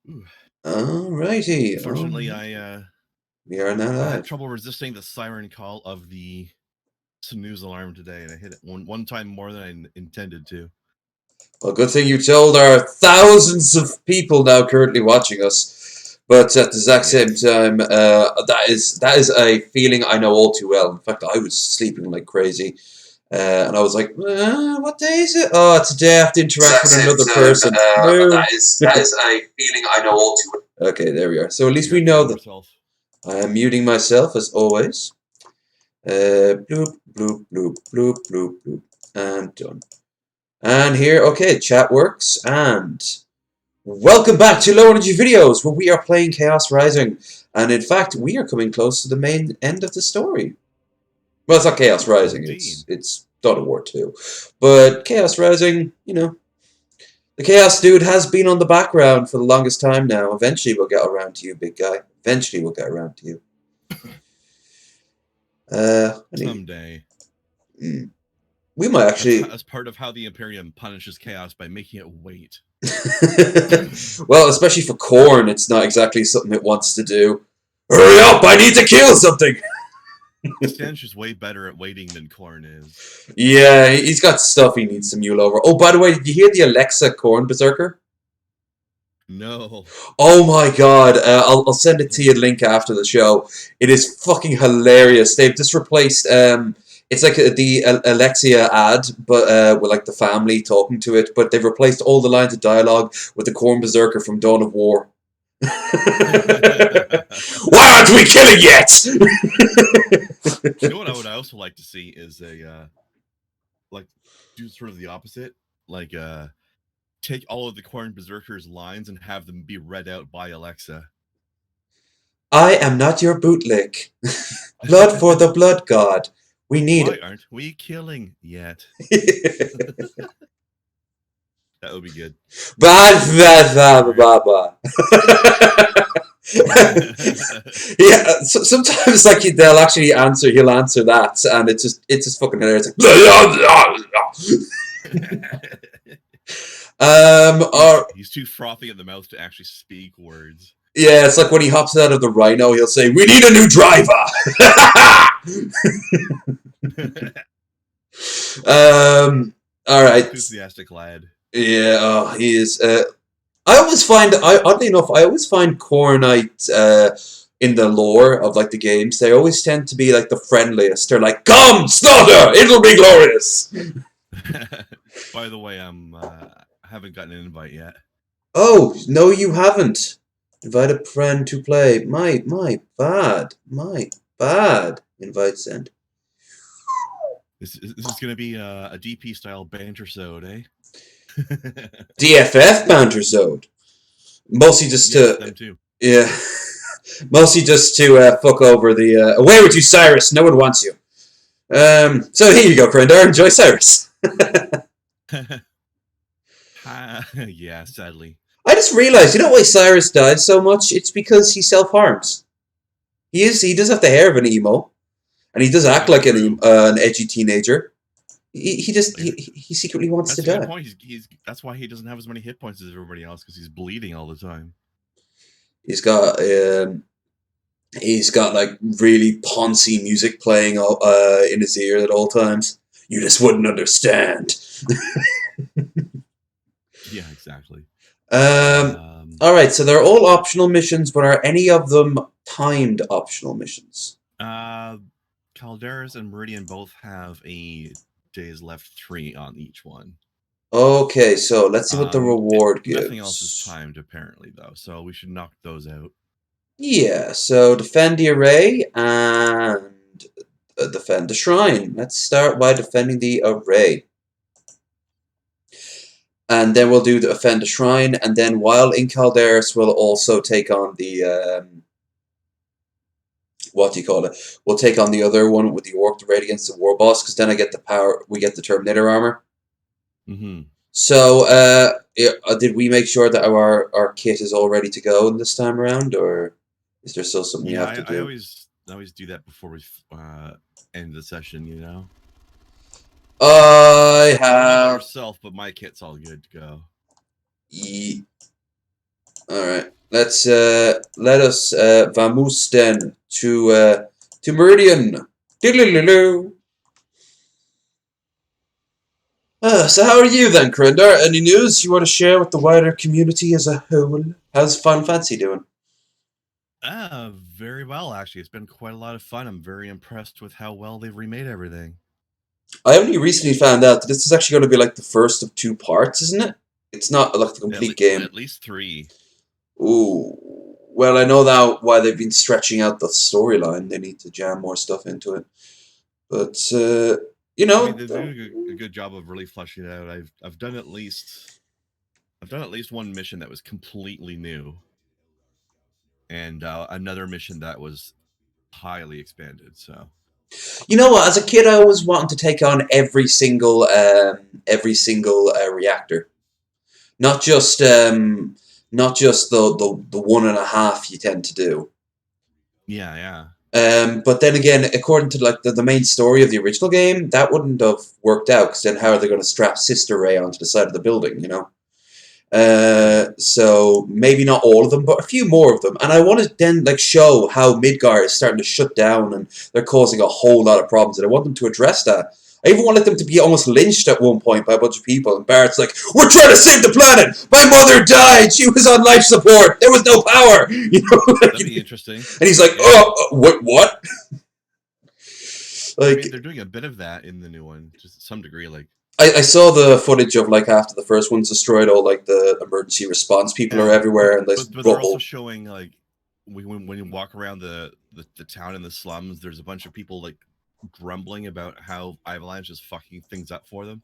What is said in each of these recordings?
Ooh. Alrighty. Unfortunately, we are now I had live. trouble resisting the siren call of the snooze alarm today, and I hit it one time more than I intended to. Well, good thing you told our thousands of people now currently watching us. But at the exact same time, that is a feeling I know all too well. In fact, I was sleeping like crazy. And I was like, what day is it? Oh, it's a day I have to interact with another person. No. That is a feeling I know all too well. Okay, there we are. So at least we know that I am muting myself as always. Bloop, bloop, bloop, bloop, bloop, bloop. And done. And here, okay, chat works. And welcome back to Low Energy Videos, where we are playing Chaos Rising. And in fact, we are coming close to the main end of the story. Well, it's not Chaos Rising, it's Dawn of War 2. But Chaos Rising, you know, the Chaos dude has been on the background for the longest time now. Eventually we'll get around to you, big guy. Eventually we'll get around to you. Someday. We might actually... That's part of how the Imperium punishes Chaos, by making it wait. Well, especially for Khorne, it's not exactly something it wants to do. Hurry up, I need to kill something! Stench is way better at waiting than Khorne is. Yeah, he's got stuff he needs to mule over. Oh, by the way, did you hear the Alexa Khorne Berserker? No. Oh my god, I'll send it to you, link after the show. It is fucking hilarious. They've just replaced, it's like the Alexia ad, but with like the family talking to it, but they've replaced all the lines of dialogue with the Khorne Berserker from Dawn of War. Why aren't we killing yet? You know what I would also like to see is like, do sort of the opposite. Like, take all of the Khorne Berserker's lines and have them be read out by Alexa. I am not your bootlick. Blood for the blood god. We need... Why aren't we killing yet? That would be good. Yeah, so sometimes like he'll answer that, and it's just fucking hilarious. He's too frothy at the mouth to actually speak words. Yeah, it's like when he hops out of the Rhino, he'll say, "We need a new driver." All right. Enthusiastic lad. Yeah, oh, he is. I always find, oddly enough, I always find Khornite in the lore of like the games, they always tend to be like the friendliest. They're like, "Come, slaughter! It'll be glorious." By the way, I haven't gotten an invite yet. Oh no, you haven't. Invite a friend to play. My bad. Invite send. This is going to be a DP style banter sode, eh? DFF banter zone. Mostly just to... them too. Yeah. Mostly just to fuck over the... away with you, Cyrus! No one wants you. So here you go, Krendar. Enjoy Cyrus. Yeah, sadly. I just realized, you know why Cyrus dies so much? It's because he self-harms. He does have the hair of an emo. And he does act like an edgy teenager. He secretly wants to die. That's a good point. That's why he doesn't have as many hit points as everybody else, because he's bleeding all the time. He's got like really poncy music playing in his ear at all times. You just wouldn't understand. Yeah, exactly. All right, so they're all optional missions, but are any of them timed optional missions? Calderas and Meridian both have a days left 3 on each one. Okay, so let's see what the reward gives. Nothing else is timed, apparently, though, so we should knock those out. Yeah, so defend the array and defend the shrine. Let's start by defending the array. And then we'll do the defend the shrine, and then while in Calderas, we'll also take on the... what do you call it? We'll take on the other one with the Orc, the raid against the war boss, because then I get the power. We get the Terminator armor. So, did we make sure that our kit is all ready to go this time around, or is there still something we have to do? I always do that before we end the session. You know. I have... I don't know about yourself, but my kit's all good to go. Alright. Let us vamos then to Meridian. So how are you then, Krendar? Any news you want to share with the wider community as a whole? How's Final Fantasy doing? Very well, actually. It's been quite a lot of fun. I'm very impressed with how well they've remade everything. I only recently found out that this is actually going to be like the first of 2 parts, isn't it? It's not like the complete game. At least 3. Ooh. Well, I know now why they've been stretching out the storyline. They need to jam more stuff into it. But you know, they're doing a good job of really fleshing it out. I've done at least one mission that was completely new, and another mission that was highly expanded. So, you know what? As a kid, I always wanted to take on every single reactor, not just the 1.5 you tend to do. Yeah. But then again, according to like the main story of the original game, that wouldn't have worked out because then how are they going to strap Sister Ray onto the side of the building? You know. So maybe not all of them, but a few more of them. And I want to then like show how Midgar is starting to shut down and they're causing a whole lot of problems. And I want them to address that. I even wanted them to be almost lynched at one point by a bunch of people. And Barrett's like, "We're trying to save the planet. My mother died. She was on life support. There was no power." You know, like, that'd be interesting. And he's like, "Oh, what?" Like they're doing a bit of that in the new one, just to some degree. Like I saw the footage of like after the first one's destroyed, all like the emergency response people are everywhere, and but they're also showing like when you walk around the town in the slums, there's a bunch of people like grumbling about how Avalanche is fucking things up for them.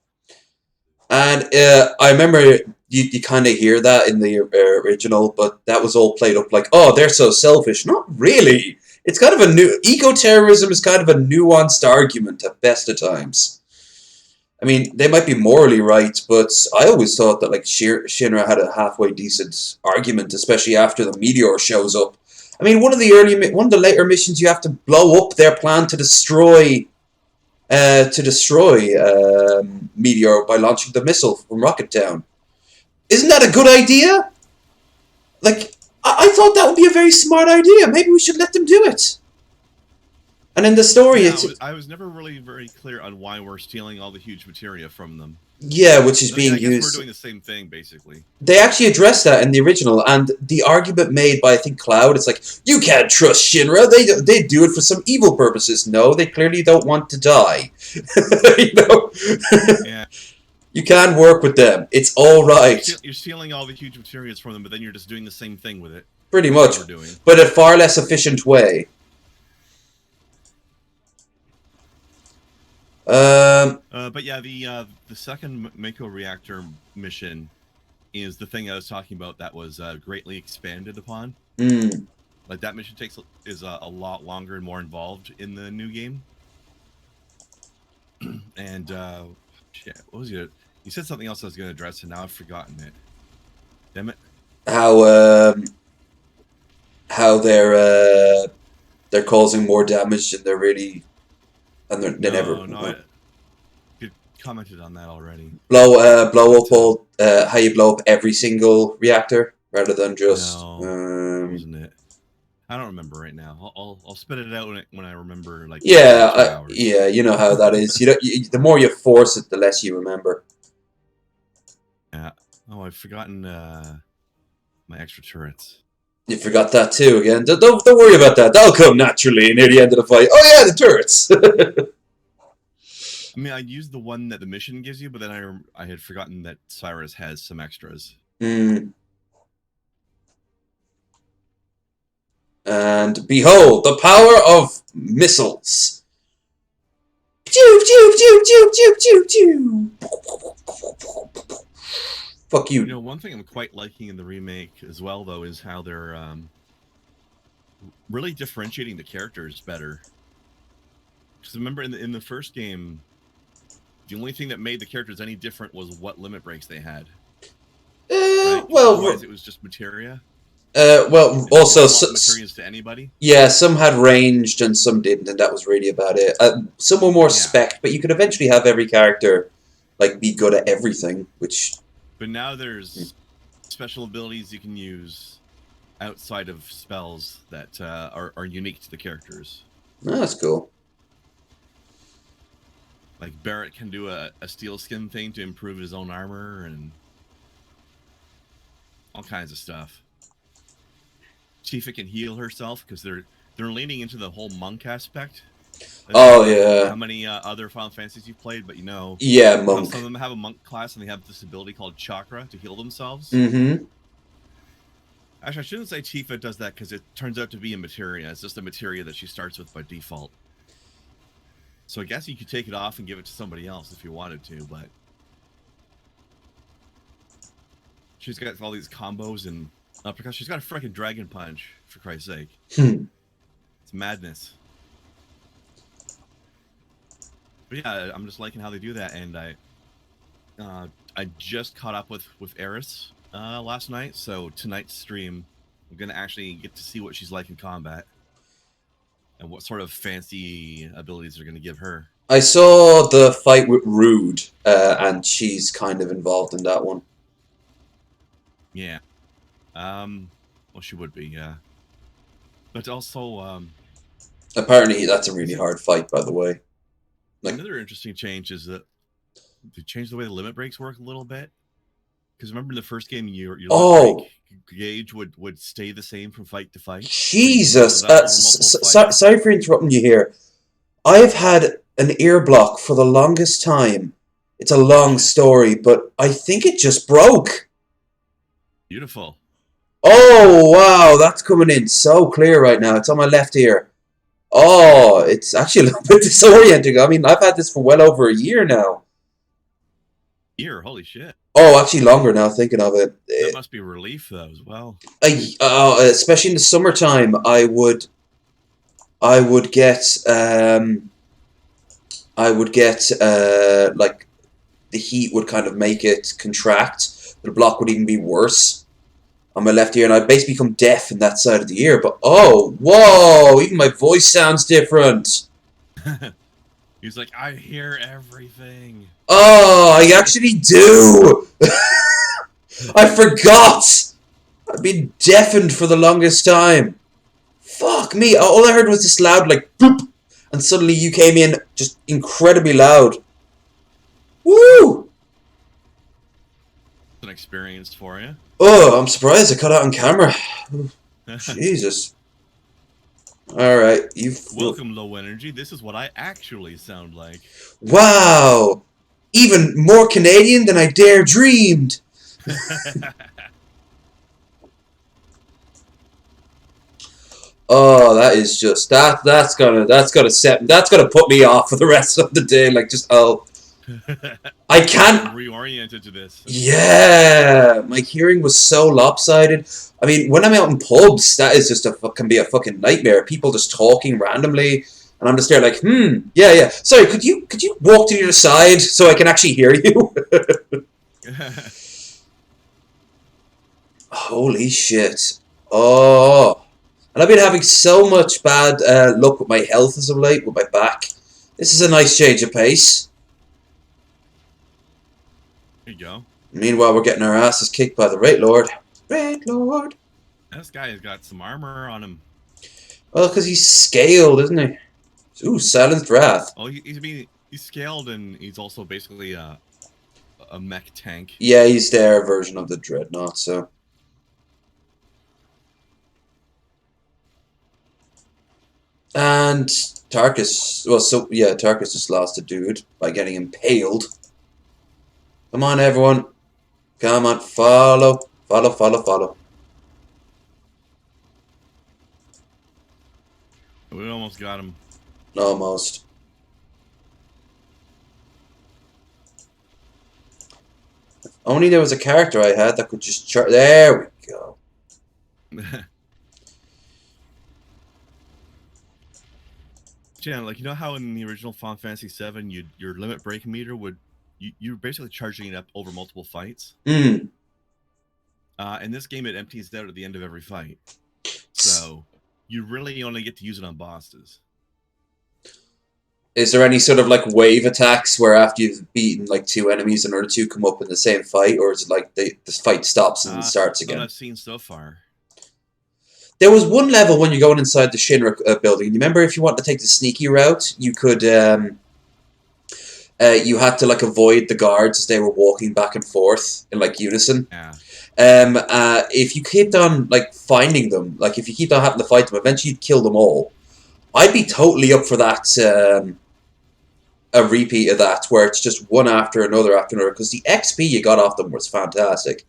And I remember you kind of hear that in the original, but that was all played up like, oh, they're so selfish. Not really. It's kind of a new eco-terrorism is kind of a nuanced argument at best of times. I mean, they might be morally right, but I always thought that like Shinra had a halfway decent argument, especially after the meteor shows up. I mean, one of the later missions, you have to blow up their plan to destroy Meteor by launching the missile from Rocket Town. Isn't that a good idea? Like, I thought that would be a very smart idea. Maybe we should let them do it. And in the story, I was never really very clear on why we're stealing all the huge materia from them. Yeah, which is being used. We're doing the same thing, basically. They actually addressed that in the original, and the argument made by, I think, Cloud, it's like, you can't trust Shinra, they do it for some evil purposes. No, they clearly don't want to die. You know? Yeah. You can work with them. It's all right. You're stealing all the huge materials from them, but then you're just doing the same thing with it. Pretty much. But in a far less efficient way. But yeah, the second Mako reactor mission is the thing I was talking about that was greatly expanded upon. Like that mission is a lot longer and more involved in the new game. And shit, what was it? You said something else I was going to address, and now I've forgotten it. Damn it! How they're causing more damage than they're really. And they never. No, you commented on that already. Blow up all. How you blow up every single reactor rather than just. Wasn't it? I don't remember right now. I'll spit it out when I remember. Like yeah, yeah. You know how that is. The more you force it, the less you remember. Yeah. Oh, I've forgotten my extra turrets. You forgot that too again. Don't worry about that. That'll come naturally near the end of the fight. Oh yeah, the turrets. I mean, I used the one that the mission gives you, but then I had forgotten that Cyrus has some extras. And behold, the power of missiles. Fuck you. You know, one thing I'm quite liking in the remake as well, though, is how they're really differentiating the characters better. Because remember, in the first game, the only thing that made the characters any different was what limit breaks they had. Right? Well, otherwise it was just materia. Well, also materials to anybody. Yeah, some had ranged and some didn't, and that was really about it. Some were more spec, but you could eventually have every character like be good at everything, which. But now there's special abilities you can use, outside of spells that are unique to the characters. Oh, that's cool. Like Barrett can do a steel skin thing to improve his own armor and all kinds of stuff. Tifa can heal herself because they're leaning into the whole monk aspect. Oh yeah. How many other Final Fantasies you've played, but Yeah, monk. Some of them have a monk class and they have this ability called chakra to heal themselves. Mm-hmm. Actually, I shouldn't say Tifa does that because it turns out to be a materia. It's just a materia that she starts with by default. So I guess you could take it off and give it to somebody else if you wanted to, but she's got all these combos and because she's got a freaking dragon punch, for Christ's sake. It's madness. But yeah, I'm just liking how they do that, and I just caught up with Eris last night, so tonight's stream I'm gonna actually get to see what she's like in combat and what sort of fancy abilities they're gonna give her. I saw the fight with Rude, and she's kind of involved in that one. Yeah. Well, she would be, yeah. But also, apparently that's a really hard fight, by the way. Like, another interesting change is that they changed the way the limit breaks work a little bit. Because remember in the first game, your limit break gauge would stay the same from fight to fight. Jesus! Sorry for interrupting you here. I've had an ear block for the longest time. It's a long story, but I think it just broke. Beautiful. Oh, wow, that's coming in so clear right now. It's on my left ear. Oh, it's actually a little bit disorienting. I mean, I've had this for well over a year now. Year? Holy shit. Oh, actually longer now, thinking of it. That must be a relief, though, as well. Especially in the summertime, I would get, like, the heat would kind of make it contract. The block would even be worse on my left ear, and I'd basically become deaf in that side of the ear. But, oh, whoa, even my voice sounds different. He's like, I hear everything. Oh, I actually do. I forgot. I've been deafened for the longest time. Fuck me. All I heard was this loud, like, boop. And suddenly you came in just incredibly loud. Woo! An experience for you. Oh, I'm surprised I caught it on camera. Jesus. Alright, welcome, low energy. This is what I actually sound like. Wow! Even more Canadian than I dare dreamed! Oh, that is just that's gonna put me off for the rest of the day. Like, just I can't reoriented to this. Yeah, my hearing was so lopsided. I mean, when I'm out in pubs, that is just can be a fucking nightmare. People just talking randomly, and I'm just there like, yeah. Sorry, could you walk to the other side so I can actually hear you? Holy shit! Oh, and I've been having so much bad luck with my health as of late, with my back. This is a nice change of pace. There you go. Meanwhile, we're getting our asses kicked by the Red Lord. Red Lord. This guy has got some armor on him. Well, because he's scaled, isn't he? Ooh, Silenced Wrath. Oh, he's scaled, and he's also basically a mech tank. Yeah, he's their version of the Dreadnought, so. And Tarkus, Tarkus just lost a dude by getting impaled. Come on, everyone. Come on, follow. We almost got him. Almost. If only there was a character I had that could just charge. There we go. Yeah, like, you know how in the original Final Fantasy VII, your limit break meter would you're basically charging it up over multiple fights. In this game, it empties out at the end of every fight, so you really only get to use it on bosses. Is there any sort of like wave attacks where after you've beaten like two enemies, another two come up in the same fight, or is it like the fight stops and starts again? What I've seen so far. There was one level when you're going inside the Shinra building. You remember if you wanted to take the sneaky route, you could. You had to like avoid the guards as they were walking back and forth in like unison. Yeah. If you kept on like finding them, like if you keep on having to fight them, eventually you'd kill them all. I'd be totally up for that. A repeat of that, where it's just one after another, because the XP you got off them was fantastic.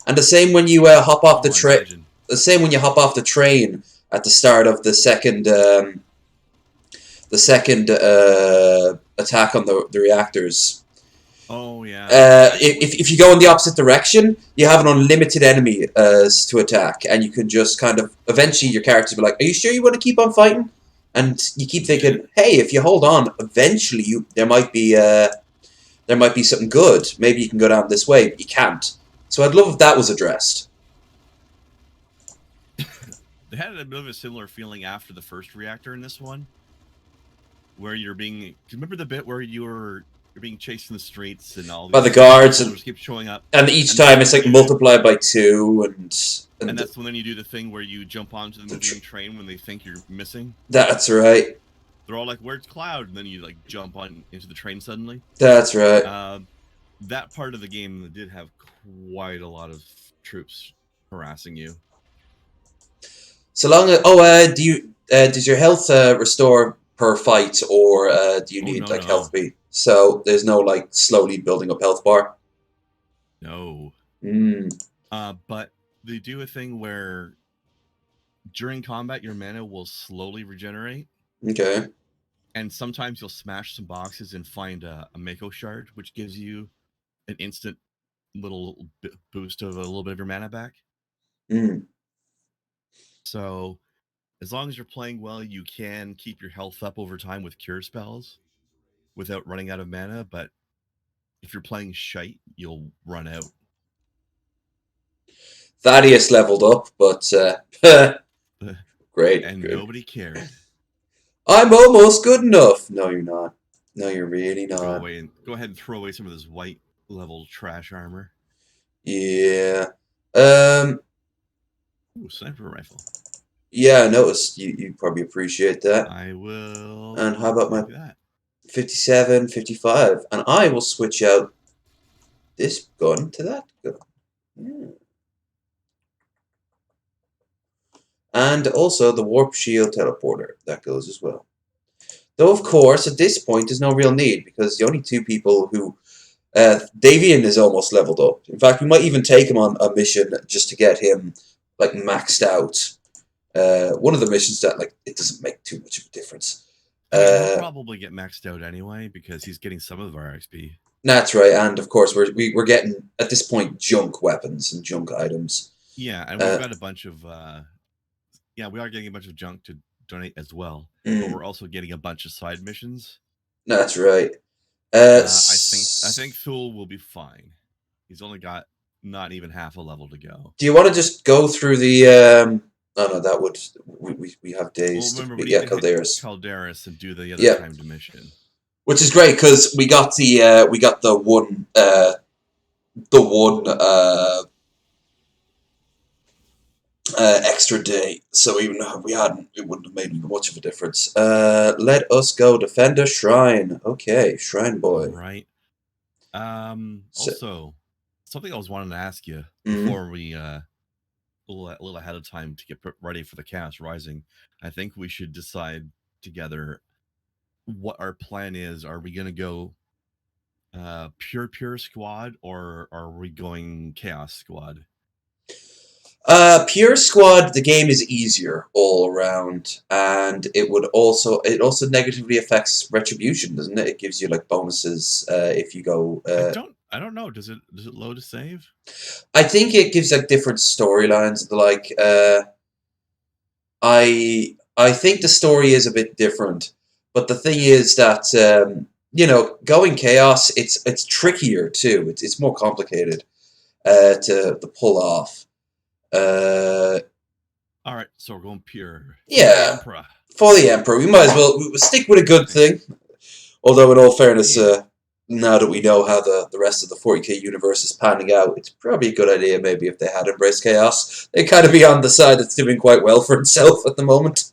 And the same when you hop off the train. The same when you hop off the train at the start of the second attack on the reactors. Oh yeah. If you go in the opposite direction, you have an unlimited enemy to attack, and you can just kind of eventually your characters will be like, "Are you sure you want to keep on fighting?" And you keep thinking, "Hey, if you hold on, eventually there might be something good. Maybe you can go down this way, but you can't." So I'd love if that was addressed. They had a bit of a similar feeling after the first reactor in this one, where you're being. Remember the bit where you're being chased in the streets and all by the guards and keep showing up, and each time it's like multiplied by 2, and that's when then you do the thing where you jump onto the moving train when they think you're missing. That's right. They're all like, "Where's Cloud?" And then you like jump on into the train suddenly. That's right. That part of the game did have quite a lot of troops harassing you. So long as does your health restore per fight, or do you need health beat? So there's no like slowly building up health bar. No. Mm. But they do a thing where during combat your mana will slowly regenerate. Okay. And sometimes you'll smash some boxes and find a Mako shard, which gives you an instant little boost of a little bit of your mana back. Mm. So as long as you're playing well, you can keep your health up over time with cure spells without running out of mana. But if you're playing shite, you'll run out. Thaddeus leveled up, but great. And nobody cared. I'm almost good enough. No, you're not. No, you're really not. Go ahead and throw away some of this white level trash armor. Yeah. Ooh, sniper rifle. Yeah, I noticed. You probably appreciate that. I will. And how about my 57, 55? And I will switch out this gun to that gun. Yeah. And also the warp shield teleporter. That goes as well. Though, of course, at this point, there's no real need, because the only 2 people who... Davian is almost leveled up. In fact, we might even take him on a mission just to get him, like, maxed out. One of the missions that, like, it doesn't make too much of a difference. He'll probably get maxed out anyway, because he's getting some of our XP. That's right, and of course, we're getting, at this point, junk weapons and junk items. Yeah, and we've got a bunch of... yeah, we are getting a bunch of junk to donate as well, but we're also getting a bunch of side missions. That's right. I think Thule will be fine. He's only got not even half a level to go. Do you want to just go through the? Oh no, that would we have days. Well, remember, Calderas and do the other timed mission, which is great because we got the one extra day. So even if we hadn't, it wouldn't have made much of a difference. Let us go defend a shrine. Okay, shrine boy. Right. Also, something I was wanting to ask you before we a little ahead of time to get ready for the Chaos Rising. I think we should decide together what our plan is. Are we going to go pure squad, or are we going Chaos squad? Pure squad, the game is easier all around, and it also negatively affects retribution, doesn't it? It gives you like bonuses if you go. I don't know. Does it load a save? I think it gives like different storylines. Like, I think the story is a bit different, but the thing is that going chaos, it's trickier too. It's more complicated to pull off. All right, so we're going pure. Yeah, for the Emperor. We might as well stick with a good thing. Although, in all fairness, now that we know how the rest of the 40k universe is panning out, it's probably a good idea maybe if they had embraced chaos. They'd kind of be on the side that's doing quite well for itself at the moment.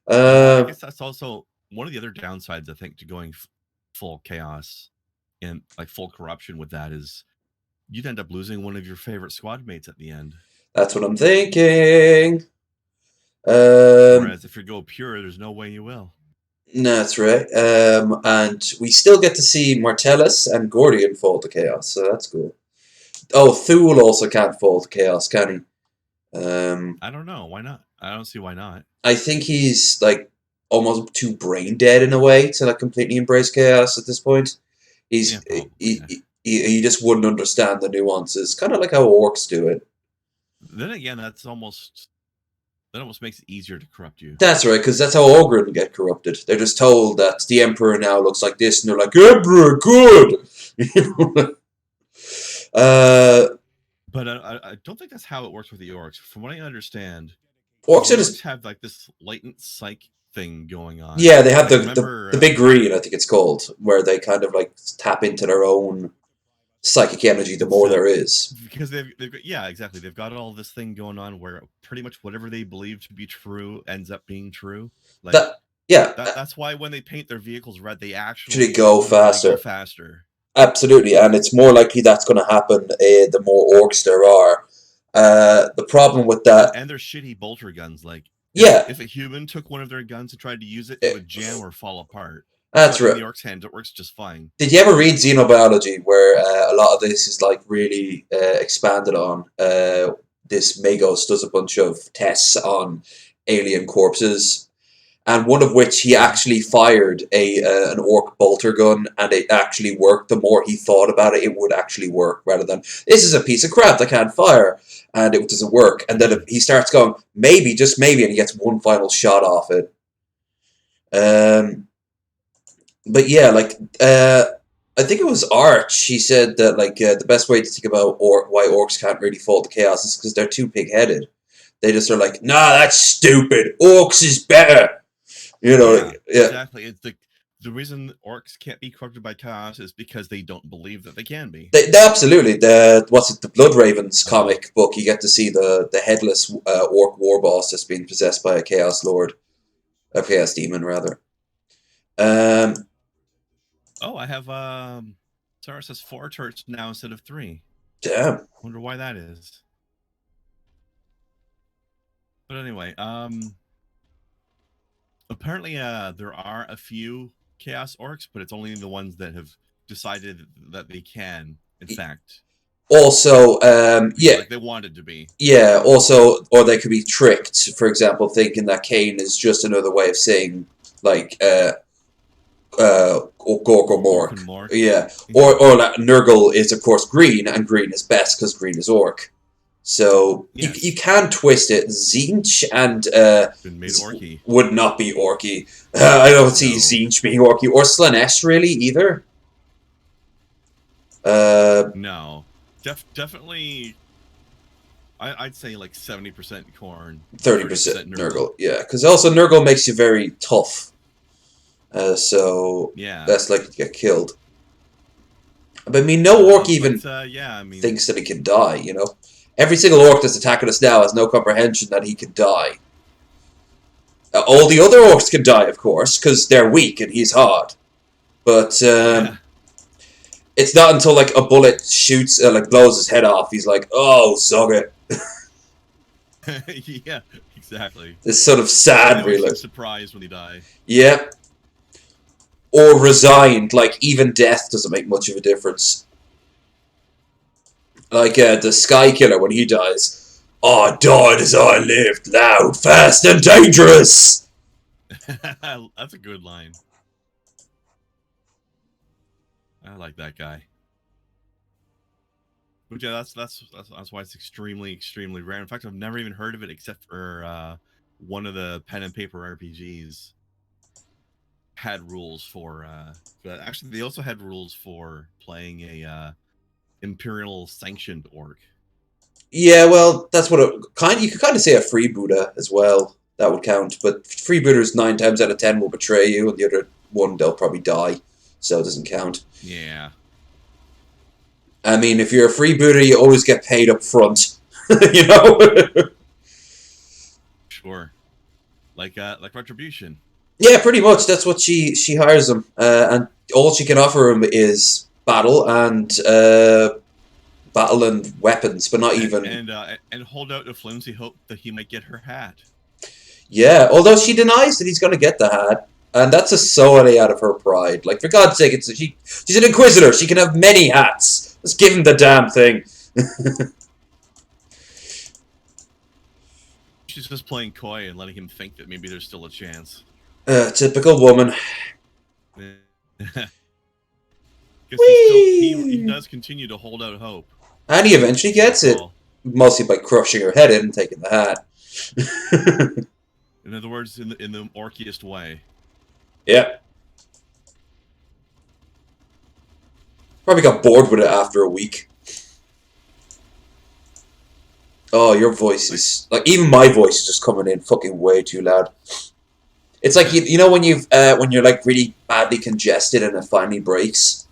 I guess that's also one of the other downsides, I think, to going full chaos and like full corruption with that is you'd end up losing one of your favorite squad mates at the end. That's what I'm thinking. Whereas if you go pure, there's no way you will. That's right. And we still get to see Martellus and Gordian fall to chaos, so that's cool. Oh, Thule also can't fall to chaos, can he? I don't know. Why not? I don't see why not. I think he's like almost too brain dead in a way to like completely embrace chaos at this point. He's he just wouldn't understand the nuances, kind of like how orcs do it. Then again, that almost makes it easier to corrupt you. That's right, because that's how Ogryn get corrupted. They're just told that the Emperor now looks like this, and they're like, Emperor, good! But I don't think that's how it works with the orcs. From what I understand, orcs have like this latent psych thing going on. Yeah, they have the big green, I think it's called, where they kind of like tap into their own psychic energy the more there is. Because they've got, yeah, exactly. They've got all this thing going on where pretty much whatever they believe to be true ends up being true. Like that's why when they paint their vehicles red, they actually go faster. Absolutely, and it's more likely that's going to happen the more orcs there are. The problem with that, and their shitty bolter guns, like if a human took one of their guns and tried to use it, it would jam or fall apart. That's right. In the orc's hand, it works just fine. Did you ever read Xenobiology, where a lot of this is like really expanded on? This Magos does a bunch of tests on alien corpses, and one of which he actually fired an orc bolter gun, and it actually worked. The more he thought about it, it would actually work, rather than, this is a piece of crap that can't fire, and it doesn't work. And then he starts going, maybe, just maybe, and he gets one final shot off it. But yeah, like, I think it was Arch, he said that, like, the best way to think about why orcs can't really fall to chaos is because they're too pig-headed. They just are like, nah, that's stupid. Orcs is better. You know, exactly. It's the reason orcs can't be corrupted by chaos is because they don't believe that they can be. They absolutely. The Blood Ravens comic book, you get to see the headless orc war boss that's being possessed by a chaos lord. A chaos demon, rather. I have Saurus has 4 turrets now instead of 3. Damn. Wonder why that is. But anyway, apparently there are a few chaos orcs, but it's only the ones that have decided that they can, in fact. Also, like they wanted to be. Yeah, also, or they could be tricked, for example, thinking that Cain is just another way of saying, like, Gork or Mork. Yeah. Or that Nurgle is, of course, green, and green is best because green is orc. So you can twist it. Tzeentch and would not be orky. I don't see Tzeentch being orky, or Slaanesh really either. No, definitely. I'd say like 70% Khorne, 30% Nurgle. Yeah, because also Nurgle makes you very tough. So that's likely to get killed. But I mean, no orc even thinks that he can die. You know. Every single orc that's attacking us now has no comprehension that he can die. All the other orcs can die, of course, because they're weak and he's hard. But it's not until like a bullet shoots, like blows his head off, he's like, "Oh, zog it." Yeah, exactly. It's sort of sad, really. Surprised when he dies. Yeah. Or resigned, like even death doesn't make much of a difference. Like the Sky Killer when he dies. I died as I lived, loud, fast, and dangerous. That's a good line. I like that guy. But yeah, that's why it's extremely rare. In fact, I've never even heard of it except for one of the pen and paper RPGs had rules for. But actually, they also had rules for playing a Imperial sanctioned orc. Yeah, well, that's what you could kind of say a freebooter as well. That would count, but freebooters 9 times out of 10 will betray you, and the other one they'll probably die. so it doesn't count. Yeah. I mean, if you're a freebooter, you always get paid up front, you know? Sure. Like Retribution. Yeah, pretty much. That's what she hires him, and all she can offer him is battle and weapons, but not even. And hold out a flimsy hope that he might get her hat. Yeah, although she denies that he's going to get the hat, and that's a solely out of her pride. Like, for God's sake, she's an inquisitor. She can have many hats. Let's give him the damn thing. She's just playing coy and letting him think that maybe there's still a chance. Typical woman. Because he does continue to hold out hope. And he eventually gets it. Mostly by crushing her head in and taking the hat. In other words, in the orkiest way. Yeah. Probably got bored with it after a week. Oh, your voice is... Like, even my voice is just coming in fucking way too loud. It's like, you know when you're like really badly congested and it finally breaks?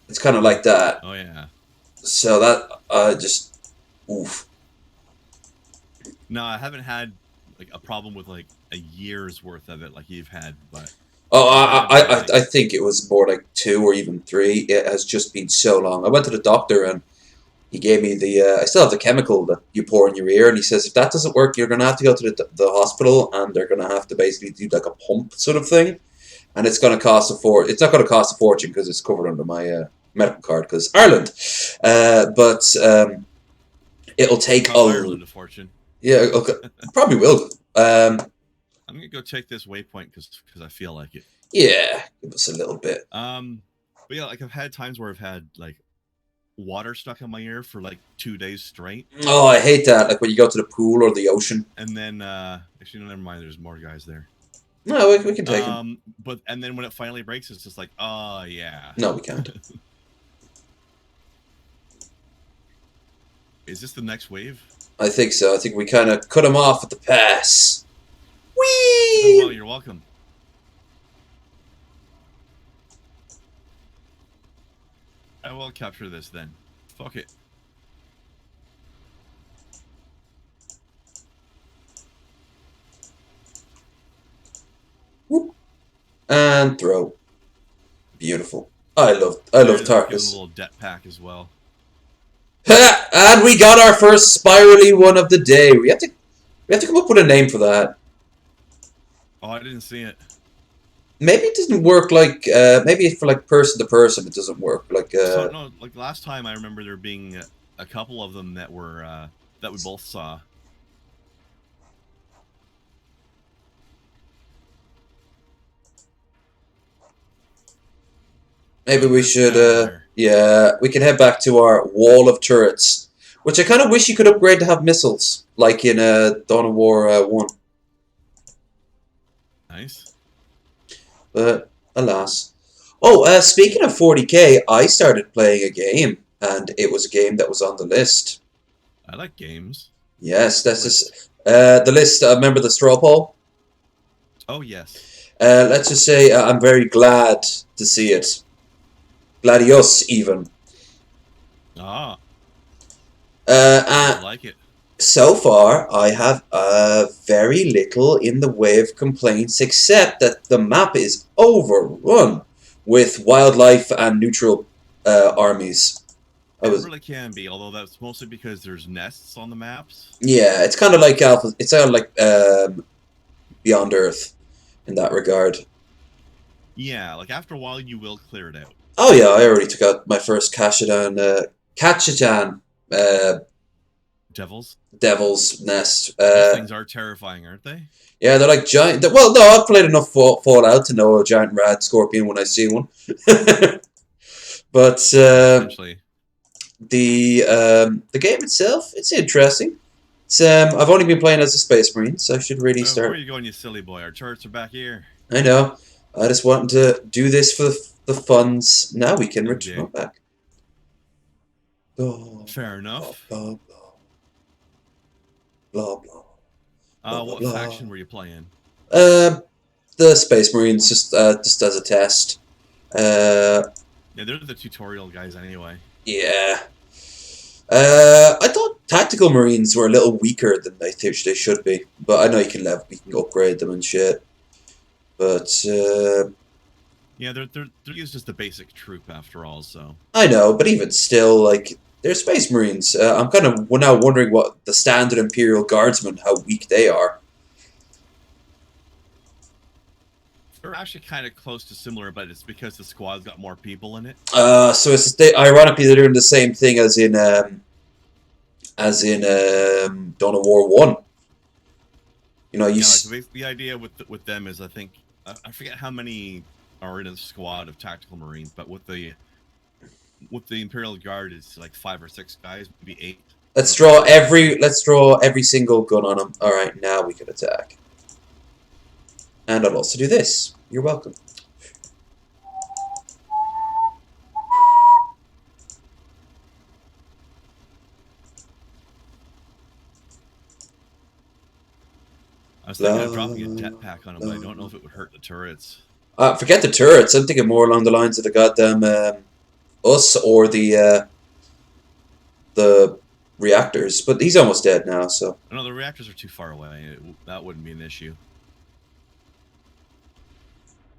It's kind of like that. Oh, yeah. So that, just... Oof. No, I haven't had like a problem with like a year's worth of it like you've had, but... Oh, I think it was more like 2 or even 3. It has just been so long. I went to the doctor and he gave me the... I still have the chemical that you pour in your ear, and he says if that doesn't work, you're going to have to go to the hospital, and they're going to have to basically do like a pump sort of thing, and it's going to cost it's not going to cost a fortune because it's covered under my medical card because Ireland, but it'll take Ireland a fortune. Yeah, okay, probably will. I'm gonna go take this waypoint because I feel like it. Yeah, give us a little bit. But yeah, like I've had times where I've had like water stuck in my ear for like 2 days straight. Oh, I hate that. Like when you go to the pool or the ocean. And then, actually, no, never mind. There's more guys there. No, we can take them. And then when it finally breaks, it's just like, oh yeah. No, we can't. Is this the next wave? I think so. I think we kind of cut him off at the pass. Whee! Oh, well, you're welcome. I will capture this then. Fuck it. Whoop. And throw. Beautiful. I love Tarkus. A little debt pack as well. Ha! And we got our first spirally one of the day. We have to come up with a name for that. Oh, I didn't see it. Maybe it doesn't work like maybe for like person to person it doesn't work like So, no, like last time I remember there being a couple of them that were that we both saw. Maybe we should yeah, we can head back to our wall of turrets, which I kind of wish you could upgrade to have missiles like in Dawn of War 1. Nice. But alas. Oh, speaking of 40k, I started playing a game, and it was a game that was on the list. I like games. Yes, that's just, the list. Remember the straw poll? Oh yes. Let's just say I'm very glad to see it. Gladius, even. Ah. I like it. So far, I have very little in the way of complaints, except that the map is overrun with wildlife and neutral armies. It really can be, although that's mostly because there's nests on the maps. Yeah, it's kind of like Alpha. It's kind of like Beyond Earth in that regard. Yeah, like after a while, you will clear it out. Oh yeah, I already took out my first Kashadan, Devil's Nest. Those things are terrifying, aren't they? Yeah, they're like giant. Well, no, I've played enough Fallout to know a giant rat scorpion when I see one. But the game itself, it's interesting. It's I've only been playing as a Space Marine, so I should really start. Where are you going, you silly boy? Our turrets are back here. I know. I just wanted to do this for the funds. Now we can return back. Oh, fair enough. Blah blah. Blah blah. What faction were you playing? The Space Marines, just as a test. Yeah, they're the tutorial guys anyway. Yeah. I thought Tactical Marines were a little weaker than I think they should be, but I know you can upgrade them and shit. But yeah, they're used as the basic troop after all. So I know, but even still, like they're Space Marines. I'm kind of now wondering what the standard Imperial Guardsmen, how weak they are. they're actually kind of close to similar, but it's because the squad's got more people in it. So it's ironically they're doing the same thing as in Dawn of War 1. You know, like the idea with them is I think I forget how many are in a squad of tactical marines, but with the Imperial Guard it's like 5 or 6 guys, maybe 8. Let's draw every single gun on them. All right, now we can attack. And I'll also do this. You're welcome. I was thinking of dropping a jetpack on them, but I don't know if it would hurt the turrets. Forget the turrets. I'm thinking more along the lines of the goddamn us or the reactors. But he's almost dead now, so. No, the reactors are too far away. That wouldn't be an issue.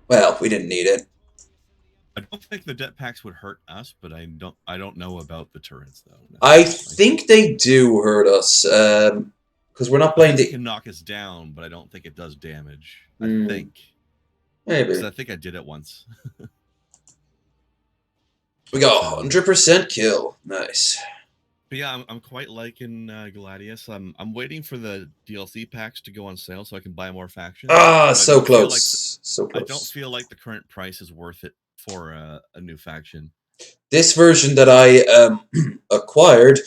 Well, we didn't need it. I don't think the jetpacks would hurt us, but I don't know about the turrets though. I think they do hurt us, because we're not playing It can knock us down, but I don't think it does damage. I think. Maybe. I think I did it once. We got 100% kill. Nice. But yeah, I'm quite liking Gladius. I'm waiting for the DLC packs to go on sale so I can buy more factions. So close. So close. I don't feel like the current price is worth it for a new faction. This version that I acquired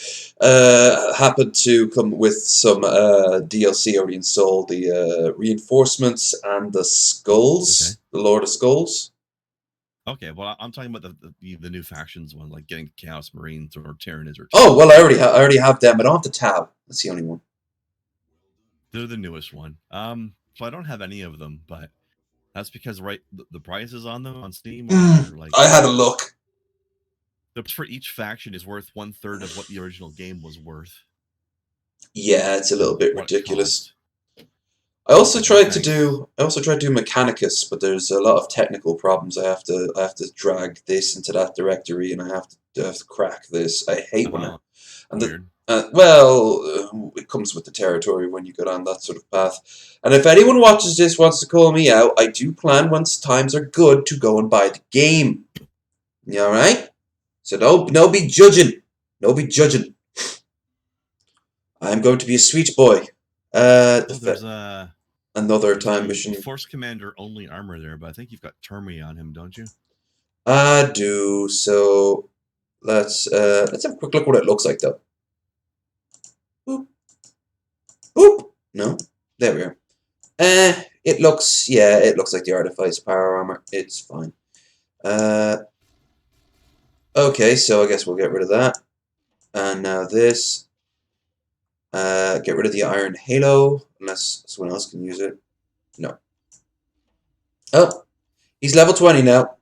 happened to come with some DLC already installed, the reinforcements and the skulls, the Lord of Skulls. Okay, well, I'm talking about the new factions one, like getting Chaos Marines or Tyranids or. Oh well, I already have them. I don't have the Tau. That's the only one. They're the newest one. So I don't have any of them, but that's because the prices on them on Steam are like. I had a look. The price for each faction is worth 1/3 of what the original game was worth. Yeah, it's a little bit ridiculous. I also tried to do Mechanicus, but there's a lot of technical problems. I have to drag this into that directory, and I have to crack this. I hate when it comes with the territory when you go down that sort of path. And if anyone watches this wants to call me out, I do plan once times are good to go and buy the game. You all right? So no be judging. No be judging. I'm going to be a sweet boy. There's another time machine. Force Commander only armor there, but I think you've got Termi on him, don't you? I do. So let's have a quick look what it looks like though. Boop. Boop. No. There we are. It looks like the Artifice Power Armor. It's fine. Okay, so I guess we'll get rid of that. And now this. Get rid of the Iron Halo, unless someone else can use it. No. Oh, he's level 20 now.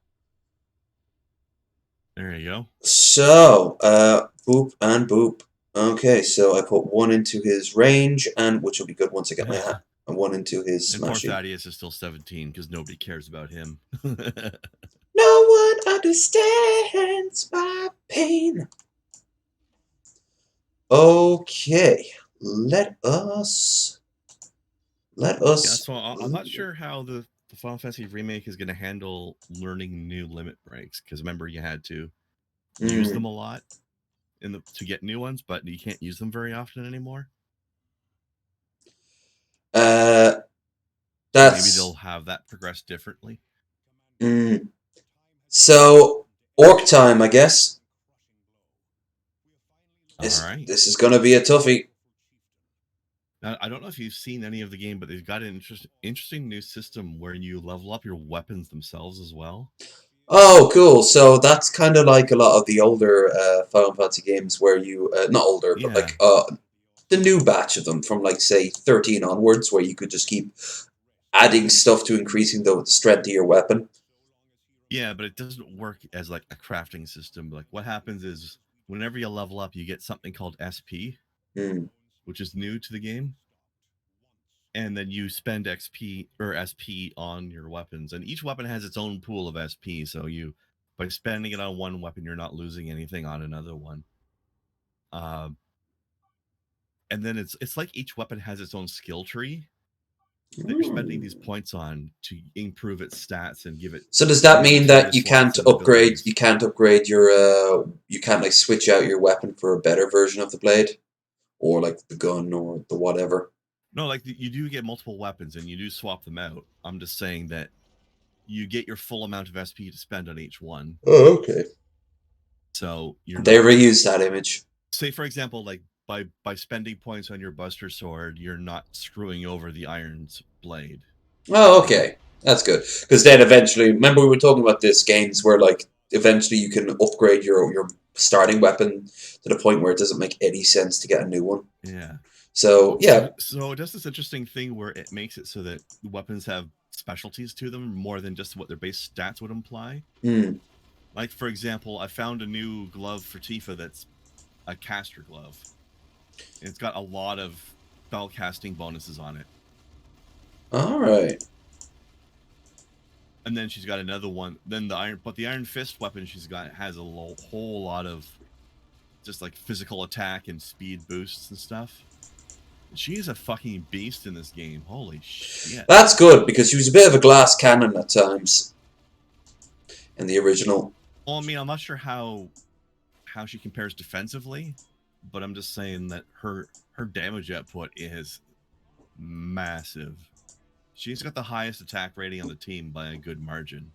There you go. So, boop and boop. Okay, so I put 1 into his range, and which will be good once I get my hat, and 1 into his smashing. Poor Thaddeus is still 17 because nobody cares about him. No one understands my pain. Okay, let us. Yeah, so I'm not sure how the Final Fantasy remake is going to handle learning new limit breaks, because remember you had to use them a lot to get new ones, but you can't use them very often anymore. Maybe they'll have that progress differently. So orc time, I guess. This is going to be a toughie. Now, I don't know if you've seen any of the game, but they've got an interesting new system where you level up your weapons themselves as well. Oh, cool. So that's kind of like a lot of the older Final Fantasy games where you, not older, but like the new batch of them from like, say, 13 onwards, where you could just keep adding stuff to increasing the strength of your weapon. Yeah, but it doesn't work as like a crafting system. Like what happens is whenever you level up, you get something called SP, which is new to the game. And then you spend XP or SP on your weapons, and each weapon has its own pool of SP. So you, by spending it on one weapon, you're not losing anything on another one. And then it's like each weapon has its own skill tree that you're spending these points on to improve its stats and give it. So does that mean that you slots can't and upgrade? abilities. You can't upgrade your. You can't like switch out your weapon for a better version of the blade, or like the gun or the whatever. No, like you do get multiple weapons and you do swap them out. I'm just saying that you get your full amount of SP to spend on each one. Oh, okay. So you're They not. reused that image. Say, for example, like by spending points on your Buster Sword, you're not screwing over the Iron's blade. Oh, okay. That's good. Because then eventually, remember we were talking about this games where like eventually you can upgrade your starting weapon to the point where it doesn't make any sense to get a new one. Yeah. So yeah. So it does this interesting thing where it makes it so that weapons have specialties to them more than just what their base stats would imply. Like for example, I found a new glove for Tifa that's a caster glove. It's got a lot of spell casting bonuses on it. All right. And then she's got another one. Then the Iron Fist weapon she's got has a whole lot of just like physical attack and speed boosts and stuff. She is a fucking beast in this game. Holy shit. That's good because she was a bit of a glass cannon at times in the original. Well, I mean, I'm not sure how she compares defensively, but I'm just saying that her damage output is massive. She's got the highest attack rating on the team by a good margin.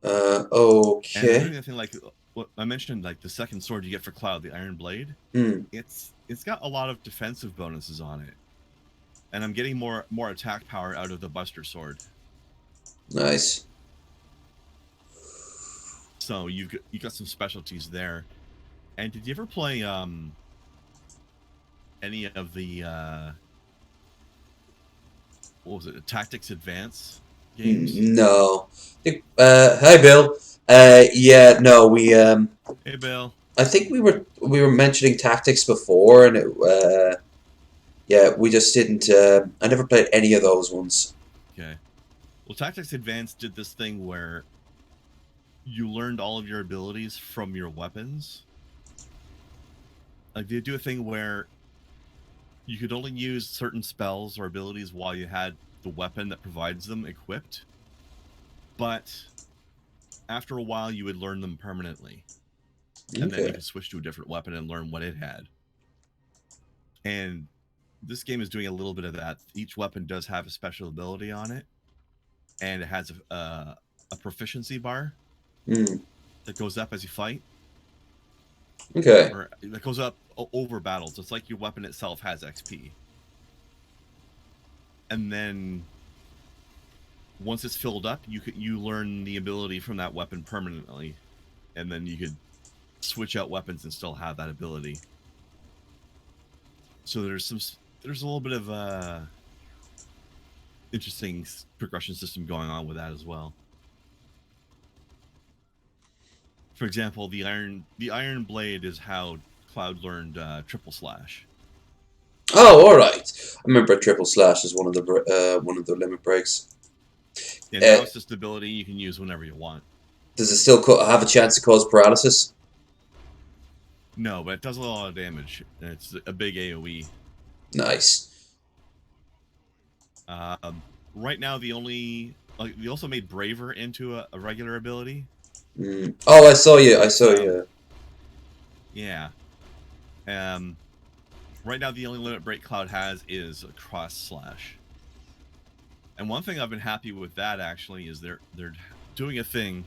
Okay. And another thing, like what I mentioned, like the second sword you get for Cloud, the Iron Blade, it's got a lot of defensive bonuses on it, and I'm getting more attack power out of the Buster Sword. Nice. So you got some specialties there. And did you ever play any of the what was it, Tactics Advance games? No. Hi, Bill. Yeah, no, we. Hey, Bill. I think we were mentioning tactics before, and it. Yeah, we just didn't. I never played any of those ones. Okay. Well, Tactics Advance did this thing where you learned all of your abilities from your weapons. Like they do a thing where you could only use certain spells or abilities while you had the weapon that provides them equipped. But after a while, you would learn them permanently. And then you could switch to a different weapon and learn what it had. And this game is doing a little bit of that. Each weapon does have a special ability on it. And it has a proficiency bar that goes up as you fight. Okay. Or that goes up over battles. It's like your weapon itself has XP. And then once it's filled up, you learn the ability from that weapon permanently, and then you could switch out weapons and still have that ability. So there's a little bit of interesting progression system going on with that as well. For example, the Iron Blade is how Cloud learned triple slash. Oh, all right. I remember triple slash as one of the limit breaks. And now it's just an ability you can use whenever you want. Does it still have a chance to cause paralysis? No, but it does a lot of damage. And it's a big AoE. Nice. Right now, they also made Braver into a regular ability. Oh, I saw you. I saw you. Yeah. Right now, the only limit break Cloud has is a cross slash. And one thing I've been happy with that actually is they're doing a thing.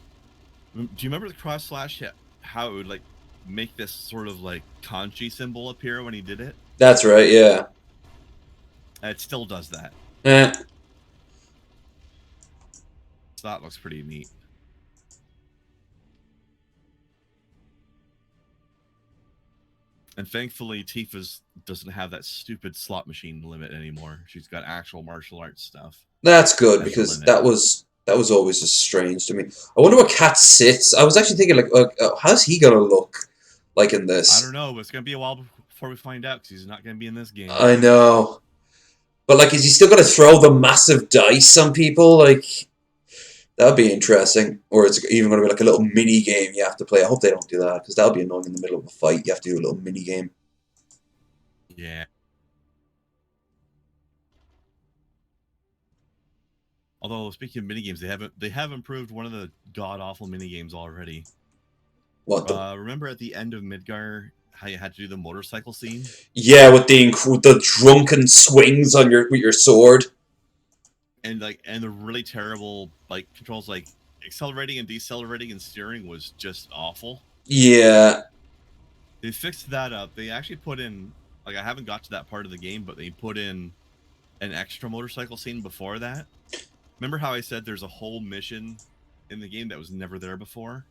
Do you remember the cross slash? How it would like make this sort of like kanji symbol appear when he did it? That's right. Yeah. It still does that. So that looks pretty neat. And thankfully, Tifa's doesn't have that stupid slot machine limit anymore. She's got actual martial arts stuff. That's good, because that was always just strange to me. I wonder what Cat sits. I was actually thinking, like, how's he gonna look like in this? I don't know, but it's gonna be a while before we find out, because he's not gonna be in this game. I know, but like, is he still gonna throw the massive dice on people? Like, that would be interesting. Or it's even gonna be like a little mini game you have to play. I hope they don't do that, because that would be annoying in the middle of a fight. You have to do a little mini game. Yeah. Although, speaking of minigames, they have improved one of the god awful minigames already. What? Remember at the end of Midgar how you had to do the motorcycle scene? Yeah, with the drunken swings on with your sword. And the really terrible like controls, like accelerating and decelerating and steering was just awful. Yeah. They fixed that up. They actually put in, like, I haven't got to that part of the game, but they put in an extra motorcycle scene before that. Remember how I said there's a whole mission in the game that was never there before?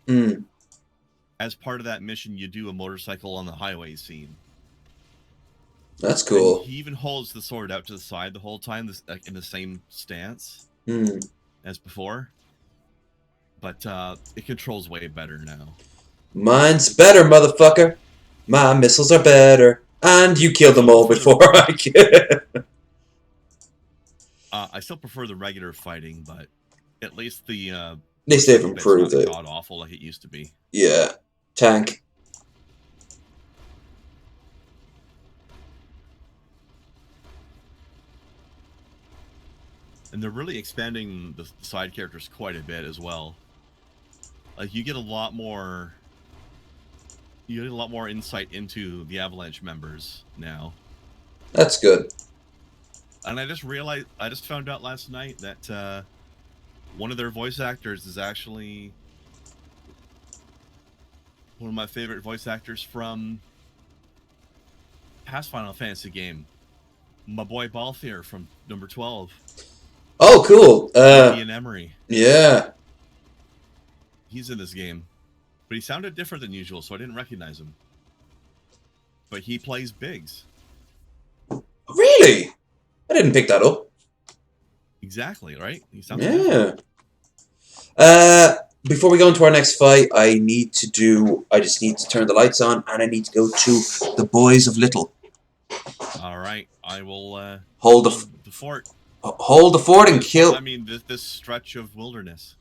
As part of that mission, you do a motorcycle on the highway scene. That's cool. And he even holds the sword out to the side the whole time, in the same stance as before. But it controls way better now. Mine's better, motherfucker. My missiles are better. And you killed them all before I could. I still prefer the regular fighting, but at least the they've improved it. God awful like it used to be. Yeah. Tank. And they're really expanding the side characters quite a bit as well. Like, you get a lot more insight into the Avalanche members now. That's good. And I just found out last night that one of their voice actors is actually one of my favorite voice actors from past Final Fantasy game. My boy Balthier from number 12. Oh, cool. Ian Emery. Yeah. He's in this game. But he sounded different than usual, so I didn't recognize him. But he plays Biggs. Really? I didn't pick that up. Exactly, right? He sounds different. Before we go into our next fight, I just need to turn the lights on, and I need to go to the Boys of Little. Alright, I will hold the fort. Hold the fort and kill... I mean, this stretch of wilderness.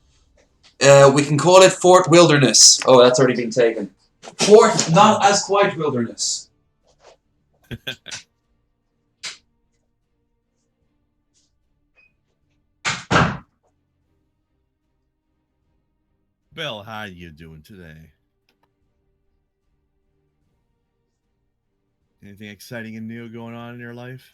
We can call it Fort Wilderness. Oh, that's already been taken. Fort Not As Quite Wilderness. Bill, how you doing today? Anything exciting and new going on in your life?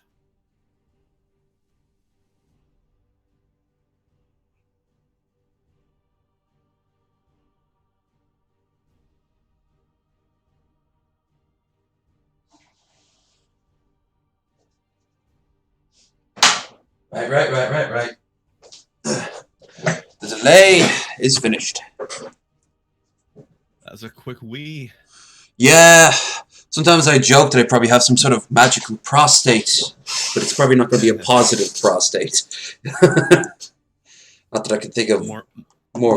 Right. The delay is finished. That's a quick wee. Yeah. Sometimes I joke that I probably have some sort of magical prostate, but it's probably not going to be a positive prostate. Not that I can think of more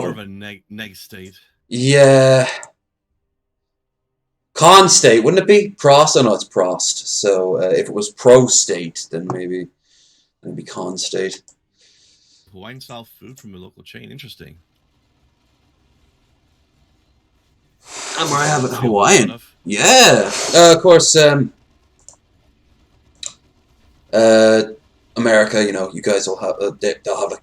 of a neg state. Yeah. Con state, wouldn't it be? Prost? Oh no, it's prost. So if it was pro state, then maybe it'd be con state. Hawaiian style food from a local chain. Interesting. And where I have it Hawaiian. Yeah. Of course, America, you know, you guys will have, they'll have like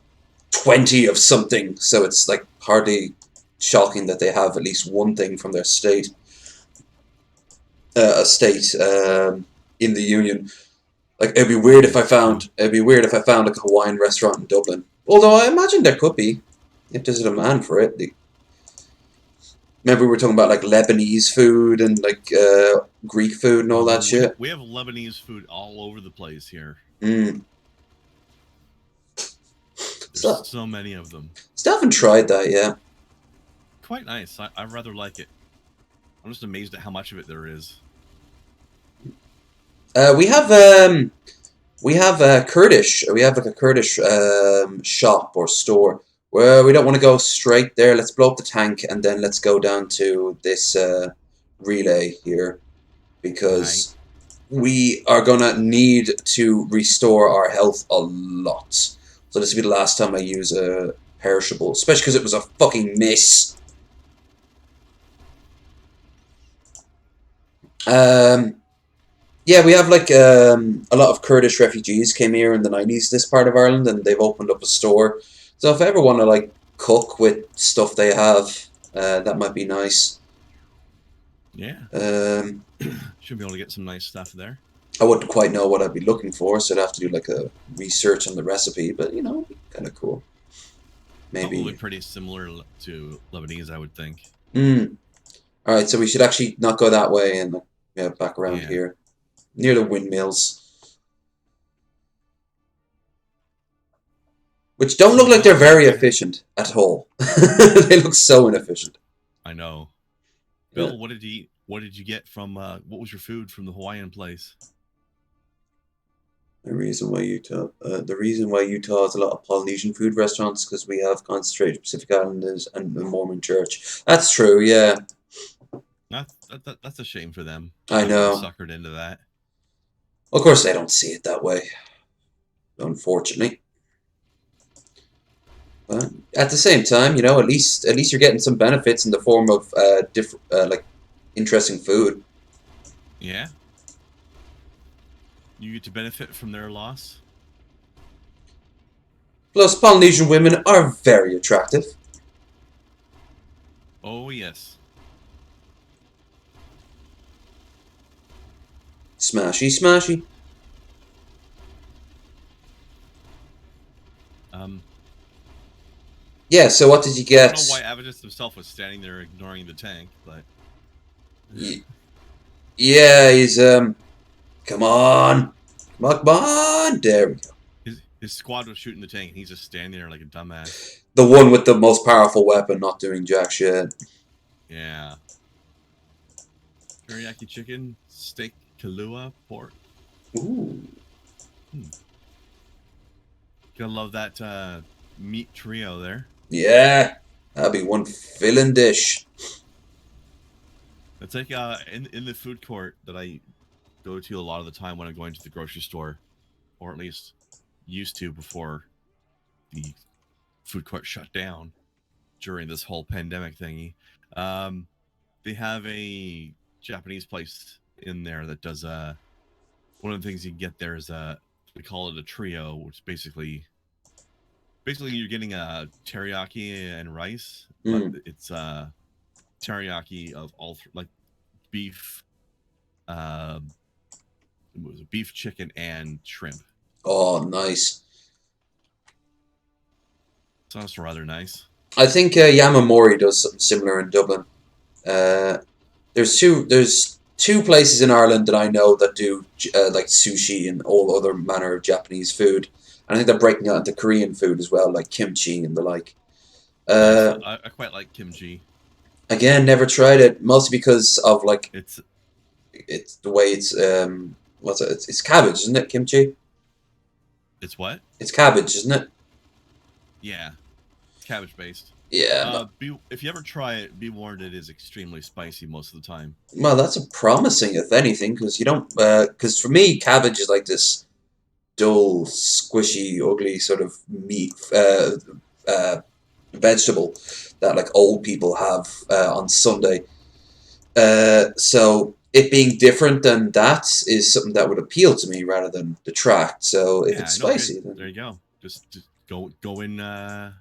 20 of something, so it's like hardly shocking that they have at least one thing from their state. A state in the Union. Like, it'd be weird if I found like a Hawaiian restaurant in Dublin. Although I imagine there could be, if there's a demand for it. Remember we were talking about like Lebanese food and like Greek food and all that shit? We have Lebanese food all over the place here. There's so many of them. Still haven't tried that yet. Quite nice. I rather like it. I'm just amazed at how much of it there is. We have Kurdish. We have like a Kurdish shop or store. Well, we don't want to go straight there. Let's blow up the tank and then let's go down to this relay here because we are gonna need to restore our health a lot. So this will be the last time I use a perishable, especially because it was a fucking miss. Yeah, we have like a lot of Kurdish refugees came here in the 90s, this part of Ireland, and they've opened up a store. So if I ever want to like cook with stuff they have, that might be nice. Yeah. Should be able to get some nice stuff there. I wouldn't quite know what I'd be looking for, so I'd have to do like a research on the recipe, but you know, kind of cool. Maybe. Probably pretty similar to Lebanese, I would think. Alright, so we should actually not go that way and back around here. Near the windmills. Which don't look like they're very efficient at all. They look so inefficient. I know. Bill, what did you get from what was your food from the Hawaiian place? The reason why Utah has a lot of Polynesian food restaurants because we have concentrated Pacific Islanders and the Mormon Church. That's true, yeah. That's a shame for them. I know. Suckered into that. Of course, they don't see it that way. Unfortunately. But at the same time, you know, at least you're getting some benefits in the form of like interesting food. Yeah. You get to benefit from their loss. Plus, Polynesian women are very attractive. Oh yes. Smashy, smashy. Yeah, so what did you get? I don't know why Avadis himself was standing there ignoring the tank, but... Yeah, he's, come on! Come on! There we go. His squad was shooting the tank, and he's just standing there like a dumbass. The one with the most powerful weapon not doing jack shit. Yeah. Teriyaki chicken, steak, Kahlua, pork. Ooh. Gonna love that meat trio there. Yeah, that'd be one filling dish. It's like in the food court that I go to a lot of the time when I'm going to the grocery store, or at least used to before the food court shut down during this whole pandemic thingy. They have a Japanese place in there that does one of the things you can get there is we call it a trio, which basically you're getting a teriyaki and rice, but it's teriyaki of all like beef, beef, chicken, and shrimp. Oh, nice. Sounds rather nice. I think Yamamori does something similar in Dublin. There's two places in Ireland that I know that do like sushi and all other manner of Japanese food. And I think they're breaking out into Korean food as well, like kimchi and the like. I quite like kimchi. Again, never tried it, mostly because of like it's the way it's what's it? It's cabbage, isn't it? Kimchi. It's what? It's cabbage, isn't it? Yeah, it's cabbage based. Yeah. If you ever try it, be warned it is extremely spicy most of the time. Well, that's a promising, if anything, because you don't. Because for me, cabbage is like this dull, squishy, ugly sort of meat vegetable that like old people have on Sunday. So it being different than that is something that would appeal to me rather than detract. So if it's spicy, then... there you go. Just go in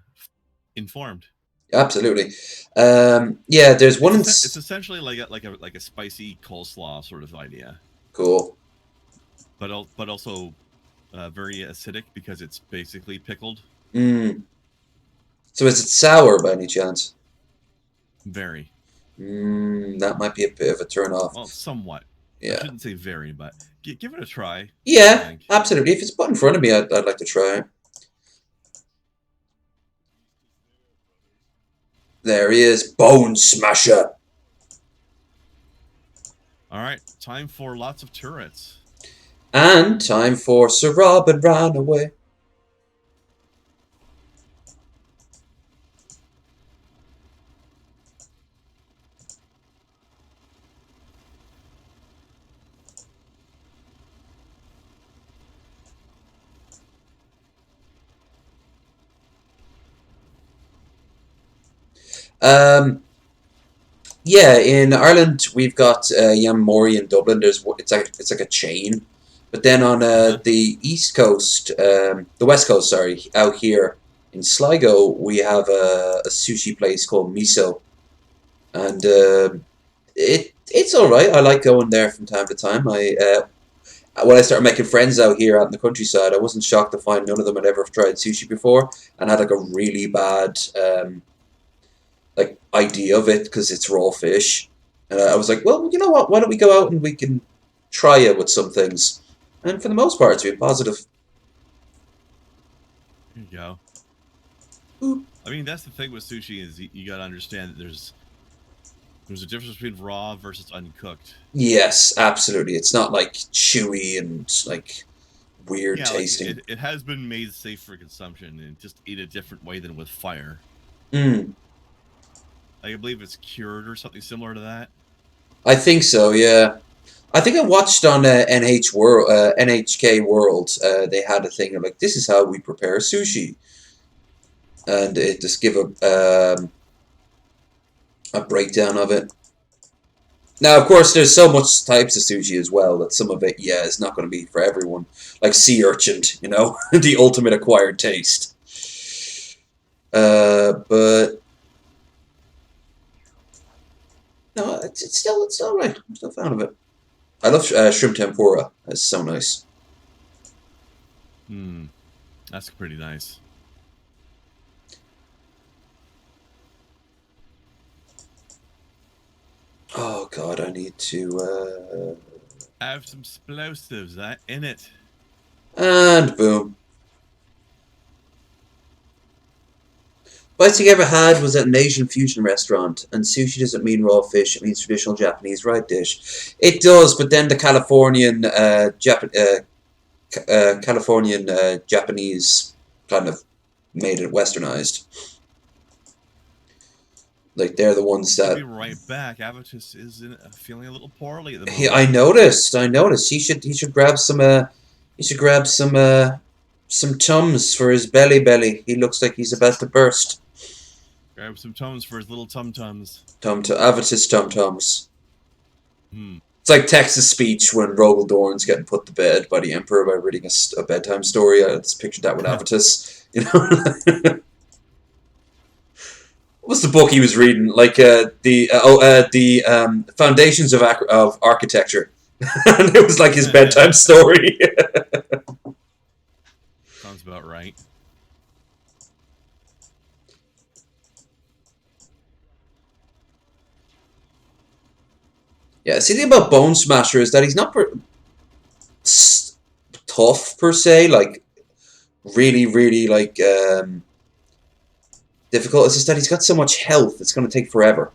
informed. Absolutely. Yeah, there's one. It's essentially like a spicy coleslaw sort of idea. Cool. But also very acidic because it's basically pickled. So is it sour by any chance? Very. That might be a bit of a turn off. Well, somewhat. Yeah. I shouldn't say very, but give it a try. Yeah, absolutely. If it's put in front of me, I'd like to try it. There he is, Bone Smasher. All right, time for lots of turrets. And time for Sir Robin ran away. Yeah, in Ireland we've got Yamamori in Dublin. It's like a chain, but then on the east coast, the west coast, sorry, out here in Sligo, we have a sushi place called Miso, and it's all right. I like going there from time to time. When I started making friends out here out in the countryside, I wasn't shocked to find none of them had ever tried sushi before, and had like a really bad like idea of it because it's raw fish. And I was like, well, you know what? Why don't we go out and we can try it with some things? And for the most part, it's been positive. There you go. Ooh. I mean, that's the thing with sushi is you gotta understand that there's a difference between raw versus uncooked. Yes, absolutely. It's not like chewy and like weird tasting. Like it has been made safe for consumption and just eat a different way than with fire. Mm. I believe it's cured or something similar to that. I think so, yeah. I think I watched on NHK World. They had a thing of like, this is how we prepare sushi, and it just give a breakdown of it. Now, of course, there's so much types of sushi as well that some of it, yeah, is not going to be for everyone. Like sea urchin, you know, the ultimate acquired taste. But no, it's still right. I'm still a fan of it. I love shrimp tempura. It's so nice. That's pretty nice. Oh God, I need to have some explosives in it. And boom. Best thing I ever had was at an Asian fusion restaurant, and sushi doesn't mean raw fish; it means traditional Japanese right dish. It does, but then the Californian Japanese kind of made it westernized. Like they're the ones that. I'll be right back. Avatus is feeling a little poorly at the moment. I noticed. He should grab some. He should grab some Tums for his belly. He looks like he's about to burst. Grab some Tums for his little tum-tums. Avatus tum-tums. It's like Texas speech when Rogel Dorn's getting put to bed by the Emperor by reading a bedtime story. I just pictured that with Avatus. You know? What was the book he was reading? Like the Foundations of Architecture. And it was like his bedtime story. Sounds about right. Yeah, see the thing about Bone Smasher is that he's not tough per se, like really like difficult. It's just that he's got so much health; it's going to take forever.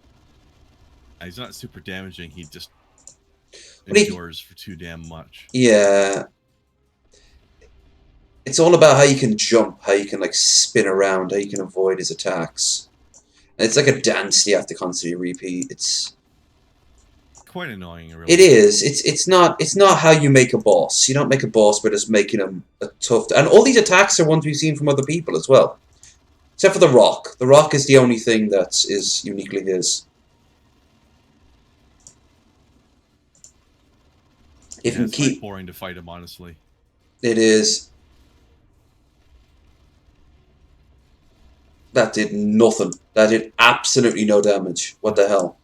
He's not super damaging. He just endures for too damn much. Yeah, it's all about how you can jump, how you can like spin around, how you can avoid his attacks. And it's like a dance you have to constantly repeat. It's quite annoying, really. It is. It's not how you make a boss. You don't make a boss by just making him a tough. And all these attacks are ones we've seen from other people as well, except for the Rock. The Rock is the only thing that is uniquely his. If you keep boring to fight him, honestly. It is. That did nothing. That did absolutely no damage. What the hell?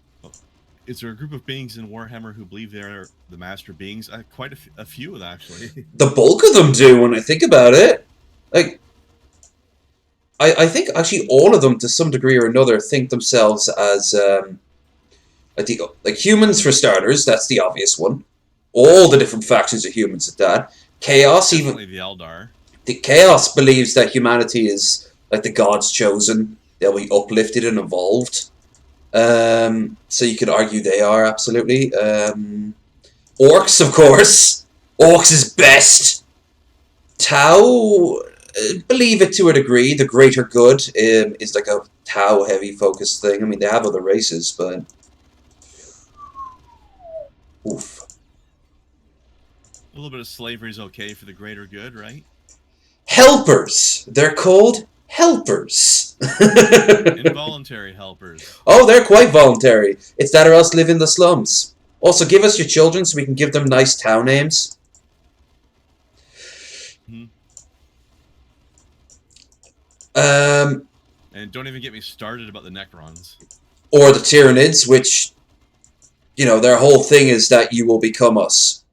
Is there a group of beings in Warhammer who believe they're the master beings? Quite a few, actually. The bulk of them do, when I think about it. Like, I think actually all of them, to some degree or another, think themselves as like humans for starters. That's the obvious one. All the different factions of humans at that. Chaos, definitely even the Eldar. The Chaos believes that humanity is like the gods chosen. They'll be uplifted and evolved. So you could argue they are, absolutely. Orcs, of course. Orcs is best. Tau, believe it to a degree. The greater good is like a Tau heavy focused thing. I mean, they have other races, but oof. A little bit of slavery is okay for the greater good, right? Helpers. They're called helpers. Involuntary helpers. Oh, they're quite voluntary. It's that or else live in the slums. Also, give us your children so we can give them nice town names. And don't even get me started about the Necrons. Or the Tyranids, which, you know, their whole thing is that you will become us.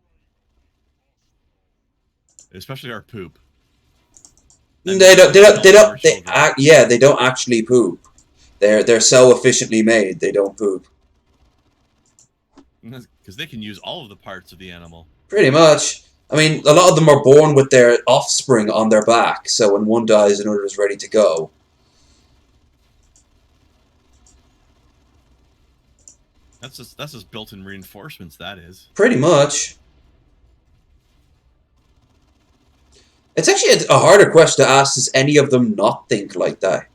Especially our poop. They don't actually poop. They're so efficiently made, they don't poop. Because they can use all of the parts of the animal. Pretty much. I mean, a lot of them are born with their offspring on their back, so when one dies, another is ready to go. That's just built-in reinforcements, that is. Pretty much. It's actually a harder question to ask. Does any of them not think like that?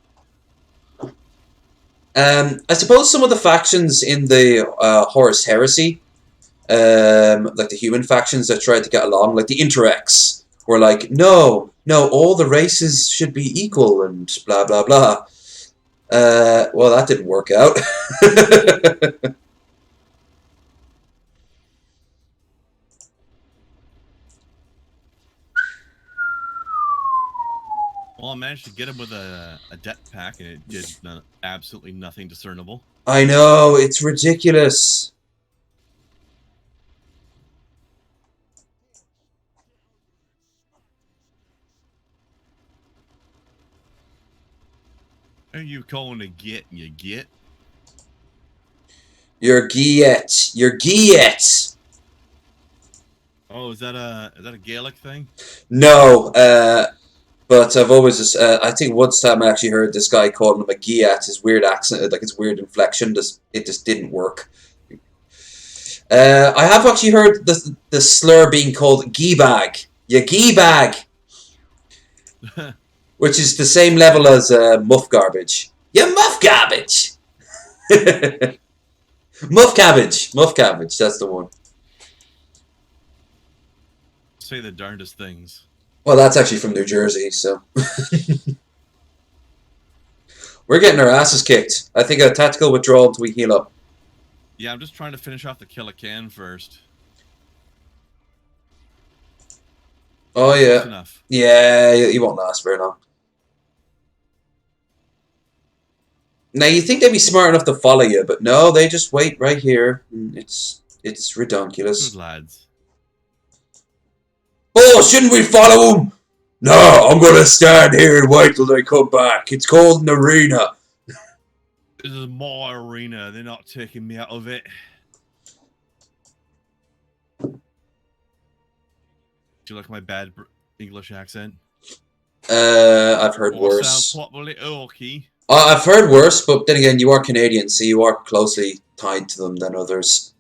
I suppose some of the factions in the Horus Heresy, like the human factions that tried to get along, like the Interrex, were like, no, all the races should be equal and blah, blah, blah. Well, that didn't work out. Well, I managed to get him with a debt pack, and it did absolutely nothing discernible. I know, it's ridiculous. Are you calling a get you get? You're Giet. You're Giet. Oh, is that a Gaelic thing? No, but I've always just, I think one time I actually heard this guy calling him a Giat. His weird accent, like his weird inflection, it just didn't work. I have actually heard the slur being called Giebag. You Giebag. Which is the same level as muff garbage. You muff garbage! Muff cabbage. Muff cabbage, that's the one. Say the darndest things. Well, that's actually from New Jersey, so. We're getting our asses kicked. I think a tactical withdrawal until we heal up. Yeah, I'm just trying to finish off the kill a can first. Oh, yeah. That's enough. Yeah, you won't last very long. Now, you think they'd be smart enough to follow you, but no, they just wait right here. It's redonkulous. Good lads. Oh, shouldn't we follow them? No, I'm gonna stand here and wait till they come back. It's called an arena. This is my arena. They're not taking me out of it. Do you like my bad English accent? I've heard worse. Sound properly orky. I've heard worse, but then again, you are Canadian, so you are closely tied to them than others.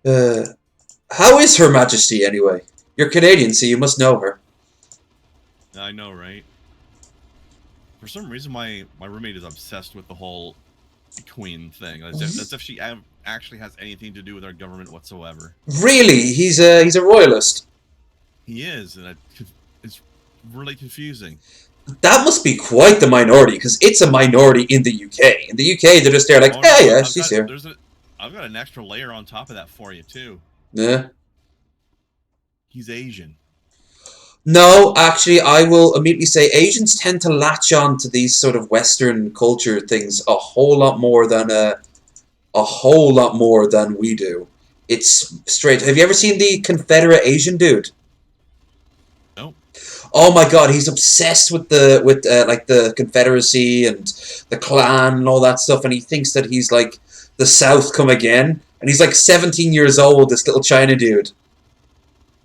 How is Her Majesty, anyway? You're Canadian, so you must know her. I know, right? For some reason, my roommate is obsessed with the whole Queen thing. As if she actually has anything to do with our government whatsoever. Really? He's a royalist. He is, and it's really confusing. That must be quite the minority, because it's a minority in the UK. In the UK, they're just there like, yeah, she's here. I've got an extra layer on top of that for you, too. Yeah. He's Asian. No, actually, I will immediately say Asians tend to latch on to these sort of Western culture things a whole lot more than we do. It's straight. Have you ever seen the Confederate Asian dude? No. Oh my God, he's obsessed with like the Confederacy and the Klan and all that stuff, and he thinks that he's like the South come again, and he's like 17 years old. This little China dude.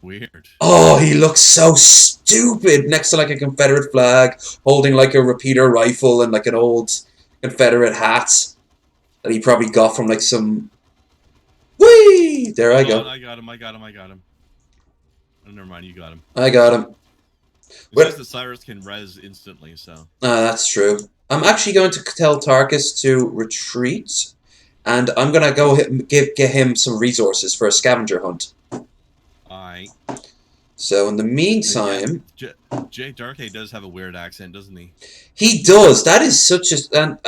Weird. Oh, he looks so stupid next to like a Confederate flag, holding like a repeater rifle and like an old Confederate hat that he probably got from like some. Whee! Whee! There I go. I got him. Oh, never mind, you got him. I got him. It's just that Cyrus can res instantly, so. That's true. I'm actually going to tell Tarkus to retreat, and I'm going to go get him some resources for a scavenger hunt. Alright. So in the meantime... Jay Darkay does have a weird accent, doesn't he? He does. That is such a...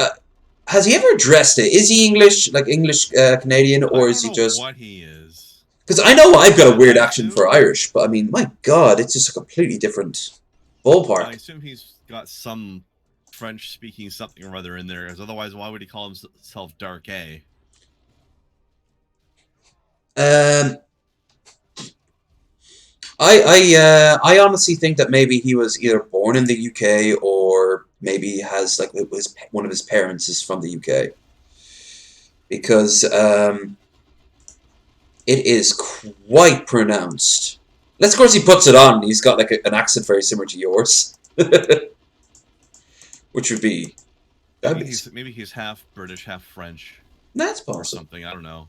has he ever addressed it? Is he English, like English Canadian, or is he just... what he is. Because I know I've got a weird accent for Irish, but I mean, my God, it's just a completely different ballpark. I assume he's got some French-speaking something or other in there, because otherwise, why would he call himself Darkay? I honestly think that maybe he was either born in the UK or maybe has like one of his parents is from the UK, because it is quite pronounced. Unless of course he puts it on, he's got like an accent very similar to yours, which would be maybe he's half British, half French. That's possible. Or something, I don't know.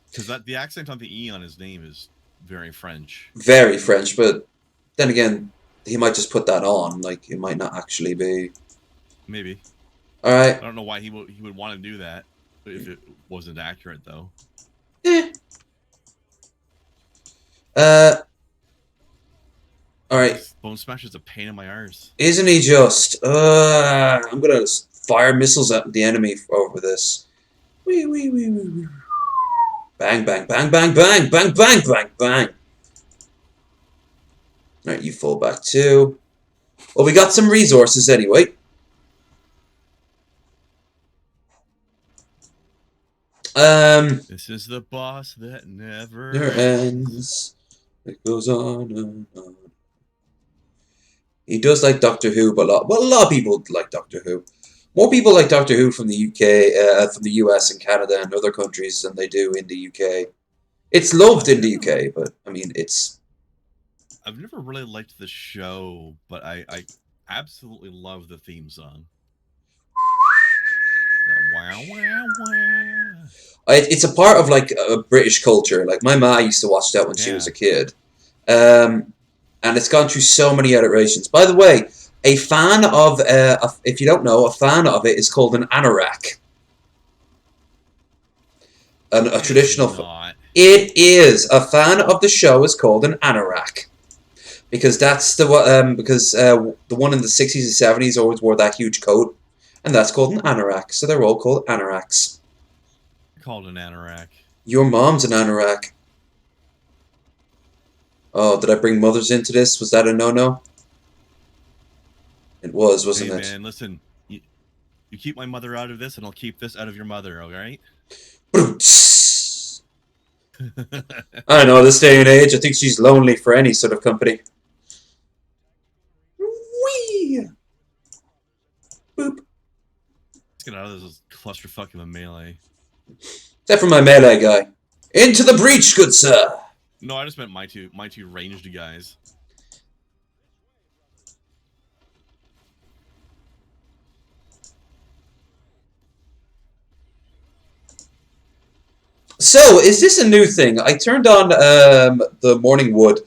Because the accent on the E on his name is very French. Very French, but then again, he might just put that on. Like, it might not actually be. Maybe. Alright. I don't know why he would want to do that, if it wasn't accurate, though. Alright. Bone Smash is a pain in my arse. Isn't he just? I'm gonna fire missiles at the enemy over this. Wee, wee, wee, wee, wee. Bang, bang, bang, bang, bang, bang, bang, bang, bang. Alright, you fall back too. Well, we got some resources anyway. This is the boss that never ends. It goes on and on. He does like Doctor Who, but a lot of people like Doctor Who. More people like Doctor Who from the UK, from the US and Canada and other countries than they do in the UK. It's loved in the UK, but I mean, it's... I've never really liked the show, but I absolutely love the theme song. Wow, wow, wow. It's a part of like a British culture. Like my ma used to watch that when she was a kid. And it's gone through so many iterations. By the way, a fan of, if you don't know, a fan of it is called an anorak. A traditional... It is. A fan of the show is called an anorak. Because that's the the one in the 60s and 70s always wore that huge coat. And that's called an anorak. So they're all called anoraks. Called an anorak. Your mom's an anorak. Oh, did I bring mothers into this? Was that a no-no? It was, wasn't it? Hey, man, listen. You keep my mother out of this, and I'll keep this out of your mother, alright? I don't know, this day and age, I think she's lonely for any sort of company. Whee! Boop. Let's get out of this clusterfuck of a melee. Except for my melee guy. Into the breach, good sir! No, I just meant my two ranged guys. So, is this a new thing? I turned on the Morning Wood.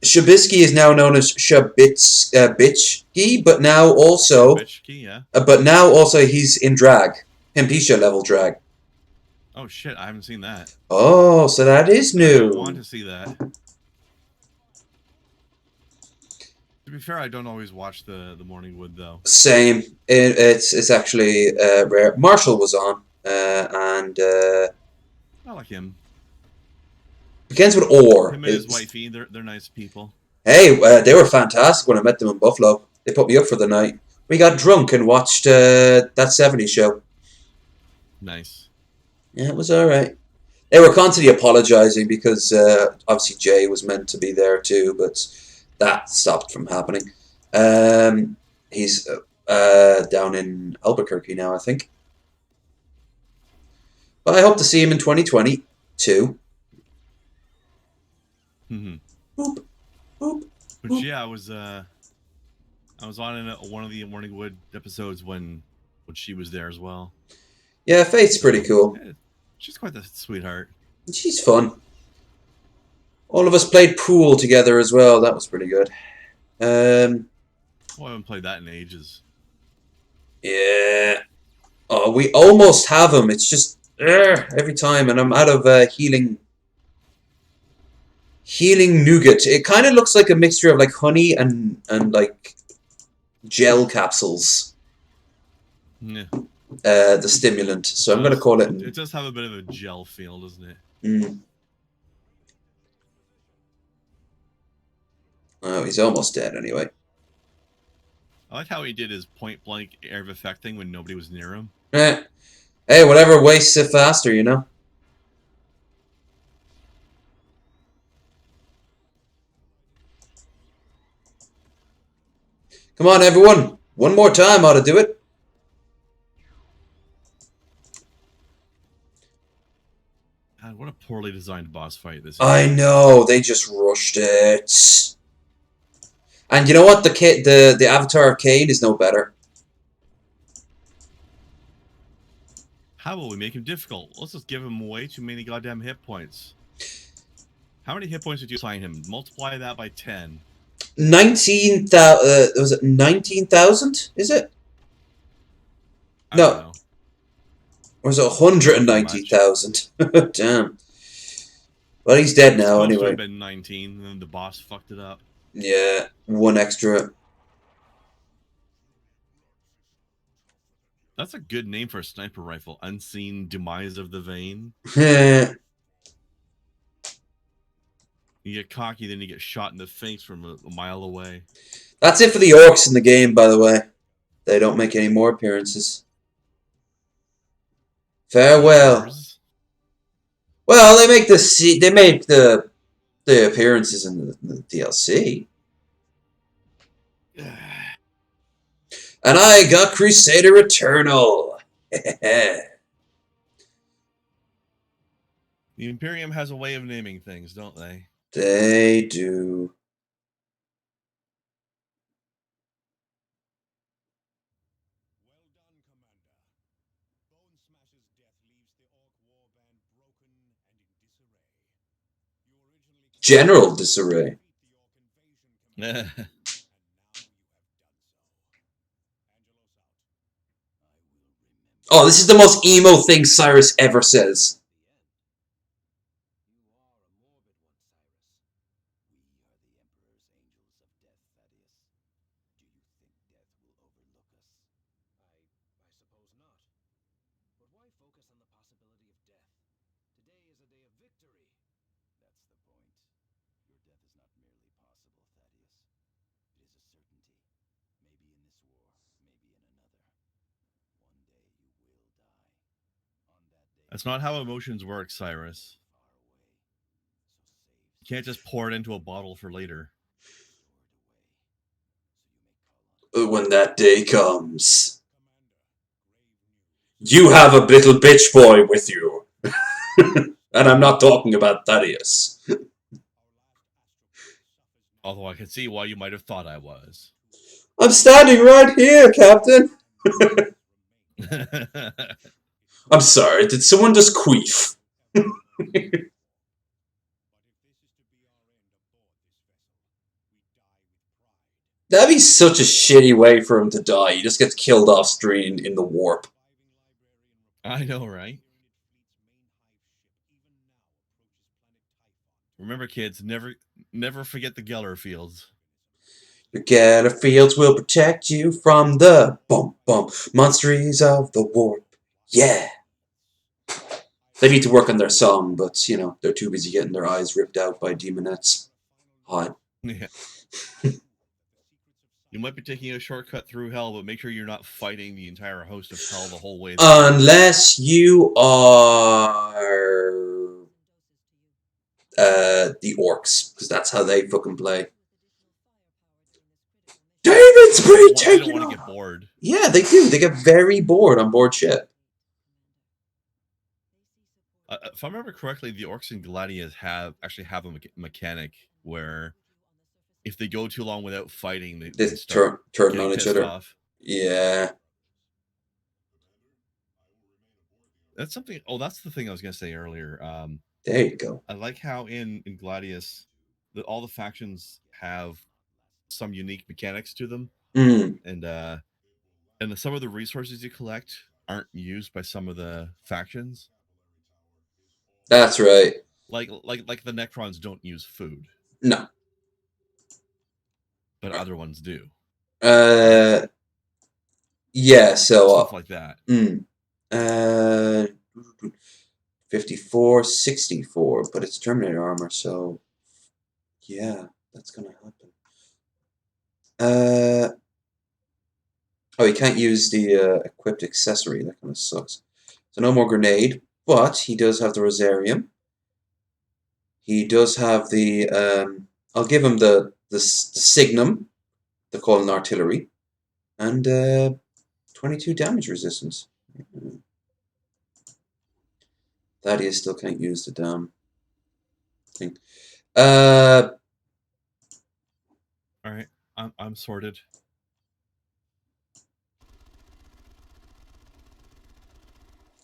Shabisky is now known as Bitchki, but now also... Bitchki, yeah. But now also he's in drag. Hempisha level drag. Oh shit, I haven't seen that. Oh, so that is new. I want to see that. To be fair, I don't always watch the Morning Wood, though. Same. It's actually rare. Marshall was on, and... I like him. Begins with Orr. Him and his wifey, they're nice people. Hey, they were fantastic when I met them in Buffalo. They put me up for the night. We got drunk and watched that 70s show. Nice. Yeah, it was alright. They were constantly apologizing because obviously Jay was meant to be there too, but that stopped from happening. He's down in Albuquerque now, I think. But I hope to see him in 2022. Mm-hmm. Boop, boop, but boop. yeah, I was on one of the Morning Wood episodes when she was there as well. Yeah, Faith's pretty cool. Yeah, she's quite the sweetheart. She's fun. All of us played pool together as well. That was pretty good. Well, I haven't played that in ages. Yeah. Oh, we almost have him. It's just every time, and I'm out of healing nougat. It kind of looks like a mixture of like honey and like gel capsules. Yeah. The stimulant. So I'm gonna call it. It does have a bit of a gel feel, doesn't it? Mm. Oh, he's almost dead anyway. I like how he did his point blank air of effect thing when nobody was near him. Hey, whatever wastes it faster, you know. Come on, everyone. One more time ought to do it. God, what a poorly designed boss fight this is. I know, they just rushed it. And you know what? The avatar of Cain is no better. How will we make him difficult? Let's just give him way too many goddamn hit points. How many hit points did you assign him? Multiply that by 10. 19,000. Was it 19,000? Is it? No. Or was it 190,000? Damn. Well, he's dead now Supposed anyway. To have been 19, and then the boss fucked it up. Yeah, one extra. That's a good name for a sniper rifle. Unseen Demise of the Vein. You get cocky, then you get shot in the face from a mile away. That's it for the orcs in the game, by the way. They don't make any more appearances. Farewell. Well, they make the appearances in the DLC. And I got Crusader Eternal. The Imperium has a way of naming things, don't they? They do. General disarray. Oh, this is the most emo thing Cyrus ever says. That's not how emotions work, Cyrus. You can't just pour it into a bottle for later. When that day comes, you have a little bitch boy with you. And I'm not talking about Thaddeus. Although I can see why you might have thought I was. I'm standing right here, Captain. I'm sorry, did someone just queef? That'd be such a shitty way for him to die. He just gets killed off screen in the warp. I know, right? Remember, kids, never forget the Geller Fields. The Geller Fields will protect you from the monsters of the warp. Yeah. They need to work on their song, but, you know, they're too busy getting their eyes ripped out by demonettes. Hot. Yeah. You might be taking a shortcut through hell, but make sure you're not fighting the entire host of hell the whole way. Unless you are the orcs, because that's how they fucking play. David's pretty taken. They don't want to get bored. Yeah, they do. They get very bored on board ship. If I remember correctly, the orcs and gladiators actually have a mechanic where if they go too long without fighting, they start turning on each other. Off. Yeah. That's something. Oh, that's the thing I was gonna say earlier. There you go. I like how in Gladius, all the factions have some unique mechanics to them, Mm, and some of the resources you collect aren't used by some of the factions. that's right. Like the Necrons don't use food, No. but other ones do. Uh, yeah. Stuff So, like that. uh, 54, 64, but it's Terminator armor, so yeah, that's gonna happen. Oh, you can't use the equipped accessory. That kind of sucks. So no more grenade, but he does have the Rosarium. He does have the. I'll give him the Signum, the Colon Artillery, and 22 damage resistance. Thaddeus still can't use the damn thing. All right, I'm sorted.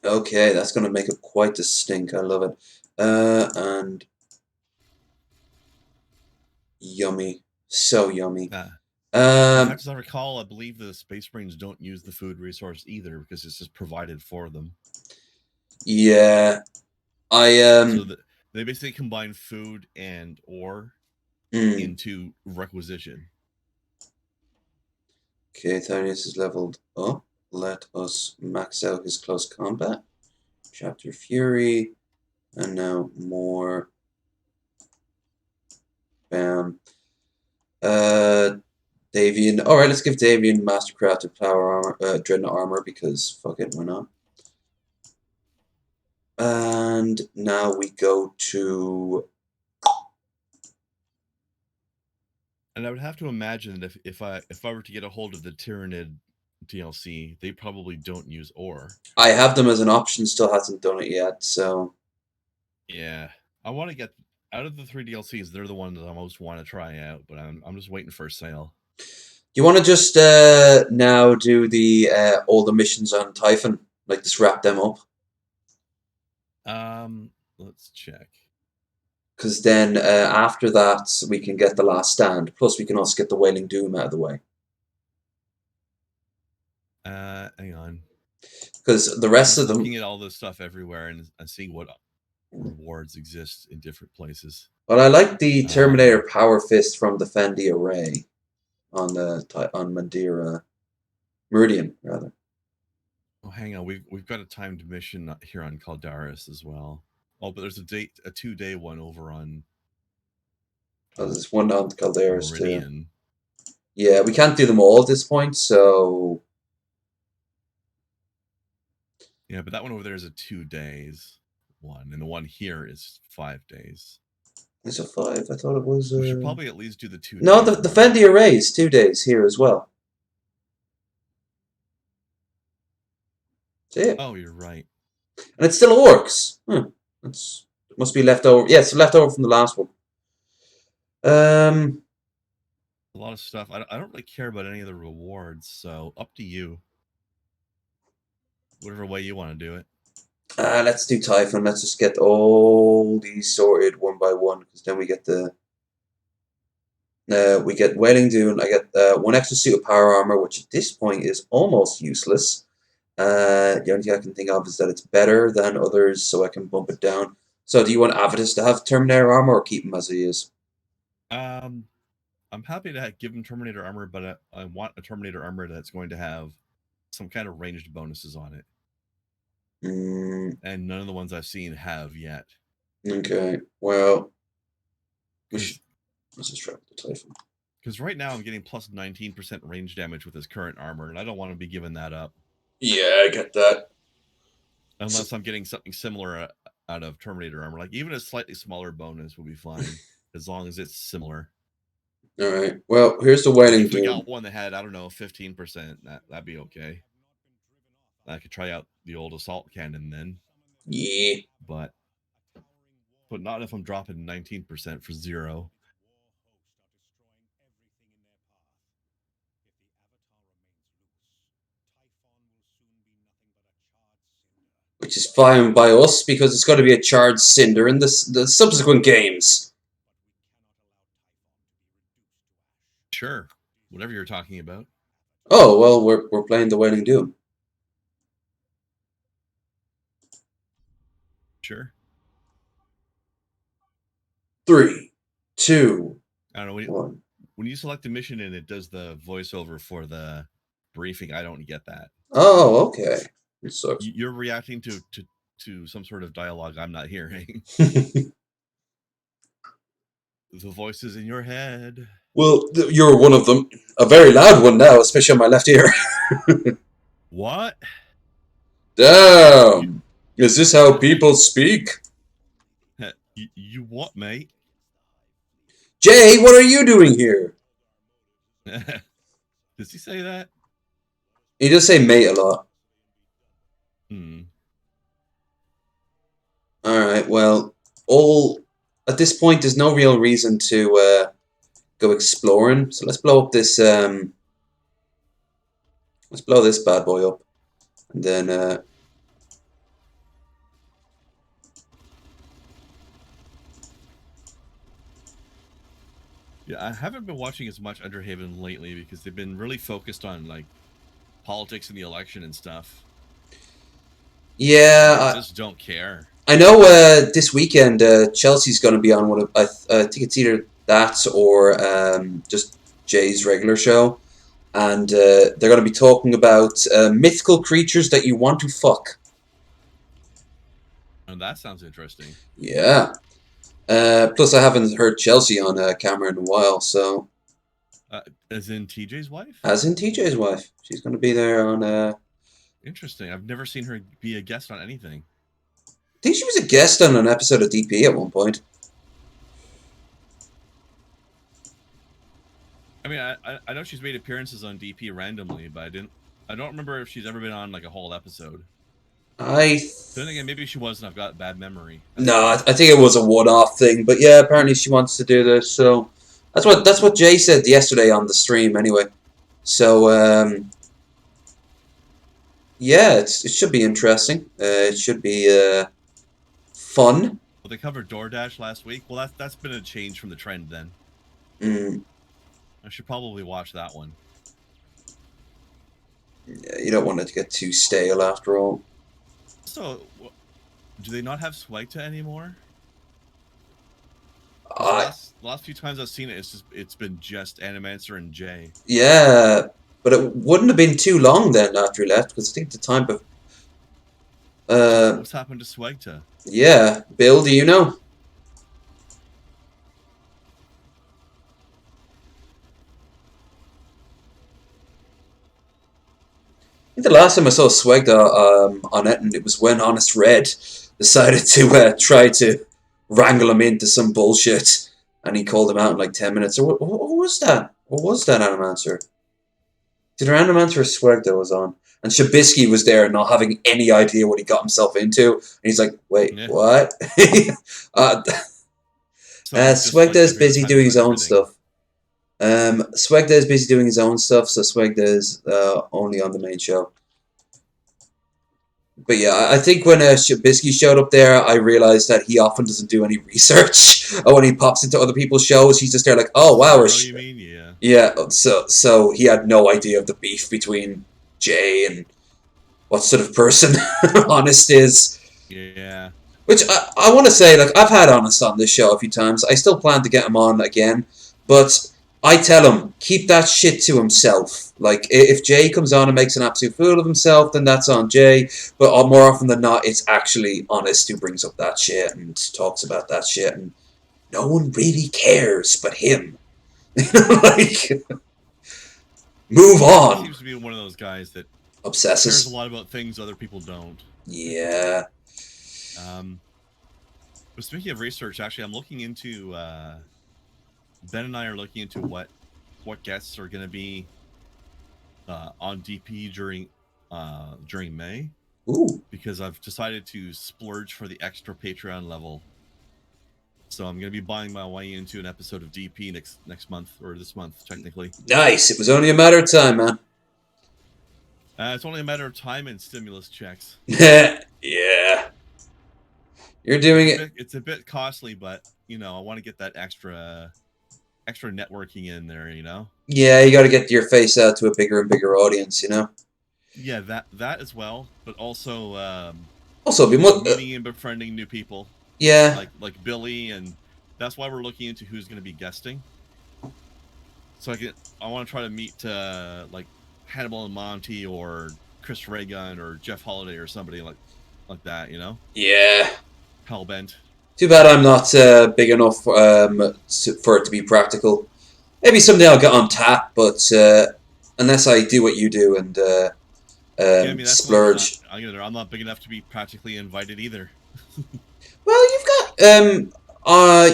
Okay, that's gonna make it quite the stink. I love it. And yummy, so yummy. As much as I recall, I believe the Space Marines don't use the food resource either because it's just provided for them. Yeah, So they basically combine food and ore into requisition. Okay, Thaddeus is leveled up. Let us max out his close combat. Chapter Fury. And now more. Bam. Davian. Alright, let's give Davian Mastercrafted Power Armor, Dreadnought Armor because fuck it, why not? And now we go to. And I would have to imagine that if I were to get a hold of the Tyranid DLC, they probably don't use ore. I have them as an option, still hasn't done it yet, so. Yeah, I want to get out of the 3 DLCs. They're the ones that I most want to try out, but I'm just waiting for a sale. You want to just now do the all the missions on Typhon, like just wrap them up? Let's check. Because then after that we can get the Last Stand. Plus we can also get the Wailing Doom out of the way. Hang on. Because the rest of them. Looking at all this stuff everywhere and seeing what rewards exist in different places. Well, I like the Terminator Power Fist from the Fendi Array on Madeira, Meridian rather. Oh, hang on. We've got a timed mission here on Caldaris as well. Oh, but there's a 2-day one over on. Oh, there's one on Caldaris Meridian. Too. Yeah, we can't do them all at this point, so. Yeah, but that one over there is a 2 days one, and the one here is 5 days. Is it 5? I thought it was. We should probably at least do the 2 No, days. the Fendi Array is 2 days here as well. See it? Oh, you're right. And it still works. It must be left over. Yeah, it's left over from the last one. A lot of stuff. I don't really care about any of the rewards, so up to you. Whatever way you want to do it. Let's do Typhon. Let's just get all these sorted one by one, because then we get the. We get Wailing Doom. I get one extra suit of power armor, which at this point is almost useless. The only thing I can think of is that it's better than others, so I can bump it down. So, do you want Avitus to have Terminator armor or keep him as he is? I'm happy to give him Terminator armor, but I want a Terminator armor that's going to have some kind of ranged bonuses on it. And none of the ones I've seen have yet. Okay, well, let's just try the Typhon. Because right now I'm getting plus 19% range damage with his current armor, and I don't want to be giving that up. Yeah, I get that. Unless I'm getting something similar out of Terminator armor. Like, even a slightly smaller bonus will be fine, as long as it's similar. Alright, well, here's the Wailing If we Doom. got one that had, I don't know, 15%, that'd be okay. I could try out the old assault cannon then. Yeah. But not if I'm dropping 19% for 0. Which is fine by us because it's got to be a charred cinder in the subsequent games. Sure, whatever you're talking about. Oh well, we're playing the Wailing Doom. Sure. 3, 2, I don't know. 1. When you select a mission and it does the voiceover for the briefing, I don't get that. Oh, okay. It sucks. You're reacting to some sort of dialogue I'm not hearing. The voices in your head. Well, you're one of them. A very loud one now, especially on my left ear. What? Damn! Is this how people speak? You what, mate? Jay, what are you doing here? Does he say that? He does say mate a lot. Alright, well, at this point, there's no real reason to go exploring. So let's blow up this, let's blow this bad boy up. And then, yeah, I haven't been watching as much Underhaven lately because they've been really focused on, like, politics and the election and stuff. Yeah, I just don't care. I know this weekend Chelsea's going to be on one of, I think it's either that or just Jay's regular show. And they're going to be talking about mythical creatures that you want to fuck. And that sounds interesting. Yeah. Plus, I haven't heard Chelsea on camera in a while, so... As in TJ's wife? As in TJ's wife. She's going to be there on... Interesting. I've never seen her be a guest on anything. I think she was a guest on an episode of DP at one point. I mean, I know she's made appearances on DP randomly, but I don't remember if she's ever been on like a whole episode. Then again, maybe she was, and I've got bad memory. No, I think it was a one-off thing, but yeah, apparently she wants to do this. So that's what Jay said yesterday on the stream, anyway. So yeah, it should be interesting. It should be fun. Well, they covered DoorDash last week. Well, that's been a change from the trend then. I should probably watch that one. Yeah, you don't want it to get too stale after all. So, do they not have Swagta anymore? The last few times I've seen it, it's been just Animancer and Jay. Yeah, but it wouldn't have been too long then after he left, because I think the time of... What's happened to Swagta? Yeah, Bill, do you know? I think the last time I saw Swagda on it, and it was when Honest Red decided to try to wrangle him into some bullshit, and he called him out in like 10 minutes. Or what was that? What was that Animancer? Did Animancer or Swagda was on? And Shabisky was there not having any idea what he got himself into. And he's like, wait, what? Swagda is busy doing his own stuff. Swagda is busy doing his own stuff, so Swagda is only on the main show. But yeah, I think when Shabisky showed up there, I realized that he often doesn't do any research. When he pops into other people's shows, he's just there like, oh wow. You mean? Yeah. Yeah, so he had no idea of the beef between Jay and what sort of person Honest is. Yeah. Which I want to say, like, I've had Honest on this show a few times. I still plan to get him on again, but I tell him, keep that shit to himself. Like, if Jay comes on and makes an absolute fool of himself, then that's on Jay. But more often than not, it's actually Honest who brings up that shit and talks about that shit. And no one really cares but him. Like, move on. He seems to be one of those guys that obsesses. Cares a lot about things other people don't. Yeah. But speaking of research, actually, I'm looking into... Ben and I are looking into what guests are going to be on DP during May. Ooh. Because I've decided to splurge for the extra Patreon level. So I'm going to be buying my way into an episode of DP next month, or this month, technically. Nice. It was only a matter of time, man. It's only a matter of time and stimulus checks. Yeah. You're doing it. It's a bit costly, but you know, I want to get that extra networking in there. You know. Yeah, you got to get your face out to a bigger and bigger audience. You know. Yeah, that as well, but also Also, be you know, more. meeting and befriending new people. Yeah. Like Billy, and that's why we're looking into who's going to be guesting. So I want to try to meet like Hannibal and Monty or Chris Ray Gun or Jeff Holiday or somebody like that, you know? Yeah. Hellbent. Too bad I'm not big enough for it to be practical. Maybe someday I'll get on tap, but unless I do what you do and Yeah, I mean that's one. splurge. I'm not big enough to be practically invited either. Well,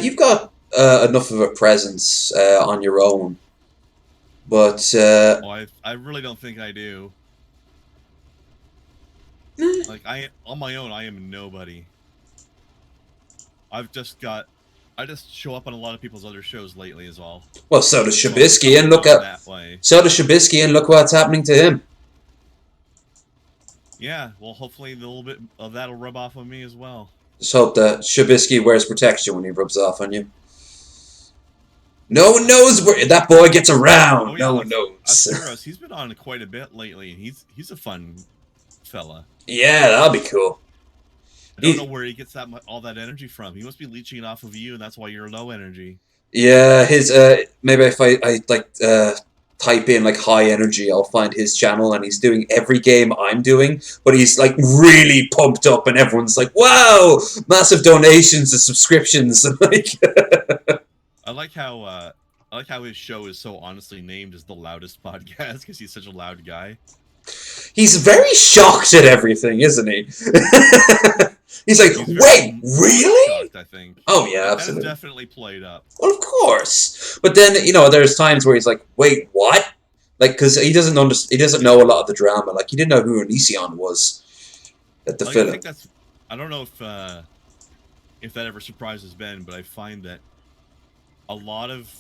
you've got enough of a presence on your own, but Oh, I really don't think I do. eh, Like I on my own, I am nobody. I just show up on a lot of people's other shows lately as well. well, so does So I'm Shabisky, and known that way. look what's happening to him. Yeah, well, hopefully a little bit of that'll rub off on me as well. Just hope that Shabisky wears protection when he rubs off on you. No one knows where that boy gets around. Oh yeah, No one knows. Aspiros, he's been on quite a bit lately, and he's a fun fella. Yeah, that'll be cool. I don't know where he gets all that energy from. He must be leeching it off of you, and that's why you're low energy. Yeah, his maybe if I like type in like high energy, I'll find his channel, and he's doing every game I'm doing, but he's like really pumped up, and everyone's like, "Wow, massive donations and subscriptions!" like, I like how his show is so honestly named as the loudest podcast because he's such a loud guy. he's very shocked at everything, isn't he? He's like, "Wait, really?" Shocked, I think. Oh yeah, absolutely. That's definitely played up. Well, of course, but then there's times where he's like, "Wait, what?" Like, because he doesn't he doesn't know a lot of the drama. Like, he didn't know who Onision was at the film. I don't know if that ever surprises Ben, but I find that a lot of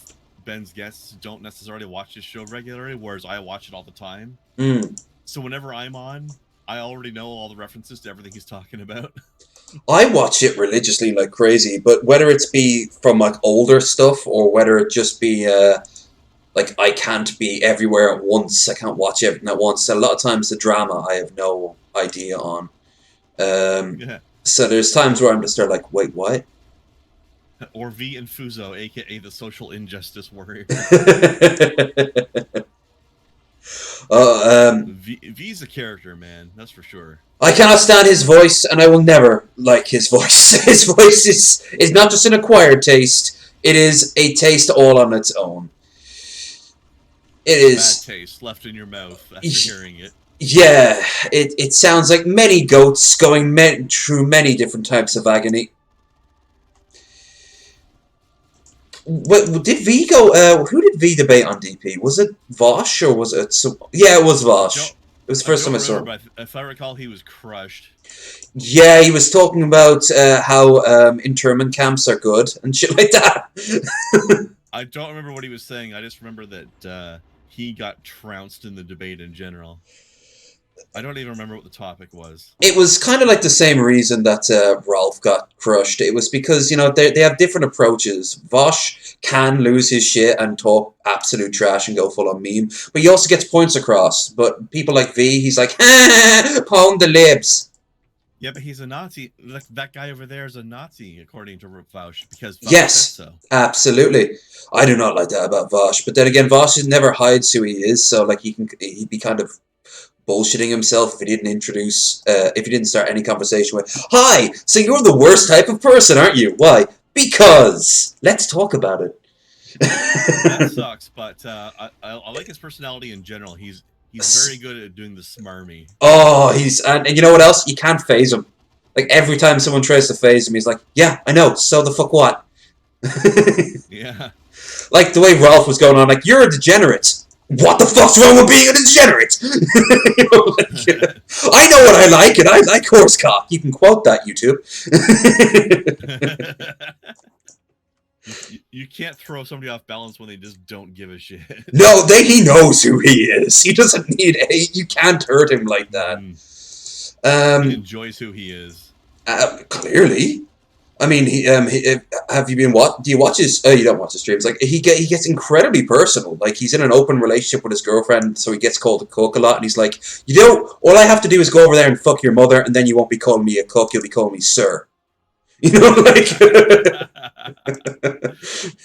Ben's guests don't necessarily watch his show regularly, whereas I watch it all the time. Mm. So whenever I'm on, I already know all the references to everything he's talking about. I watch it religiously like crazy, but whether it's be from like older stuff or whether it just be like I can't be everywhere at once, I can't watch everything at once. A lot of times the drama I have no idea on. Yeah. So there's times where I'm just there like, wait, what? Or V and Fuzo, aka the social injustice warrior. V's a character, man. That's for sure. I cannot stand his voice, and I will never like his voice. His voice is not just an acquired taste; it is a taste all on its own. It is bad taste left in your mouth after hearing it. Yeah, it sounds like many goats going through many different types of agony. What did V go? Who did V debate on DP? Was it Vosh or was it? Yeah, it was Vosh. It was the first time I saw him. If I recall, he was crushed. Yeah, he was talking about how internment camps are good and shit like that. I don't remember what he was saying. I just remember that he got trounced in the debate in general. I don't even remember what the topic was. It was kind of like the same reason that Rolf got crushed. It was because, they have different approaches. Vosh can lose his shit and talk absolute trash and go full on meme, but he also gets points across. But people like V, he's like, pound the libs. Yeah, but he's a Nazi. That guy over there is a Nazi, according to Vosh, because Vosh yes, said so. Absolutely. I do not like that about Vosh. But then again, Vosh never hides who he is, so like he'd be kind of bullshitting himself if he didn't start any conversation with, "Hi, so you're the worst type of person, aren't you? Why? Because let's talk about it." That sucks, but I like his personality in general. He's very good at doing the smarmy. Oh, and you know what else? You can't phase him. Like every time someone tries to phase him, he's like, "Yeah, I know. So the fuck what?" Yeah. Like the way Ralph was going on, like, "You're a degenerate. What the fuck's wrong with being a degenerate?" I know what I like, and I like horsecock. You can quote that, YouTube. You can't throw somebody off balance when they just don't give a shit. No, he knows who he is. He doesn't need you can't hurt him like that. He enjoys who he is. Clearly. I mean, have you been do you watch his? You don't watch his streams. Like he gets incredibly personal. Like he's in an open relationship with his girlfriend, so he gets called a cook a lot. And he's like, you know, all I have to do is go over there and fuck your mother, and then you won't be calling me a cook. You'll be calling me sir. You know, like.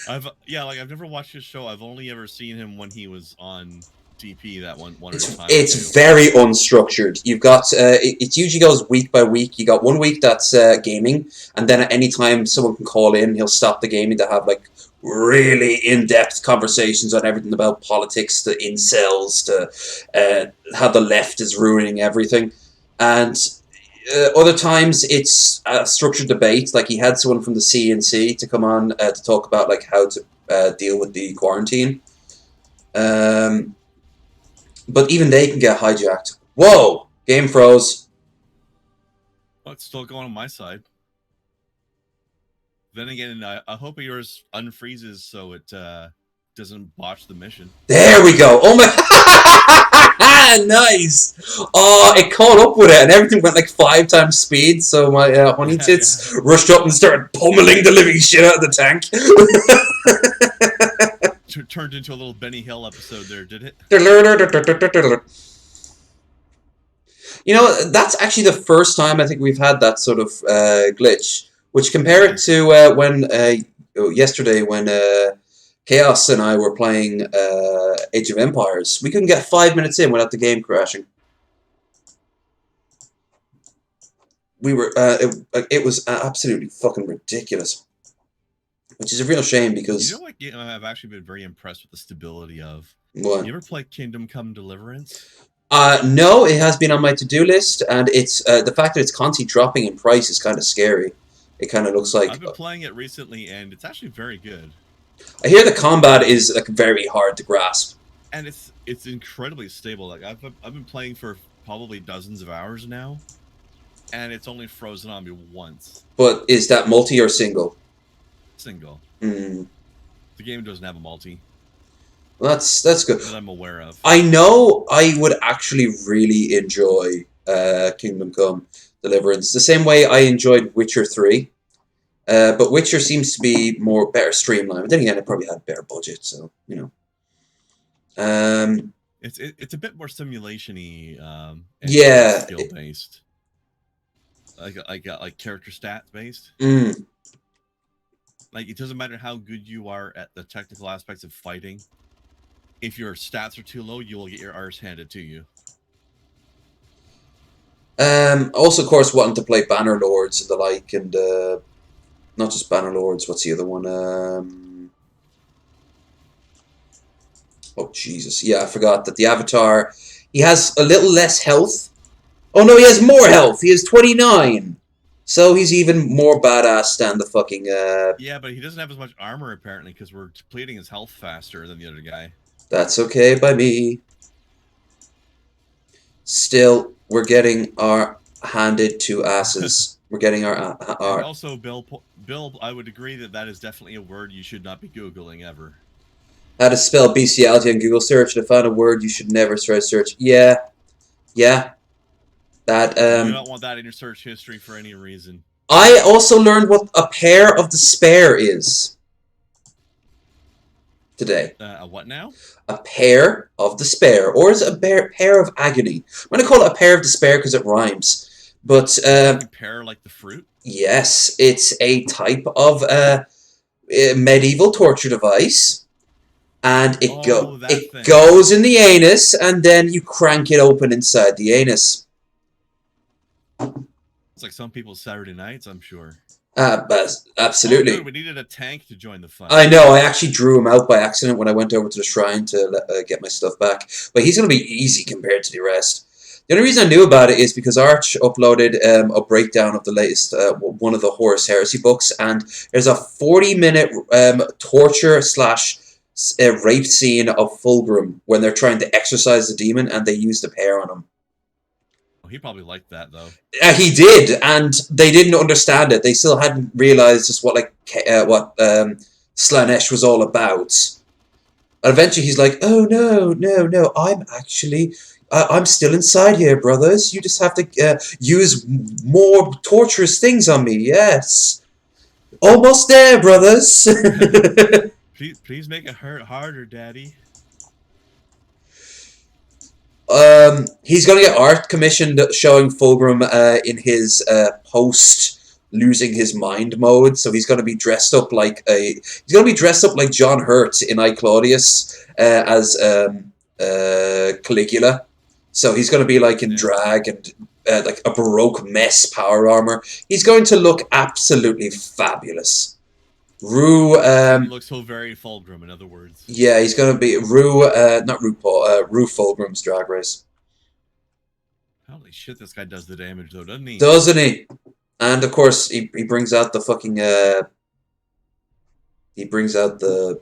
I've never watched his show. I've only ever seen him when he was on DP that one time. It's very unstructured. You've got it usually goes week by week. You got 1 week that's gaming, and then at any time someone can call in, he'll stop the gaming to have like really in-depth conversations on everything about politics, to incels, to how the left is ruining everything, and other times it's a structured debate. Like he had someone from the CNC to come on to talk about like how to deal with the quarantine. But even they can get hijacked. Whoa! Game froze. Oh, it's still going on my side. Then again, I hope yours unfreezes so it doesn't botch the mission. There we go. Oh my! Nice. Oh, it caught up with it, and everything went like 5 times speed. So my honey tits rushed up and started pummeling the living shit out of the tank. Turned into a little Benny Hill episode there, did it? You know, that's actually the first time I think we've had that sort of glitch. Which, compare it to when yesterday when Chaos and I were playing Age of Empires, we couldn't get 5 minutes in without the game crashing. We were it was absolutely fucking ridiculous. Which is a real shame because... You know what game I've actually been very impressed with the stability of? What? You ever play Kingdom Come Deliverance? No, it has been on my to-do list, and it's the fact that it's constantly dropping in price is kind of scary. It kind of looks like... I've been playing it recently, and it's actually very good. I hear the combat is like very hard to grasp. And it's incredibly stable. Like I've been playing for probably dozens of hours now, and it's only frozen on me once. But is that multi or single? Single. Mm. The game doesn't have a multi. Well, that's good. That I'm aware of. I know I would actually really enjoy Kingdom Come Deliverance the same way I enjoyed Witcher 3. But Witcher seems to be better streamlined. But then again, it probably had a better budget, so you know. It's a bit more simulation-y. Yeah. Skill based. Like character stat based. Mm. Like it doesn't matter how good you are at the technical aspects of fighting. If your stats are too low, you will get your arse handed to you. Also, of course, wanting to play Bannerlords and the like, and not just Bannerlords. What's the other one? Oh Jesus! Yeah, I forgot that the Avatar. He has a little less health. Oh no, he has more health. He has 29. So he's even more badass than the fucking... Yeah, but he doesn't have as much armor, apparently, because we're depleting his health faster than the other guy. That's okay by me. Still, we're getting our handed to asses. We're getting our... And also, Bill, I would agree that is definitely a word you should not be Googling ever. How to spell bestiality on Google search to find a word you should never try to search. Yeah. Yeah. That, you don't want that in your search history for any reason. I also learned what a pair of despair is today. A what now? A pair of despair, or is it a pair of agony? I'm going to call it a pair of despair because it rhymes. But pear like the fruit? Yes, it's a type of medieval torture device, and it goes in the anus, and then you crank it open inside the anus. It's like some people's Saturday nights, I'm sure. Absolutely. Oh, good. We needed a tank to join the fun. I know. I actually drew him out by accident when I went over to the shrine to get my stuff back. But he's going to be easy compared to the rest. The only reason I knew about it is because Arch uploaded a breakdown of the latest one of the Horus Heresy books, and there's a 40-minute torture / rape scene of Fulgrim when they're trying to exorcise the demon, and they use the pear on him. He probably liked that, though. He did, and they didn't understand it. They still hadn't realized just what Slanesh was all about. And eventually he's like, oh, no, I'm still inside here, brothers. You just have to use more torturous things on me, yes. Almost there, brothers. Please make it hurt harder, Daddy. He's gonna get art commissioned showing Fulgrim in his post losing his mind mode. So he's gonna be dressed up like John Hurt in I Claudius as Caligula. So he's gonna be like in drag and like a Baroque mess power armor. He's going to look absolutely fabulous. Rue looks so very Fulgrim, in other words. Yeah, he's gonna be Rue not RuPaul, Rue Fulgrim's Drag Race. Holy shit, this guy does the damage though, doesn't he? Doesn't he? And of course he brings out the fucking he brings out the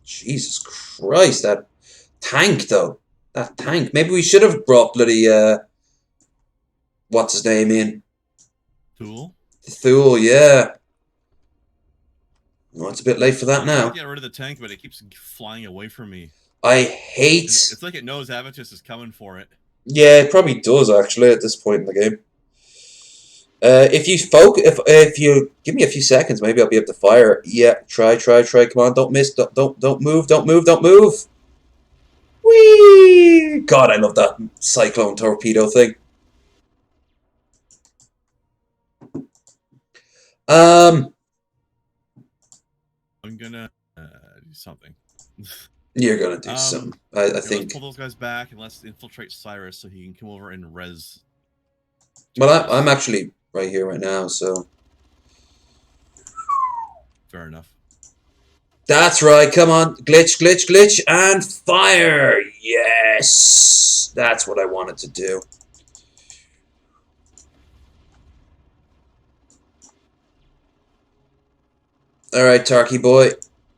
Jesus Christ, that tank though. That tank. Maybe we should have brought bloody what's his name in? Thule, yeah. No, it's a bit late for that now. I get rid of the tank, but it keeps flying away from me. I hate. It's like it knows Avitus is coming for it. Yeah, it probably does actually at this point in the game. If you give me a few seconds, maybe I'll be able to fire. Yeah, try. Come on, don't miss. Don't move. Whee! God, I love that cyclone torpedo thing. I'm gonna do something. You're gonna do something. I think. Let's pull those guys back and let's infiltrate Cyrus so he can come over and res. Well, I'm actually right here right now, so. Fair enough. That's right. Come on, glitch, and fire. Yes, that's what I wanted to do. All right, Tarky boy,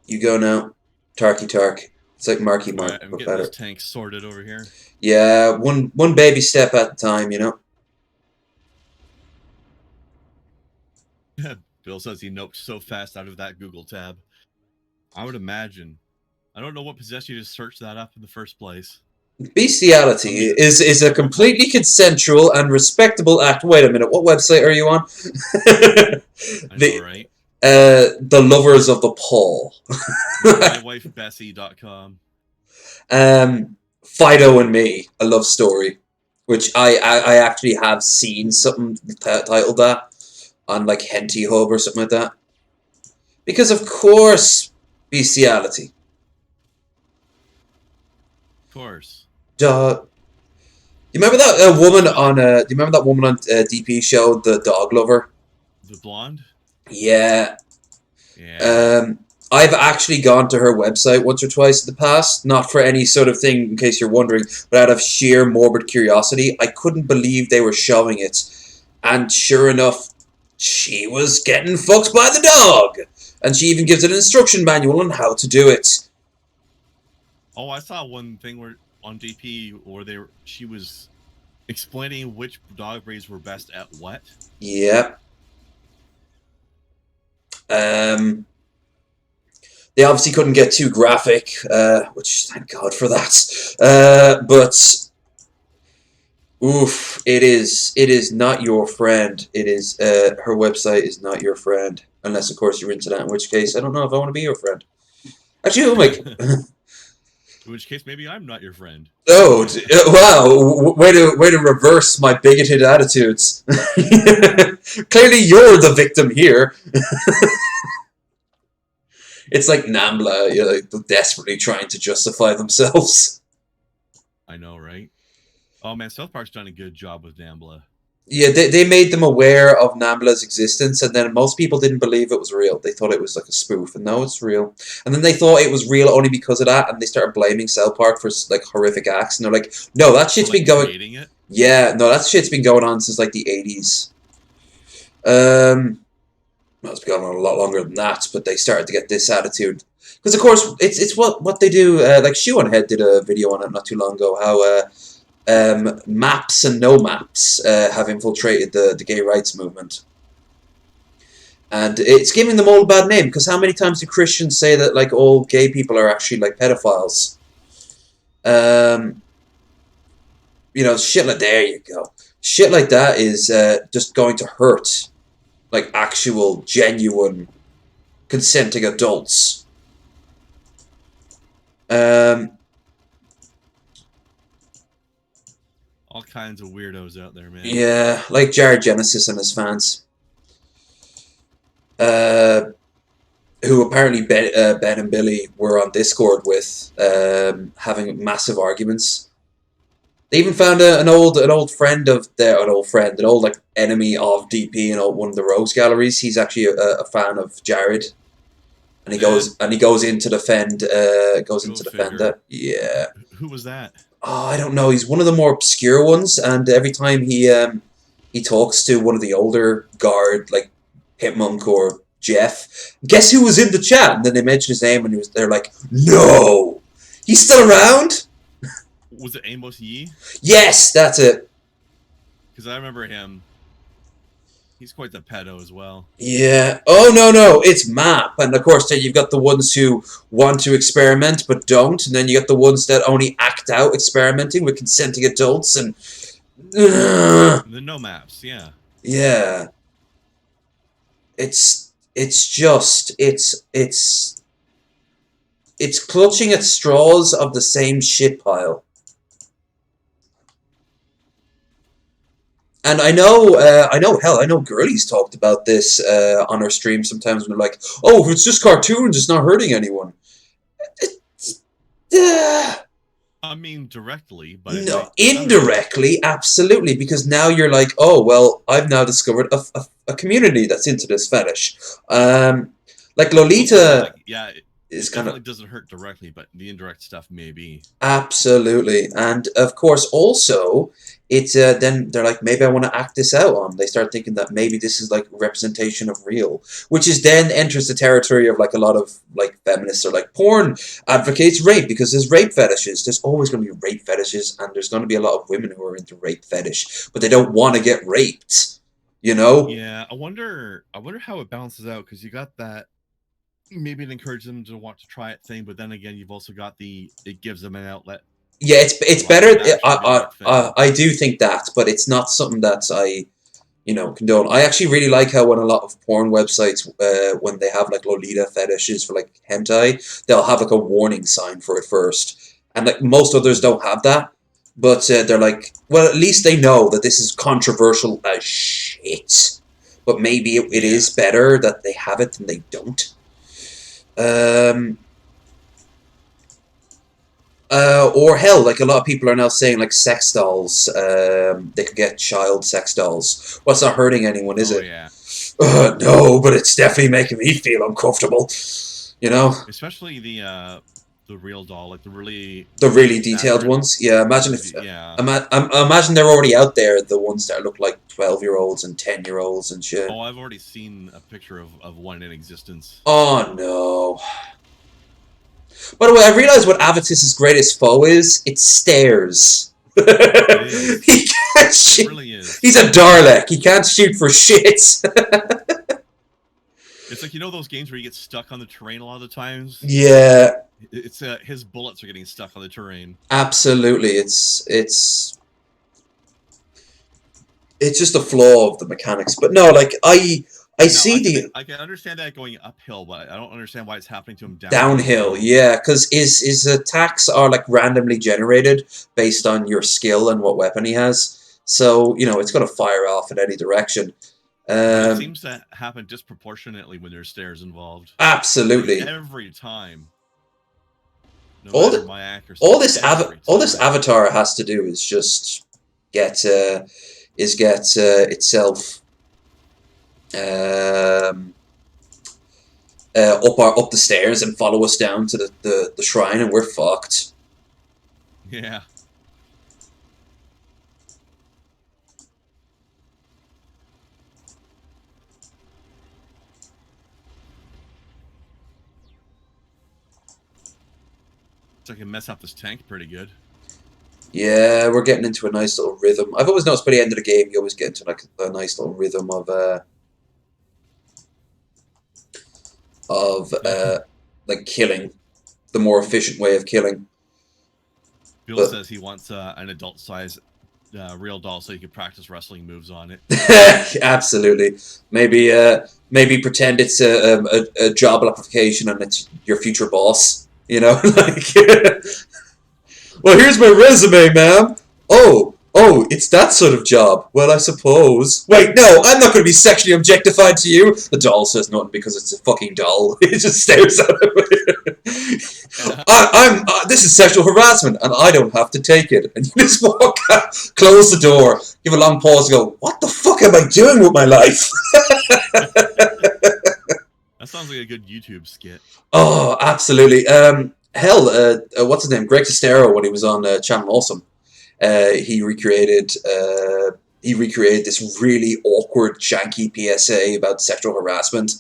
you go now. Tark. It's like Marky Mark, right, I'm getting this tank sorted over here. Yeah, one baby step at a time, you know. Bill says he noped so fast out of that Google tab. I would imagine. I don't know what possessed you to search that up in the first place. Bestiality is a completely consensual and respectable act. Wait a minute, what website are you on? I know, right? The Lovers of the Paw. MyWifeBessie.com. Fido and Me, a love story, which I actually have seen something titled that on like Henty Hub or something like that. Because of course, bestiality. Of course. You remember that woman on? Do you remember that woman on DP show, The Dog Lover? The blonde. Yeah. Yeah. I've actually gone to her website once or twice in the past, not for any sort of thing, in case you're wondering, but out of sheer morbid curiosity. I couldn't believe they were showing it, and sure enough, she was getting fucked by the dog, and she even gives an instruction manual on how to do it. Oh, I saw one thing where on DP where she was explaining which dog breeds were best at what. Yeah. They obviously couldn't get too graphic, which thank God for that. But oof, it is not your friend. It is her website is not your friend, unless of course you're into that. In which case, I don't know if I want to be your friend. Actually, oh my. In which case, maybe I'm not your friend. Oh wow! Way to reverse my bigoted attitudes. Clearly, you're the victim here. It's like Nambla, you know, like desperately trying to justify themselves. I know, right? Oh man, South Park's done a good job with Nambla. Yeah, they made them aware of Nambla's existence, and then most people didn't believe it was real. They thought it was like a spoof, and no, it's real. And then they thought it was real only because of that, and they started blaming South Park for like horrific acts, and they're like, "No, that shit's been going." It? Yeah, no, that shit's been going on since like the 80s. Well, it's been going on a lot longer than that, but they started to get this attitude. Because, of course, it's what they do. Like, Shoe on Head did a video on it not too long ago, how maps and no maps have infiltrated the gay rights movement. And it's giving them all a bad name, because how many times do Christians say that, like, all gay people are actually, like, pedophiles? You know, shit like, there you go. Shit like that is just going to hurt. like actual, genuine, consenting adults. All kinds of weirdos out there, man. Yeah, like Jared Genesis and his fans. Who apparently Ben and Billy were on Discord with, having massive arguments. They even found an old friend of an old like enemy of DP in one of the Rogues galleries. He's actually a fan of Jared, and he goes in to defend that. Yeah. Who was that? Oh, I don't know. He's one of the more obscure ones, and every time he talks to one of the older guard, like Hitmonk or Jeff, guess who was in the chat? And then they mention his name, and they're like, "No, he's still around." Was it Amos Yee? Yes, that's it. Because I remember him. He's quite the pedo as well. Yeah. Oh, no, it's Map. And of course, then you've got the ones who want to experiment but don't. And then you got the ones that only act out experimenting with consenting adults. And the no maps, yeah. Yeah. It's clutching at straws of the same shit pile. And I know girlies talked about this on our stream sometimes when they're like, "Oh, if it's just cartoons, it's not hurting anyone." I mean, directly, but no, indirectly, absolutely, because now you're like, "Oh, well, I've now discovered a community that's into this fetish." Like Lolita, yeah, it definitely doesn't hurt directly, but the indirect stuff maybe. Absolutely, and of course, also, it's then they're like, maybe I want to act this out on. They start thinking that maybe this is like representation of real, which is then enters the territory of like a lot of like feminists are like, porn advocates rape because there's rape fetishes. There's always going to be rape fetishes, and there's going to be a lot of women who are into rape fetish, but they don't want to get raped. You know? Yeah, I wonder how it balances out, because you got that. Maybe it encourages them to want to try it thing, but then again, you've also got it gives them an outlet. Yeah, it's better. I do think that, but it's not something that I, condone. I actually really like how when a lot of porn websites, when they have like Lolita fetishes for like hentai, they'll have like a warning sign for it first, and like most others don't have that. But they're like, well, at least they know that this is controversial as shit. But maybe it is better that they have it than they don't. Or hell, like a lot of people are now saying, like sex dolls. They could get child sex dolls. Well, it's not hurting anyone, is it? Yeah. No, but it's definitely making me feel uncomfortable. You know. Especially the real doll, like the really detailed ones. Yeah, imagine if. Yeah. Imagine they're already out there. The ones that look like 12-year-olds and 10-year-olds and shit. Oh, I've already seen a picture of one in existence. Oh no. By the way, I realized what Avitus's greatest foe is. It's stairs. It he can't shoot. It really is. He's a Dalek. He can't shoot for shit. It's like, those games where you get stuck on the terrain a lot of the times? Yeah. It's his bullets are getting stuck on the terrain. Absolutely. It's just a flaw of the mechanics. But no, like I can understand that going uphill, but I don't understand why it's happening to him downhill. Yeah, because his attacks are like randomly generated based on your skill and what weapon he has. So it's going to fire off in any direction. It seems to happen disproportionately when there's stairs involved. Absolutely, like every time. No all matter my accuracy, all this Avatar has to do is just get itself. Up the stairs and follow us down to the shrine, and we're fucked. Yeah. So I can mess up this tank pretty good. Yeah, we're getting into a nice little rhythm. I've always noticed by the end of the game, you always get into like a nice little rhythm of like killing, the more efficient way of killing. Bill says he wants an adult size real doll so you could practice wrestling moves on it. Absolutely. Maybe pretend it's a job application and it's your future boss. You know, like, well, here's my resume, ma'am. Oh, it's that sort of job. Well, I suppose. Wait, no, I'm not going to be sexually objectified to you. The doll says nothing because it's a fucking doll. It just stares at him. This is sexual harassment, and I don't have to take it. And you just walk out, close the door, give a long pause, and go, "What the fuck am I doing with my life?" That sounds like a good YouTube skit. Oh, absolutely. Hell, what's his name? Greg Sestero, when he was on Channel Awesome, he recreated this really awkward, janky PSA about sexual harassment,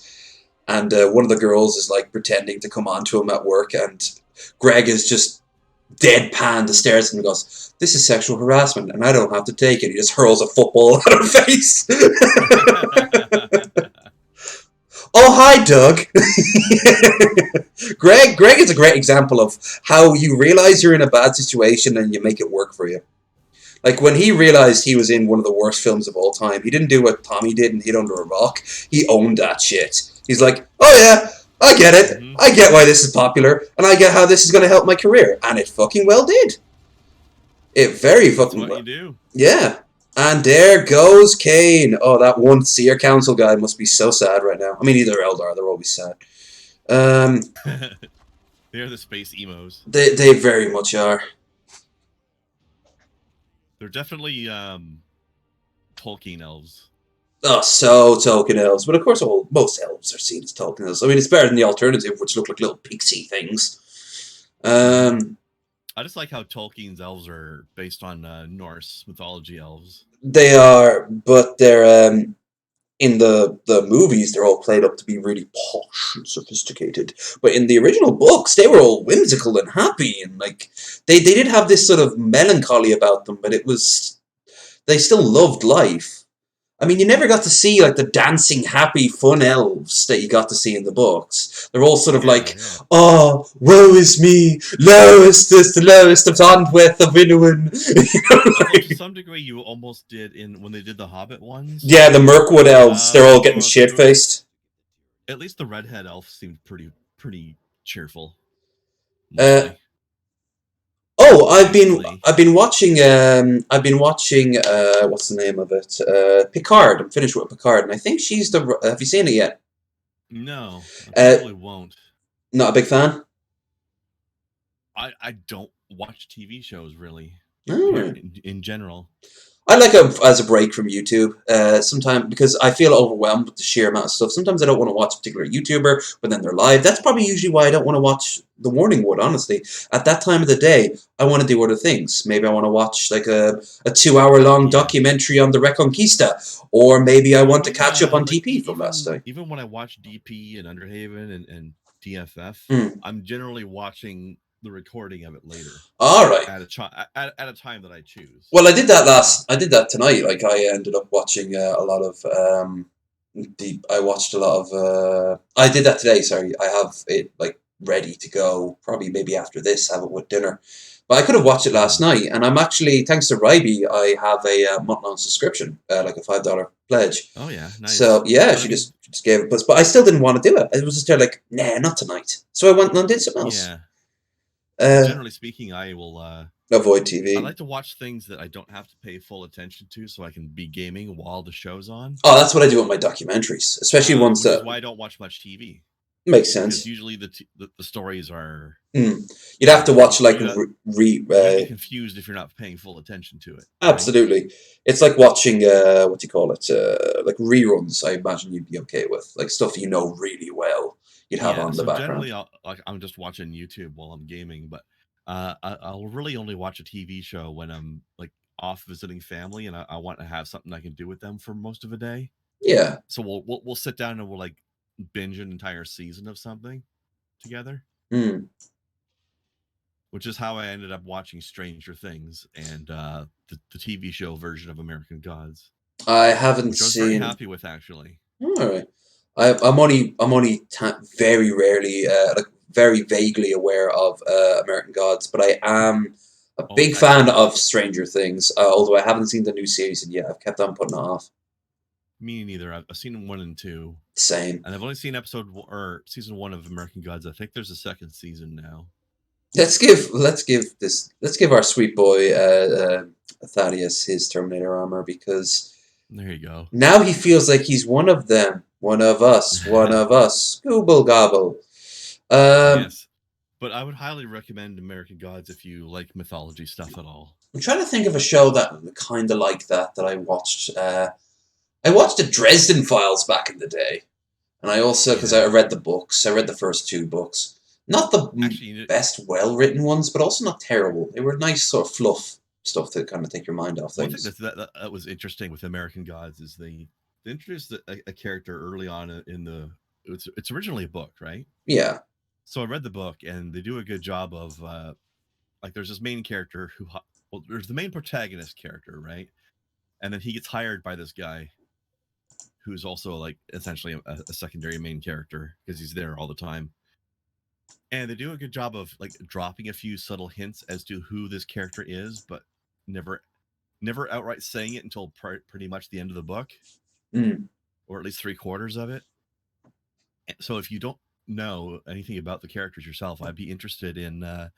and one of the girls is like pretending to come on to him at work, and Greg is just deadpan to stares at him and goes, "This is sexual harassment, and I don't have to take it." He just hurls a football at her face. Oh, hi, Doug. Greg is a great example of how you realize you're in a bad situation and you make it work for you. Like, when he realized he was in one of the worst films of all time, he didn't do what Tommy did and hid under a rock. He owned that shit. He's like, oh yeah, I get it. Mm-hmm. I get why this is popular, and I get how this is going to help my career. And it fucking well did. It very fucking well. That's what you do. Yeah. And there goes Kane. Oh, that one Seer Council guy must be so sad right now. I mean, either Eldar, they're always sad. They're the space emos. They very much are. They're definitely Tolkien elves. Oh, so Tolkien elves. But of course, most elves are seen as Tolkien elves. I mean, it's better than the alternative, which look like little pixie things. I just like how Tolkien's elves are based on Norse mythology elves. They are, but they're in the movies, they're all played up to be really posh and sophisticated. But in the original books, they were all whimsical and happy, and like they did have this sort of melancholy about them, but they still loved life. I mean, you never got to see like the dancing, happy, fun elves that you got to see in the books. They're all sort of oh, woe is me, lowest is the lowest of Andweth of Inuin. To some degree, you almost did when they did the Hobbit ones. Yeah, the Mirkwood elves, they're all getting shit-faced. At least the redhead elf seemed pretty cheerful. Oh, I've been watching what's the name of it? Picard. I'm finished with Picard, and I think she's the. Have you seen it yet? No, I probably won't. Not a big fan. I don't watch TV shows really. In general. I like it as a break from YouTube. Sometimes because I feel overwhelmed with the sheer amount of stuff. Sometimes I don't want to watch a particular YouTuber, but then they're live. That's probably usually why I don't want to watch The Morning Wood, honestly. At that time of the day, I want to do other things. Maybe I want to watch like a 2-hour-long documentary on the Reconquista. Or maybe I want to catch up on DP from last night. Even when I watch DP and Underhaven and DFF, I'm generally watching the recording of it later. All right. At a time that I choose. Well, I did that tonight. Like, I ended up watching a lot of I watched a lot of I did that today, sorry. I have it like ready to go, probably maybe after this, have it with dinner. But I could have watched it last night, and I'm actually, thanks to Ryby, I have a month-long subscription, like a $5 pledge. Oh yeah, nice. So yeah, she just gave it, but I still didn't want to do it. It was just there like, nah, not tonight. So I went and did something else. Yeah. Generally speaking, I will avoid TV. I like to watch things that I don't have to pay full attention to, so I can be gaming while the show's on. Oh, that's what I do with my documentaries, especially ones that. Which is why I don't watch much TV. Makes sense. Because usually the stories are. You'd have to watch like you'd be confused if you're not paying full attention to it. Absolutely, right? It's like watching what do you call it? Like reruns. I imagine you'd be okay with like stuff you know really well. You'd have on the background. Generally, I'm just watching YouTube while I'm gaming, but I'll really only watch a TV show when I'm like off visiting family and I want to have something I can do with them for most of a day. Yeah. So we'll sit down and we'll like binge an entire season of something together. Which is how I ended up watching Stranger Things and the TV show version of American Gods. I haven't seen. I was very happy with, actually. All right. I'm only very rarely, like very vaguely aware of American Gods, but I am A big fan of Stranger Things, although I haven't seen the new season yet. I've kept on putting it off. Me neither. I've seen 1 and 2. Same. And I've only seen season 1 of American Gods. I think there's a second season now. Let's give our sweet boy Thaddeus his Terminator armor, because there you go. Now he feels like he's one of them, one of us, Gooble gobble. Yes. But I would highly recommend American Gods if you like mythology stuff at all. I'm trying to think of a show that kind of like that I watched. I watched the Dresden Files back in the day. And I also, because I read the books, I read the first 2 books. Not the best well-written ones, but also not terrible. They were nice sort of fluff stuff to kind of take your mind off things. One thing that was interesting with American Gods is they introduced a character early on in the... It's originally a book, right? Yeah. So I read the book, and they do a good job of, like, there's this main character who... Well, there's the main protagonist character, right? And then he gets hired by this guy who's also, like, essentially a secondary main character because he's there all the time. And they do a good job of, like, dropping a few subtle hints as to who this character is, but never outright saying it until pretty much the end of the book, or at least 3/4 of it. So if you don't know anything about the characters yourself, I'd be interested in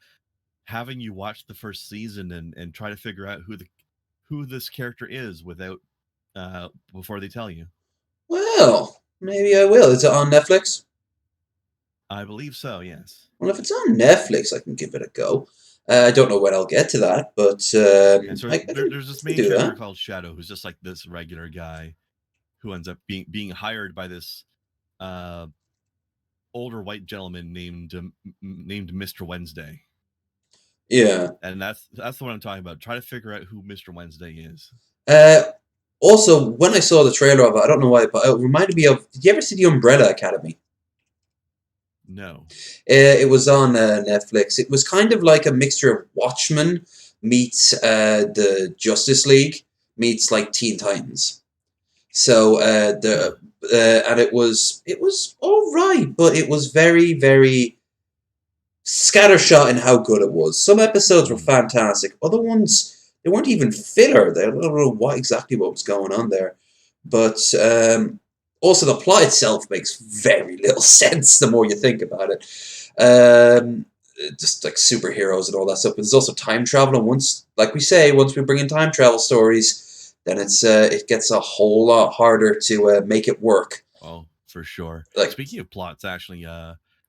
having you watch the first season and try to figure out who this character is without before they tell you. Well, maybe I will. Is it on Netflix? I believe so, yes. Well, if it's on Netflix, I can give it a go. I don't know when I'll get to that, but so there's this main character called Shadow, who's just like this regular guy who ends up being hired by this older white gentleman named Mr. Wednesday. Yeah. And that's the one I'm talking about. Try to figure out who Mr. Wednesday is. Also, when I saw the trailer of it, I don't know why, but it reminded me of... Did you ever see The Umbrella Academy? No. It was on Netflix. It was kind of like a mixture of Watchmen meets the Justice League meets like Teen Titans. So and it was all right, but it was very, very scattershot in how good it was. Some episodes were fantastic. Other ones, they weren't even filler. I don't know what was going on there. But also the plot itself makes very little sense the more you think about it. Just like superheroes and all that stuff. But there's also time travel, and once we bring in time travel stories, then it gets a whole lot harder to make it work. Oh, for sure. Like, speaking of plots, actually,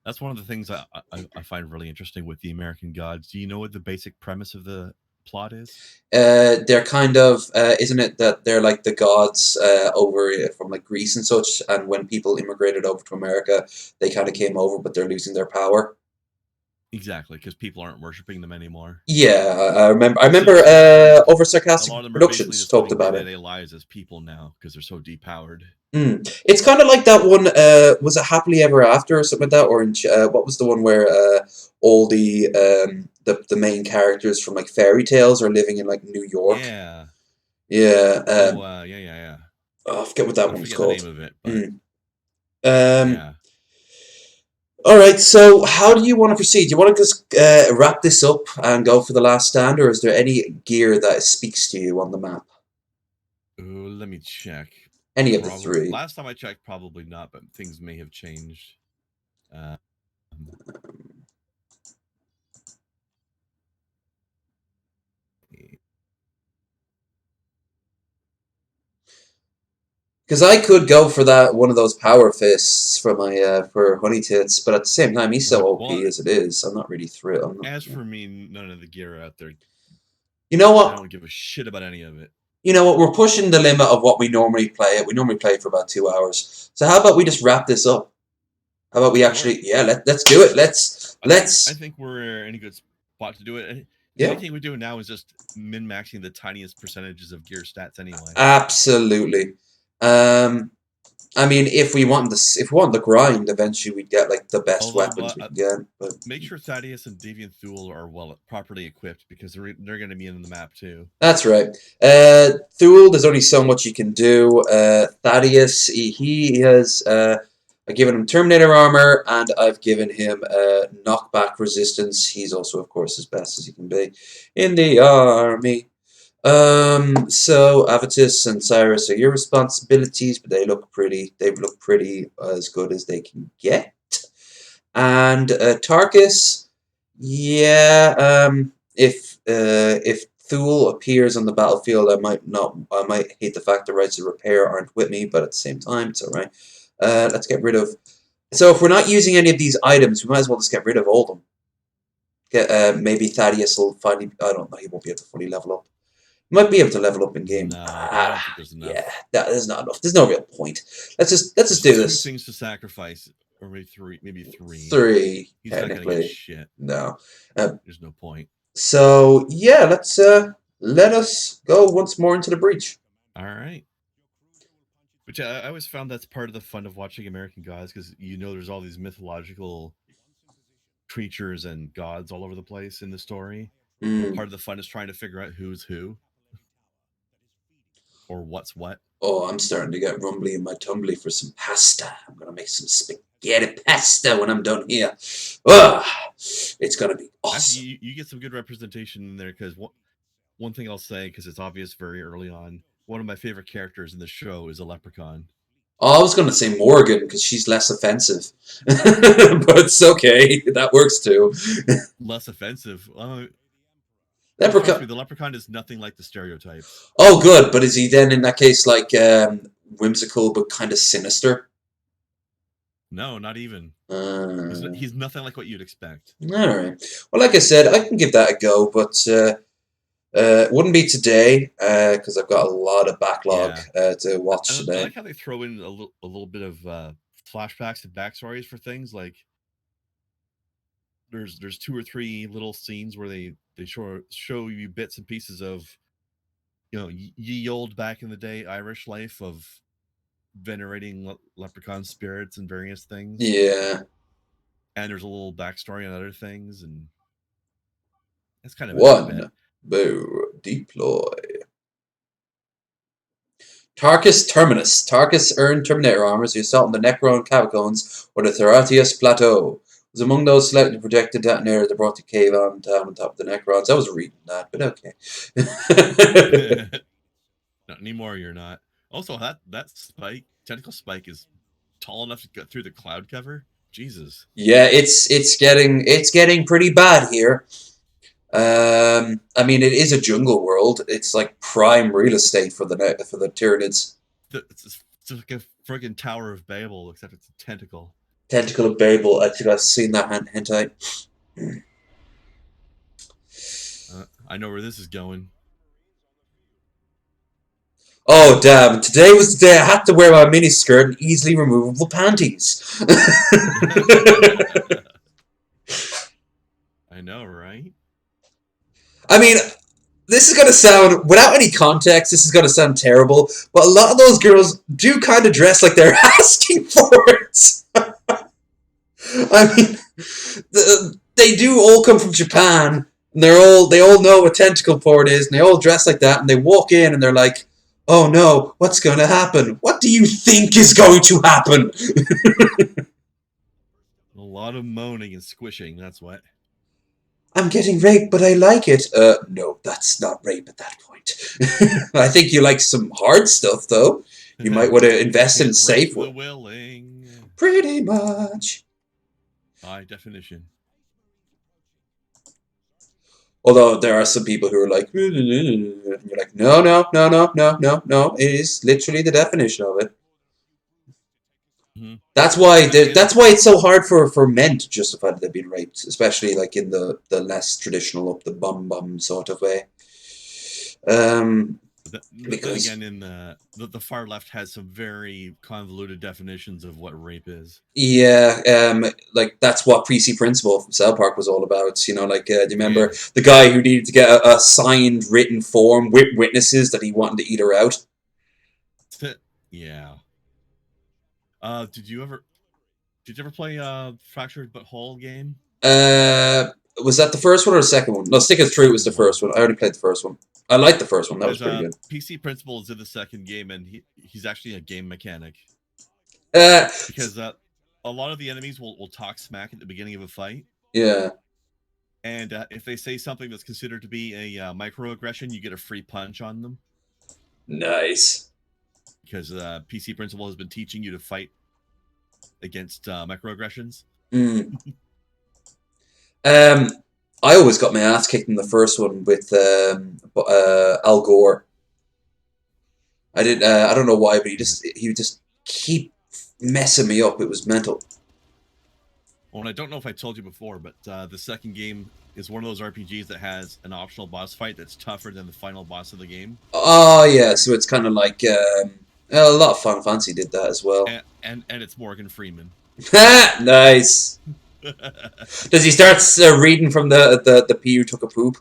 that's one of the things I find really interesting with the American Gods. Do you know what the basic premise of the plot is? They're kind of isn't it that they're like the gods over from like Greece and such, and when people immigrated over to America, they kind of came over, but they're losing their power. Exactly, because people aren't worshiping them anymore. Yeah, I remember. Over Sarcastic Productions talked about it. Day lives as people now because they're so depowered. It's kind of like that one. Was it Happily Ever After or something like that? Or what was the one where all the main characters from like fairy tales are living in like New York? Yeah. Yeah. Yeah. Oh, I forget what that one's called. The name of it. But, yeah. All right. So, how do you want to proceed? Do you want to just wrap this up and go for the last stand, or is there any gear that speaks to you on the map? Let me check. Any of the 3. Last time I checked, probably not, but things may have changed. Because I could go for one of those power fists for my for Honey Tits, but at the same time, he's so OP as it is. I'm not really thrilled. As for me, none of the gear out there. You know what? I don't give a shit about any of it. You know what? We're pushing the limit of what we normally play. We normally play for about 2 hours. So how about we just wrap this up? How about we actually? Yeah, let's do it. Let's. I think we're in a good spot to do it. Yeah. The only thing we do now is just min-maxing the tiniest percentages of gear stats anyway. Absolutely. I mean, if we want the grind, eventually we'd get like the best weapons we can get. But make sure Thaddeus and Deviant Thule are properly equipped, because they're going to be in the map too. That's right. Thule, there's only so much you can do. Thaddeus, he has I've given him Terminator armor, and I've given him knockback resistance. He's also, of course, as best as he can be in the army. So Avitus and Cyrus are your responsibilities, but they look pretty. They look pretty as good as they can get. And Tarkus, yeah. If Thule appears on the battlefield, I might hate the fact the rights of repair aren't with me, but at the same time, it's all right. Let's get rid of. So if we're not using any of these items, we might as well just get rid of all of them. Maybe Thaddeus will finally. I don't know. He won't be able to fully level up. He might be able to level up in game. No, I don't think there's enough. Yeah, there's not enough. There's no real point. Let's just do this. 2 things to sacrifice, or maybe 3. 3. He's not gonna get shit. No. There's no point. So yeah, let's let us go once more into the breach. All right. Which I always found that's part of the fun of watching American Gods, because there's all these mythological creatures and gods all over the place in the story. Part of the fun is trying to figure out who's who or what's what. Oh, I'm starting to get rumbly in my tumbly for some pasta. I'm gonna make some spaghetti pasta when I'm done here. It's gonna be awesome. Actually, you get some good representation in there, because one thing I'll say, because it's obvious very early on, one of my favorite characters in the show is a leprechaun. Oh, I was going to say Morgan, because she's less offensive. But it's okay. That works too. Less offensive? Leprechaun. The leprechaun is nothing like the stereotype. Oh, good. But is he then, in that case, like whimsical but kind of sinister? No, not even. He's nothing like what you'd expect. All right. Well, like I said, I can give that a go, but it wouldn't be today, because I've got a lot of backlog to watch today. I like how they throw in a little bit of flashbacks and backstories for things. Like there's 2 or 3 little scenes where they show you bits and pieces of ye old back in the day Irish life of venerating leprechaun spirits and various things. Yeah. And there's a little backstory on other things, and that's kind of one. Boo. Deploy. Tarkus Terminus. Tarkus earned Terminator armor as he assault on the Necron Catacombs or the Theratius Plateau. It was among those selected to protect the detonators that brought the cave on down on top of the Necrons. I was reading that, but okay. Not anymore, you're not. Also, that spike, tentacle spike, is tall enough to get through the cloud cover. Jesus. Yeah, it's getting pretty bad here. I mean, it is a jungle world. It's like prime real estate for the Tyranids. It's like a friggin' Tower of Babel, except it's a tentacle. Tentacle of Babel. I think I've seen that hentai. I know where this is going. Oh, damn. Today was the day I had to wear my miniskirt and easily removable panties. I know, right? I mean, this is going to sound, without any context, this is going to sound terrible, but a lot of those girls do kind of dress like they're asking for it. I mean, they do all come from Japan, and they all know what tentacle port is, and they all dress like that, and they walk in, and they're like, oh no, what's going to happen? What do you think is going to happen? A lot of moaning and squishing, that's what. I'm getting raped, but I like it. No, that's not rape at that point. I think you like some hard stuff, though. You might want to invest in safe the willing. Pretty much. By definition. Although there are some people who are like, and you're like, no. It is literally the definition of it. Mm-hmm. That's why it's so hard for men to justify that they've been raped, especially like in the less traditional up the bum sort of way. Because again, in the far left has some very convoluted definitions of what rape is. Yeah, like that's what PC Principal from South Park was all about. You know, like do you remember the guy who needed to get a signed written form with witnesses that he wanted to eat her out? Yeah. Did you ever play Fractured But Whole game? Was that the first one or the second one? No, Stick It Through was the first one. I only played the first one. I liked the first one. That was pretty good. PC Principal is in the second game, and he's actually a game mechanic. Because a lot of the enemies will talk smack at the beginning of a fight. Yeah. And if they say something that's considered to be a microaggression, you get a free punch on them. Nice. Because PC Principal has been teaching you to fight against microaggressions. I always got my ass kicked in the first one with Al Gore. I did. I don't know why, but he would just keep messing me up. It was mental. Well, and I don't know if I told you before, but the second game is one of those RPGs that has an optional boss fight that's tougher than the final boss of the game. Oh yeah, so it's kind of like a lot of Final Fantasy did that as well. And it's Morgan Freeman. Nice. Does he start reading from the pea who took a poop?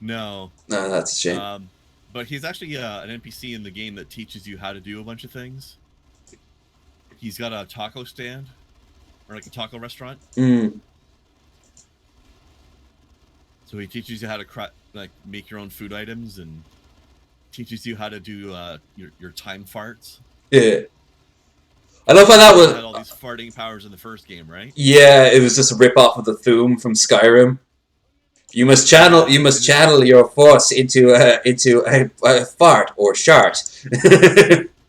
No. No, that's a shame. But he's actually an NPC in the game that teaches you how to do a bunch of things. He's got a taco stand, or like a taco restaurant. Mm. So he teaches you how to make your own food items and teaches you how to do your time farts. Yeah. I love how that was. Had all these farting powers in the first game, right? Yeah, it was just a rip off of the Thum from Skyrim. You must channel your force into a fart or shart.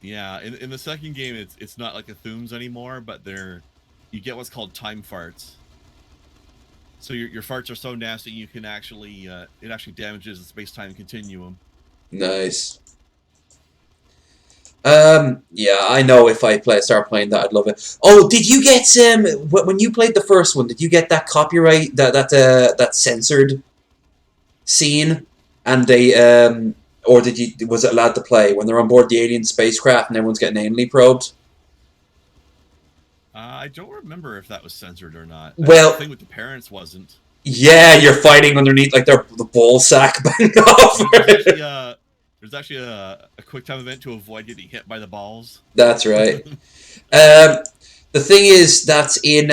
Yeah, in the second game, it's not like the Thums anymore, but you get what's called time farts. So your farts are so nasty you can actually it actually damages the space-time continuum. Nice. Yeah, I know if I start playing that, I'd love it. Oh, did you get when you played the first one? Did you get that copyright that censored scene? And they or was it allowed to play when they're on board the alien spacecraft and everyone's getting anally probed? I don't remember if that was censored or not. Well, the thing with the parents wasn't. Yeah, you're fighting underneath like the ball sack bang off. There's actually a quick time event to avoid getting hit by the balls. That's right. The thing is that's in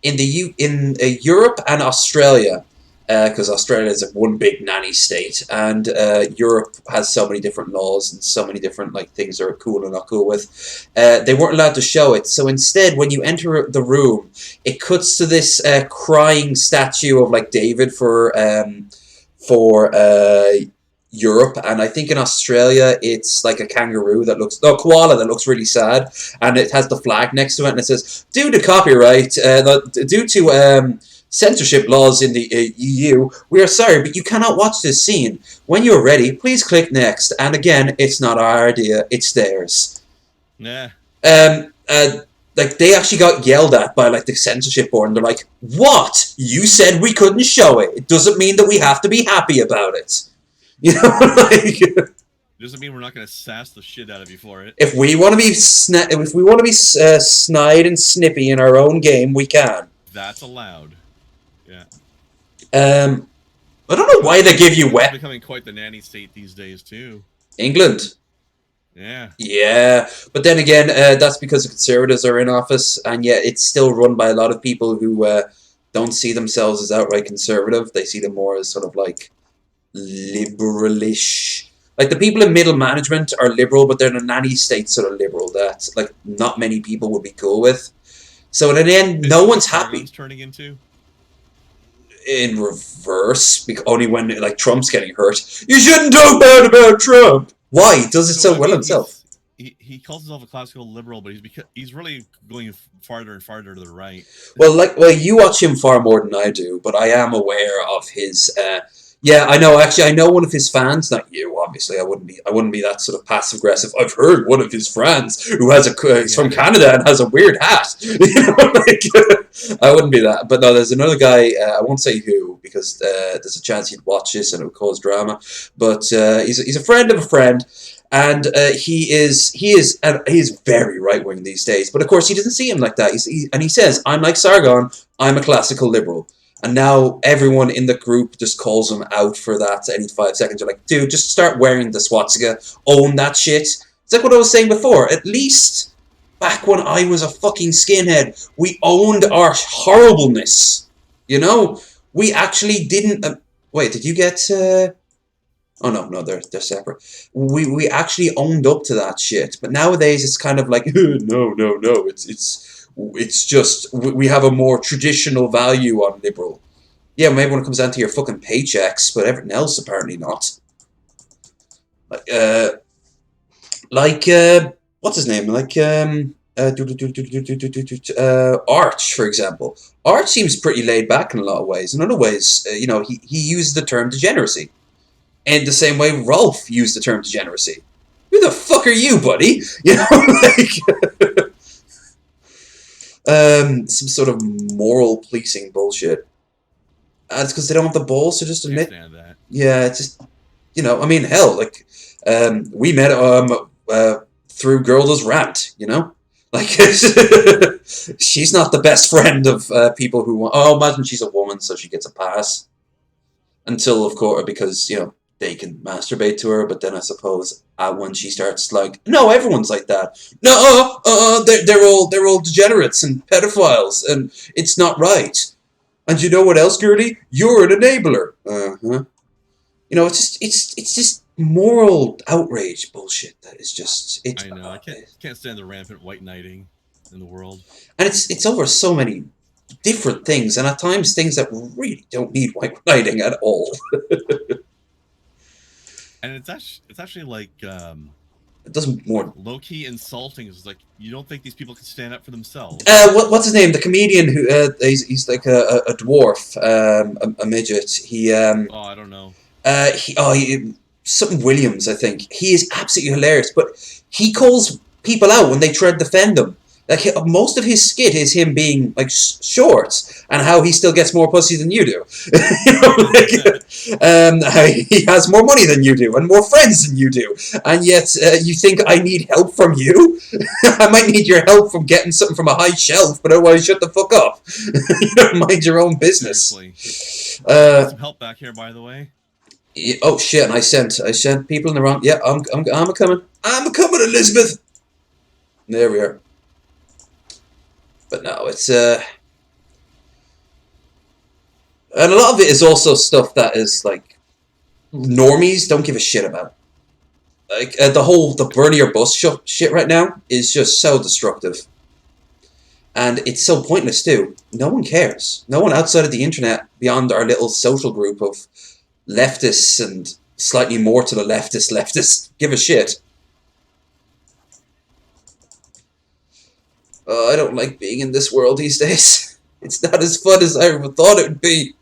Europe and Australia, because Australia is one big nanny state, and Europe has so many different laws and so many different things they're cool and not cool with. They weren't allowed to show it, so instead, when you enter the room, it cuts to this crying statue of David for Europe, and I think in Australia it's like a kangaroo that looks, no, koala that looks really sad, and it has the flag next to it, and it says, due to copyright, due to censorship laws in the EU, we are sorry, but you cannot watch this scene. When you're ready, please click next, and again, it's not our idea, it's theirs. Yeah. They actually got yelled at by the censorship board, and they're like, what? You said we couldn't show it. It doesn't mean that we have to be happy about it. You know, doesn't mean we're not going to sass the shit out of you for it. If we want to be snide and snippy in our own game, we can. That's allowed. Yeah. I don't know why they give you It's becoming quite the nanny state these days too. England. Yeah. Yeah, but then again, that's because the Conservatives are in office, and yet it's still run by a lot of people who don't see themselves as outright conservative. They see them more as sort of liberalish. The people in middle management are liberal, but they're in a nanny state sort of liberal that not many people would be cool with. So in the end, no one's happy. Turning into in reverse, only when Trump's getting hurt. You shouldn't talk bad about Trump. Why? He does it so well himself. He calls himself a classical liberal, but he's really going farther and farther to the right. Well, you watch him far more than I do, but I am aware of his. Yeah, I know. Actually, I know one of his fans. Not you, obviously. I wouldn't be that sort of passive aggressive. I've heard one of his friends who has he's from Canada and has a weird hat. I wouldn't be that. But no, there's another guy. I won't say who because there's a chance he'd watch this and it would cause drama. But he's a friend of a friend. And he is very right wing these days. But of course, he doesn't see him like that. And he says, "I'm like Sargon. I'm a classical liberal." And now everyone in the group just calls him out for that any 5 seconds. You're like, dude, just start wearing the swastika. Own that shit. It's like what I was saying before. At least back when I was a fucking skinhead, we owned our horribleness. You know? We actually didn't... wait, did you get... Oh no, they're separate. We actually owned up to that shit, but nowadays it's kind of like no. It's just we have a more traditional value on liberal. Yeah, maybe when it comes down to your fucking paychecks, but everything else apparently not. Like what's his name? Arch, for example. Arch seems pretty laid back in a lot of ways. In other ways, he used the term degeneracy. In the same way Rolf used the term degeneracy. Who the fuck are you, buddy? You know, some sort of moral policing bullshit. And it's because they don't have the balls to just admit. That. Yeah, it's just, I mean, hell, like, we met through Girl Does Rant, Like, she's not the best friend of people who want. Oh, imagine she's a woman, so she gets a pass. Until, of course, because, they can masturbate to her, but then I suppose when she starts like, no, everyone's like that. No, they're all degenerates and pedophiles, and it's not right. And you know what else, girlie? You're an enabler. It's just moral outrage bullshit that is just. I know. I can't stand the rampant white knighting in the world. And it's over so many different things, and at times things that really don't need white knighting at all. And it's actually like it doesn't more low key insulting. It's like you don't think these people can stand up for themselves. What's his name? The comedian who he's like a dwarf, a midget. He oh, I don't know. Something Williams, I think. He is absolutely hilarious, but he calls people out when they try to defend him. Like, most of his skit is him being like short and how he still gets more pussy than you do. He has more money than you do and more friends than you do, and yet you think I need help from you? I might need your help from getting something from a high shelf, but otherwise shut the fuck up. Mind your own business. Some help back here, by the way. Oh shit! And I sent people in the wrong. Yeah, I'm coming. I'm coming, Elizabeth. There we are. But no, it's and a lot of it is also stuff that is like normies don't give a shit about. Like the burn your bus shit right now is just so destructive, and it's so pointless too. No one cares. No one outside of the internet, beyond our little social group of leftists and slightly more to the leftists give a shit. I don't like being in this world these days. It's not as fun as I ever thought it would be.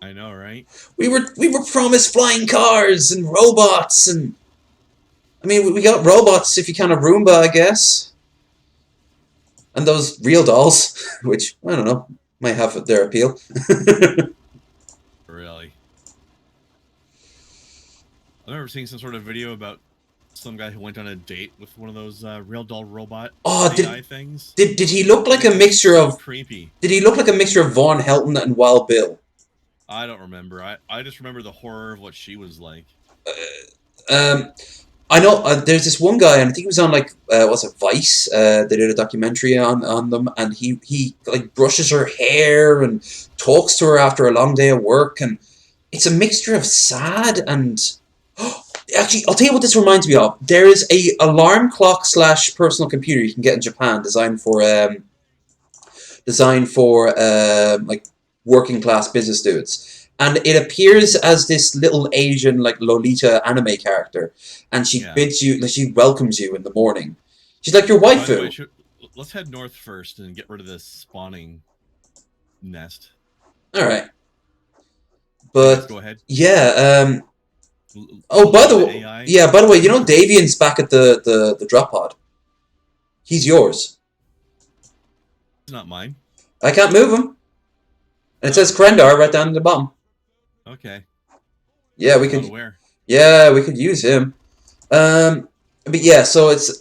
I know, right? We were promised flying cars and robots, and I mean, we got robots if you count a Roomba, I guess, and those real dolls, which I don't know, might have their appeal. Really? I remember seeing some sort of video about some guy who went on a date with one of those real doll robot AI things. Did he look like a mixture of creepy? Did he look like a mixture of Von Helton and Wild Bill? I don't remember. I just remember the horror of what she was like. I know there's this one guy, and I think he was on like what's it, Vice? They did a documentary on them, and he like brushes her hair and talks to her after a long day of work, and it's a mixture of sad and. Actually, I'll tell you what this reminds me of. There is a alarm clock / personal computer you can get in Japan, designed for like working class business dudes, and it appears as this little Asian like Lolita anime character, and she bids you, like, she welcomes you in the morning. She's like your waifu. Let's head north first and get rid of this spawning nest. All right, but let's go ahead. Yeah. Oh, by the way, you know Davian's back at the drop pod. He's yours. It's not mine. I can't move him. And it says Krendar right down at the bottom. Okay. Yeah, we could. Yeah, we could use him. But yeah, so it's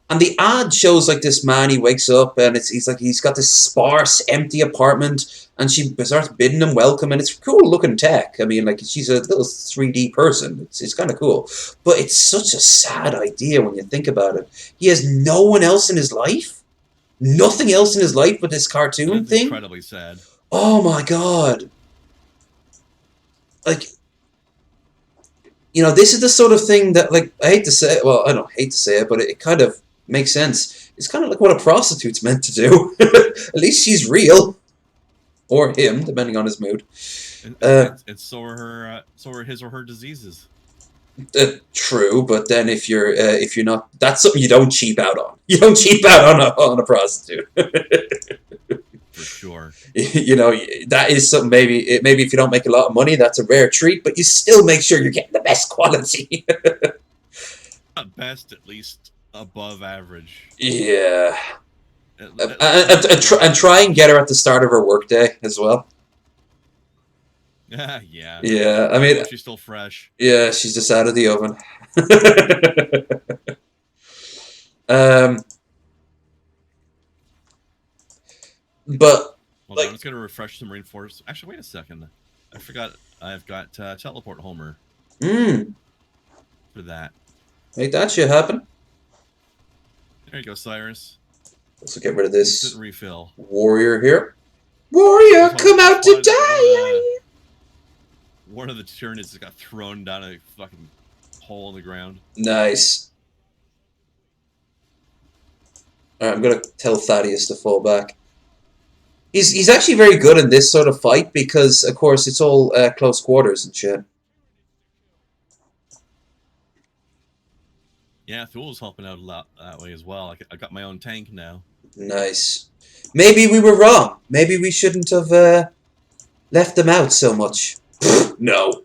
and the ad shows like this man. He wakes up and he's got this sparse, empty apartment, and she starts bidding him welcome, and it's cool looking tech. I mean, like, she's a little 3D person. It's kind of cool, but it's such a sad idea when you think about it. He has no one else in his life, nothing else in his life but this cartoon thing. Incredibly sad. Oh my god! Like, you know, this is the sort of thing that, like, I hate to say it, well, I don't hate to say it, but it kind of makes sense. It's kind of like what a prostitute's meant to do. At least she's real. Or him, depending on his mood. And so are his or her diseases. True, but then if you're not, that's something you don't cheap out on. You don't cheap out on a prostitute. For sure. You know, that is something. Maybe if you don't make a lot of money, that's a rare treat. But you still make sure you're getting the best quality. At best, at least above average. Yeah. And try and get her at the start of her workday as well. Yeah. Yeah, I mean, she's still fresh. Yeah, she's just out of the oven. But well, like, I'm just gonna refresh some reinforce. Actually, wait a second. I forgot. I've got teleport Homer. For that. Make that shit happen. There you go, Cyrus. Let's get rid of this refill. warrior here. Warrior, come out to die! One of the Tyranids got thrown down a fucking hole in the ground. Nice. Alright, I'm gonna tell Thaddeus to fall back. He's actually very good in this sort of fight because, of course, it's all close quarters and shit. Yeah, Thul's helping out a lot that way as well. I got my own tank now. Nice. Maybe we were wrong. Maybe we shouldn't have left them out so much. No.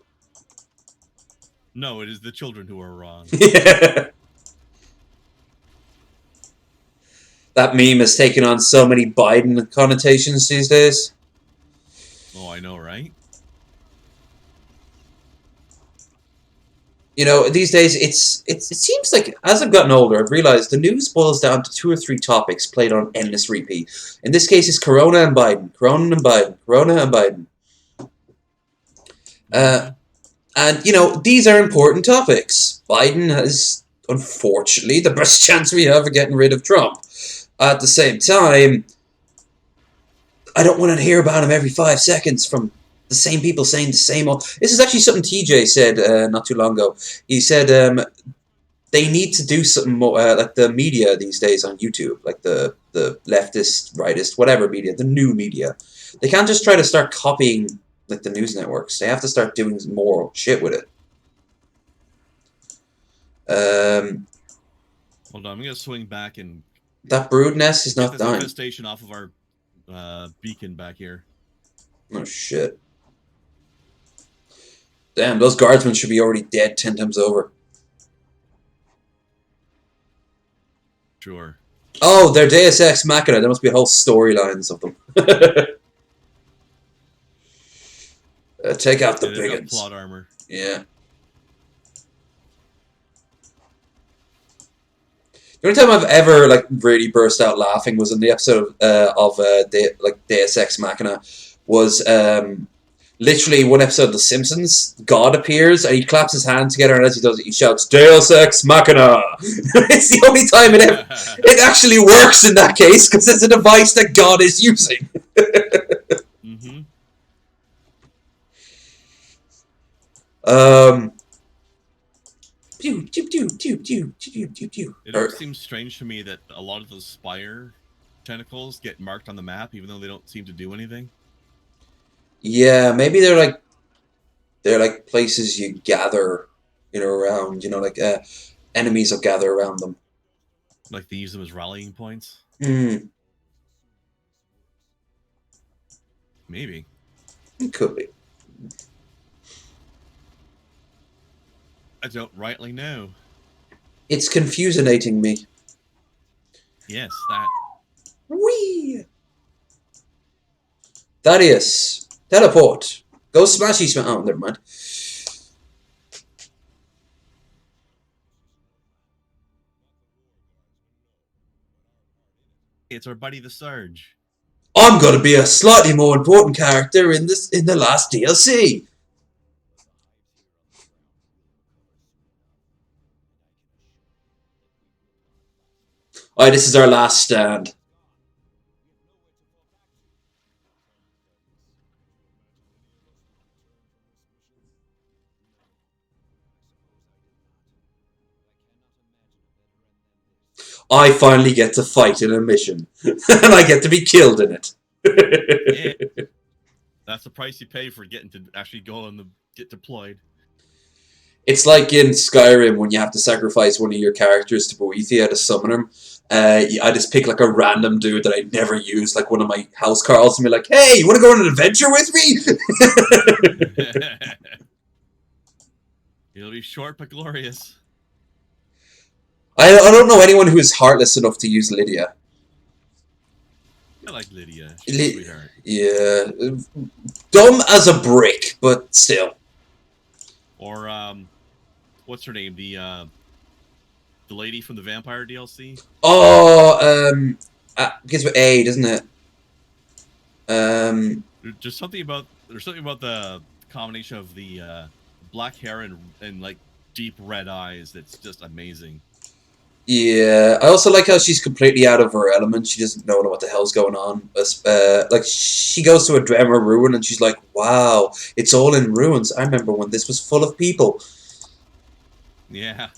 No, it is the children who are wrong. Yeah. That meme has taken on so many Biden connotations these days. Oh, I know, right? You know, these days it seems like as I've gotten older, I've realized the news boils down to 2 or 3 topics played on endless repeat. In this case, it's Corona and Biden, Corona and Biden, Corona and Biden. And you know, these are important topics. Biden has, unfortunately, the best chance we have of getting rid of Trump. At the same time, I don't want to hear about him every 5 seconds from the same people saying the same old... This is actually something TJ said not too long ago. He said they need to do something more, like the media these days on YouTube, like the leftist, rightist, whatever media, the new media. They can't just try to start copying like the news networks. They have to start doing more shit with it. Hold on, I'm gonna swing back and... That brood nest is not dying. Infestation off of our beacon back here. Oh shit. Damn, those guardsmen should be already dead 10 times over. Sure. Oh, they're Deus Ex Machina. There must be whole storylines of them. Take out the biggins. Plot armor. Yeah. The only time I've ever like really burst out laughing was in the episode of Deus Ex Machina. Was literally one episode of The Simpsons. God appears and he claps his hands together, and as he does it, he shouts "Deus Ex Machina." It's the only time it actually works in that case because it's a device that God is using. It always seems strange to me that a lot of those spire tentacles get marked on the map, even though they don't seem to do anything. Yeah, maybe they're like places you gather, you know, around. You know, like enemies will gather around them. Like they use them as rallying points. Maybe. It could be. I don't rightly know. It's confusinating me. Yes, that. Whee! Thaddeus, teleport. Go smashy smash. Oh, never mind. It's our buddy the Sarge. I'm gonna be a slightly more important character in the last DLC. Alright, this is our last stand. I finally get to fight in a mission. And I get to be killed in it. Yeah. That's the price you pay for getting to actually go and get deployed. It's like in Skyrim when you have to sacrifice one of your characters to Boethia to summon him. I just pick like a random dude that I'd never use, like one of my house carls, and be like, "Hey, you want to go on an adventure with me?" It'll be short but glorious. I don't know anyone who is heartless enough to use Lydia. I like Lydia. She's a sweetheart. Yeah, dumb as a brick, but still. Or what's her name? The lady from the vampire DLC. Oh, begins with A, doesn't it? There's something about the combination of the black hair and like deep red eyes that's just amazing. Yeah, I also like how she's completely out of her element. She doesn't know what the hell's going on. Like, she goes to a Dremor ruin and she's like, wow, it's all in ruins. I remember when this was full of people. Yeah.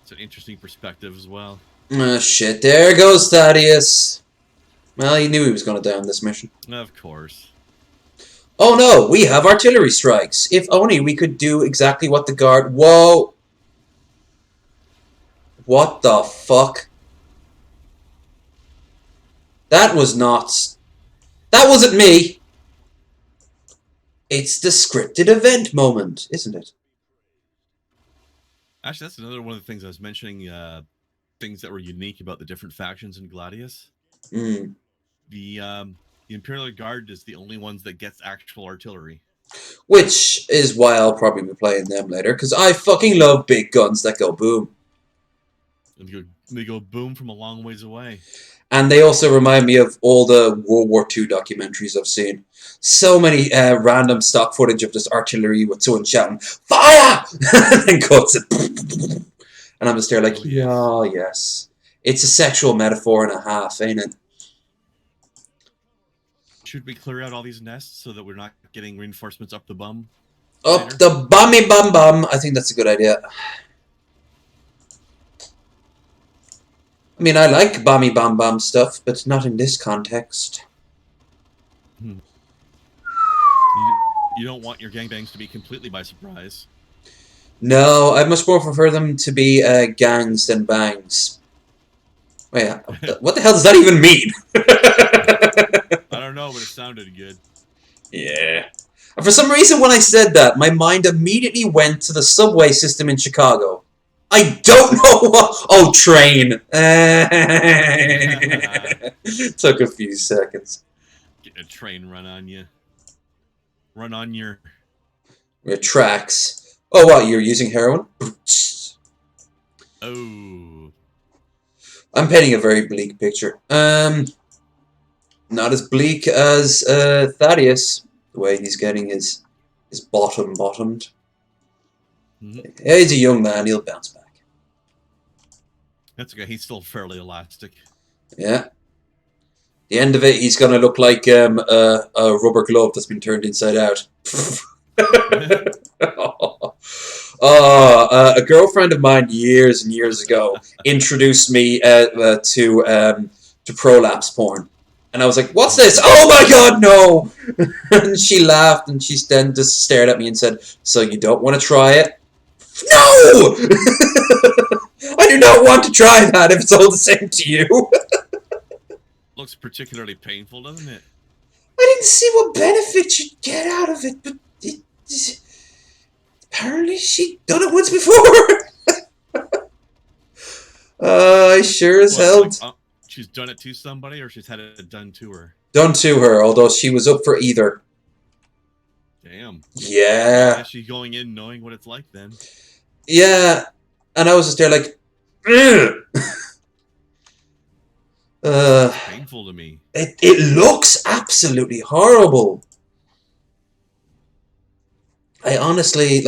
It's an interesting perspective as well. Shit, there goes Thaddeus. Well, he knew he was going to die on this mission. Of course. Oh no, we have artillery strikes. If only we could do exactly what the guard... Whoa! What the fuck? That was not... That wasn't me! It's the scripted event moment, isn't it? Actually, that's another one of the things I was mentioning, things that were unique about the different factions in Gladius. Mm. The Imperial Guard is the only ones that gets actual artillery. Which is why I'll probably be playing them later, because I fucking love big guns that go boom. And they go boom from a long ways away. And they also remind me of all the World War II documentaries I've seen. So many random stock footage of just artillery with someone shouting, "Fire!" and then cuts it. And I'm just there like, oh, yes. It's a sexual metaphor and a half, ain't it? Should we clear out all these nests so that we're not getting reinforcements up the bum? Up later? The bummy bum bum. I think that's a good idea. I mean, I like bomby bum bum stuff, but not in this context. You don't want your gangbangs to be completely by surprise. No, I much more prefer them to be gangs than bangs. Wait, what the hell does that even mean? I don't know, but it sounded good. Yeah. And for some reason, when I said that, my mind immediately went to the subway system in Chicago. I don't know what... Oh, train. Took a few seconds. Get a train run on you. Run on your tracks. Oh, what? You're using heroin? Oh. I'm painting a very bleak picture. Not as bleak as Thaddeus. The way he's getting his bottomed. Mm-hmm. Yeah, he's a young man. He'll bounce back. That's okay. He's still fairly elastic. Yeah. The end of it, he's going to look like a rubber glove that's been turned inside out. A girlfriend of mine years and years ago introduced me to prolapse porn. And I was like, what's this? Oh my god, no! And she laughed and she then just stared at me and said, so you don't want to try it? No! I do not want to try that if it's all the same to you. Looks particularly painful, doesn't it? I didn't see what benefit you'd get out of it, but apparently she'd done it once before. I sure as hell... She's done it to somebody, or she's had it done to her? Done to her, although she was up for either. Damn. Yeah. She's going in knowing what it's like then. Yeah. And I was just there like... painful to me. It looks absolutely horrible. I honestly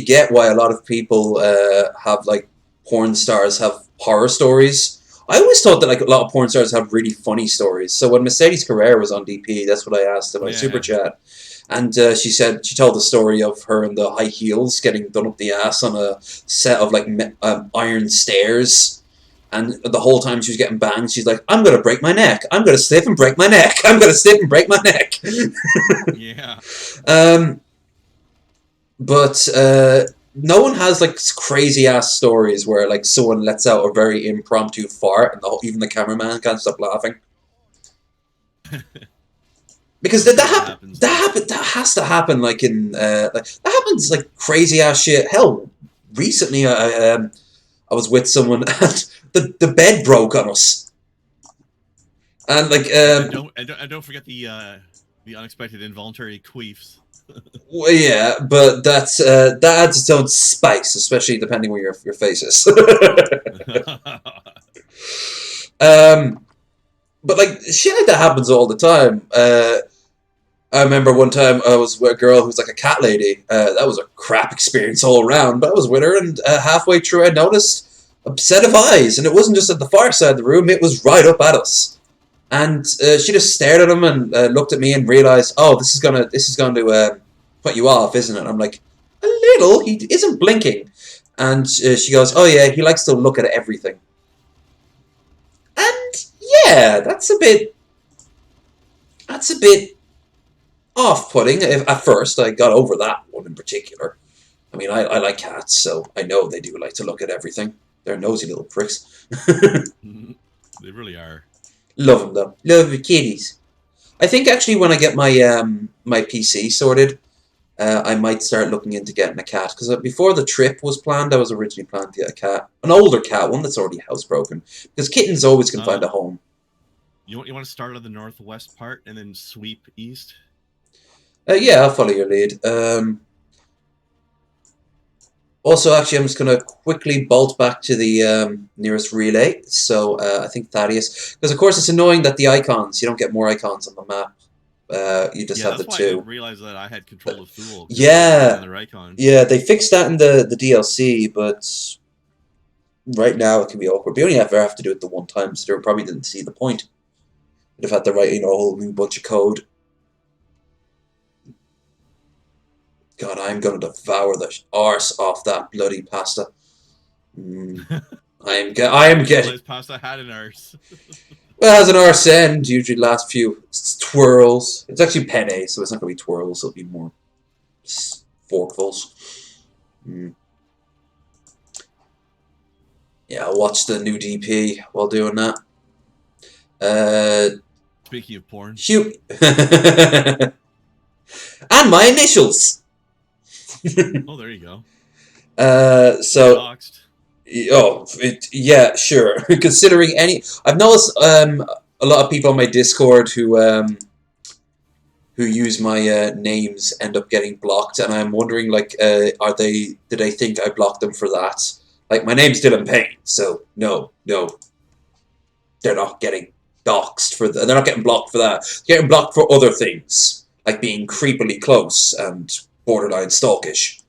get why a lot of people have like porn stars have horror stories. I always thought that like a lot of porn stars have really funny stories. So when Mercedes Carrera was on DP, that's what I asked in my super chat. And she told the story of her in the high heels getting done up the ass on a set of like iron stairs. And the whole time she was getting banged, she's like, I'm going to break my neck. I'm going to slip and break my neck. I'm going to slip and break my neck. Yeah. But no one has like crazy ass stories where like someone lets out a very impromptu fart and even the cameraman can't stop laughing. Because that has to happen like in like that happens like crazy ass shit. Hell, recently I was with someone and the bed broke on us. And like and don't forget the unexpected involuntary queefs. Well, yeah, but that adds its own spice, especially depending where your face is. But like shit like that happens all the time. I remember one time I was with a girl who's like a cat lady. That was a crap experience all around. But I was with her, and halfway through, I noticed a set of eyes, and it wasn't just at the far side of the room; it was right up at us. And she just stared at him and looked at me and realized, oh, this is going to put you off, isn't it? I'm like, a little. He isn't blinking. And she goes, oh yeah, he likes to look at everything. And yeah, that's a bit off-putting. At first, I got over that one in particular. I mean, I like cats, so I know they do like to look at everything. They're nosy little pricks. They really are. Love them though. Love the kitties. I think actually when I get my my PC sorted, I might start looking into getting a cat. Because before the trip was planned, I was originally planning to get a cat. An older cat, one that's already housebroken. Because kittens always can find a home. You want to start on the northwest part and then sweep east? Yeah, I'll follow your lead. Also, actually, I'm just going to quickly bolt back to the nearest relay. So I think Thaddeus... Because, of course, it's annoying that the icons, you don't get more icons on the map. You just have the two. I didn't realize that I had control of Thule. Yeah, they fixed that in the DLC, but right now it can be awkward. We only ever have to do it the one time, so they probably didn't see the point. They'd have had to write, a whole new bunch of code. God, I'm going to devour the arse off that bloody pasta. I am getting... Pasta had an arse. Well, it has an arse end, usually the last few twirls. It's actually penne, so it's not going to be twirls, it'll be more forkfuls. Yeah, I'll watch the new DP while doing that. Speaking of porn. Shoot. And my initials. Oh, there you go. Yeah, sure. Considering I've noticed a lot of people on my Discord who use my names end up getting blocked, and I'm wondering, like, did they think I blocked them for that? Like, my name's Dylan Payne, so no, they're not getting doxxed for that. They're not getting blocked for that. They're getting blocked for other things, like being creepily close and borderline stalkish.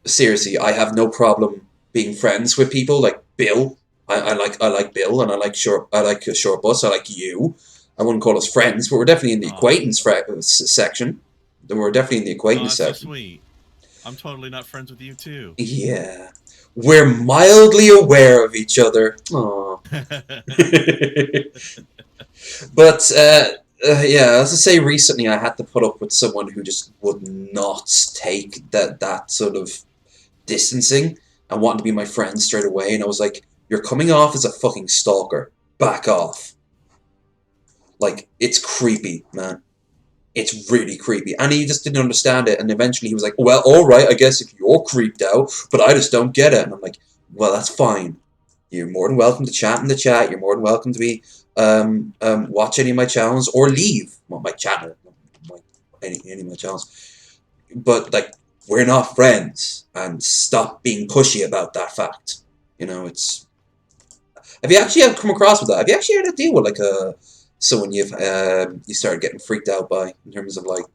Seriously, I have no problem being friends with people like Bill. I like Bill, and I like Short Bus. I like you. I wouldn't call us friends, but we're definitely in the acquaintance section. We're definitely in the acquaintance section. So sweet. I'm totally not friends with you too. Yeah, we're mildly aware of each other. Aww. But yeah, as I say, recently I had to put up with someone who just would not take that sort of distancing and wanted to be my friend straight away, and I was like, you're coming off as a fucking stalker. Back off. Like, it's creepy, man. It's really creepy. And he just didn't understand it, and eventually he was like, well, alright, I guess if you're creeped out, but I just don't get it. And I'm like, well, that's fine. You're more than welcome to chat in the chat. You're more than welcome to be watch any of my channels or leave my channel. Any of my channels. But, like, we're not friends, and stop being pushy about that fact. It's... Have you actually come across with that? Have you actually had to deal with, like, someone you started getting freaked out by, in terms of, like,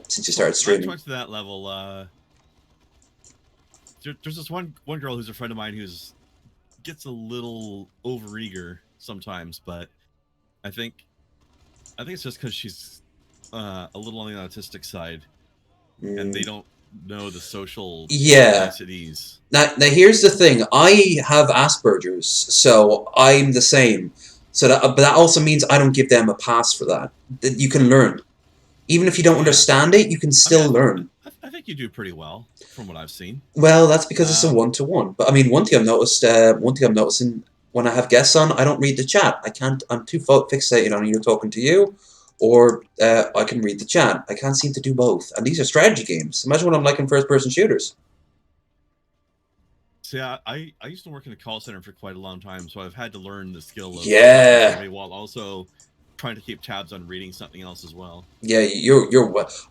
since you started streaming? I to that level, there's this one girl who's a friend of mine who's gets a little overeager sometimes, but I think it's just because she's a little on the autistic side, and Mm. they don't know the social Yeah. niceties. Now, here's the thing. I have Asperger's, so I'm the same. So but that also means I don't give them a pass for that. That you can learn. Even if you don't Yeah. understand it, you can I mean, still learn. I think you do pretty well from what I've seen. Well, that's because it's a one-to-one. But I mean, one thing I've noticed, one thing I'm noticing when I have guests on, I don't read the chat. I can't. I'm too fixated on either talking to you, or I can read the chat. I can't seem to do both. And these are strategy games. Imagine what I'm like in first-person shooters. See, I used to work in a call center for quite a long time, so I've had to learn the skill of talking to somebody while also trying to keep tabs on reading something else as well. Yeah, you're.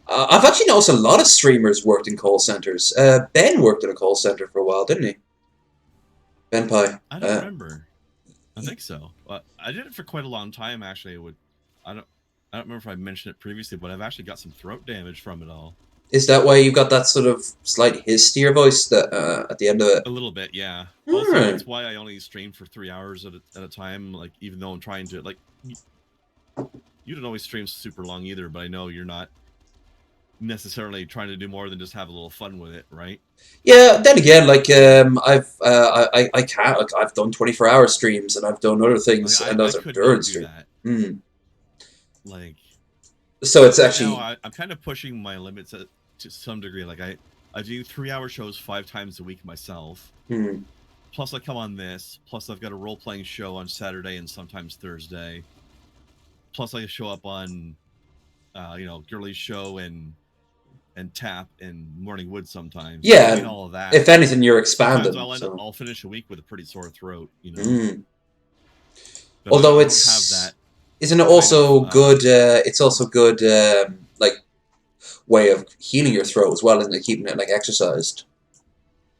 I've actually noticed a lot of streamers worked in call centers. Ben worked in a call center for a while, didn't he? Ben Pye. I don't remember. I think so. I did it for quite a long time, actually. I don't remember if I mentioned it previously, but I've actually got some throat damage from it all. Is that why you've got that sort of slight hiss to your voice that at the end of it? A little bit, yeah. All Also, right. that's why I only stream for 3 hours at a time. Like, even though I'm trying to, like, you don't always stream super long either, but I know you're not necessarily trying to do more than just have a little fun with it, right? Yeah. Then again, like I can't. Like, I've done 24-hour streams and I've done other things, Like, and those I are could during not do stream. that. Mm. Like, So it's right actually now I'm kind of pushing my limits to some degree. Like, I do 3-hour shows 5 times a week myself. Mm. Plus, I come on this. Plus, I've got a role-playing show on Saturday and sometimes Thursday. Plus, I show up on, Girly's show and Tap and Morning Wood sometimes. Yeah. Between all of that, if anything, you're expanding. sometimes I'll finish a week with a pretty sore throat, you know. Mm. But Although I don't have it's that. isn't it also good? It's also good, like way of healing your throat as well, isn't it? Keeping it like exercised.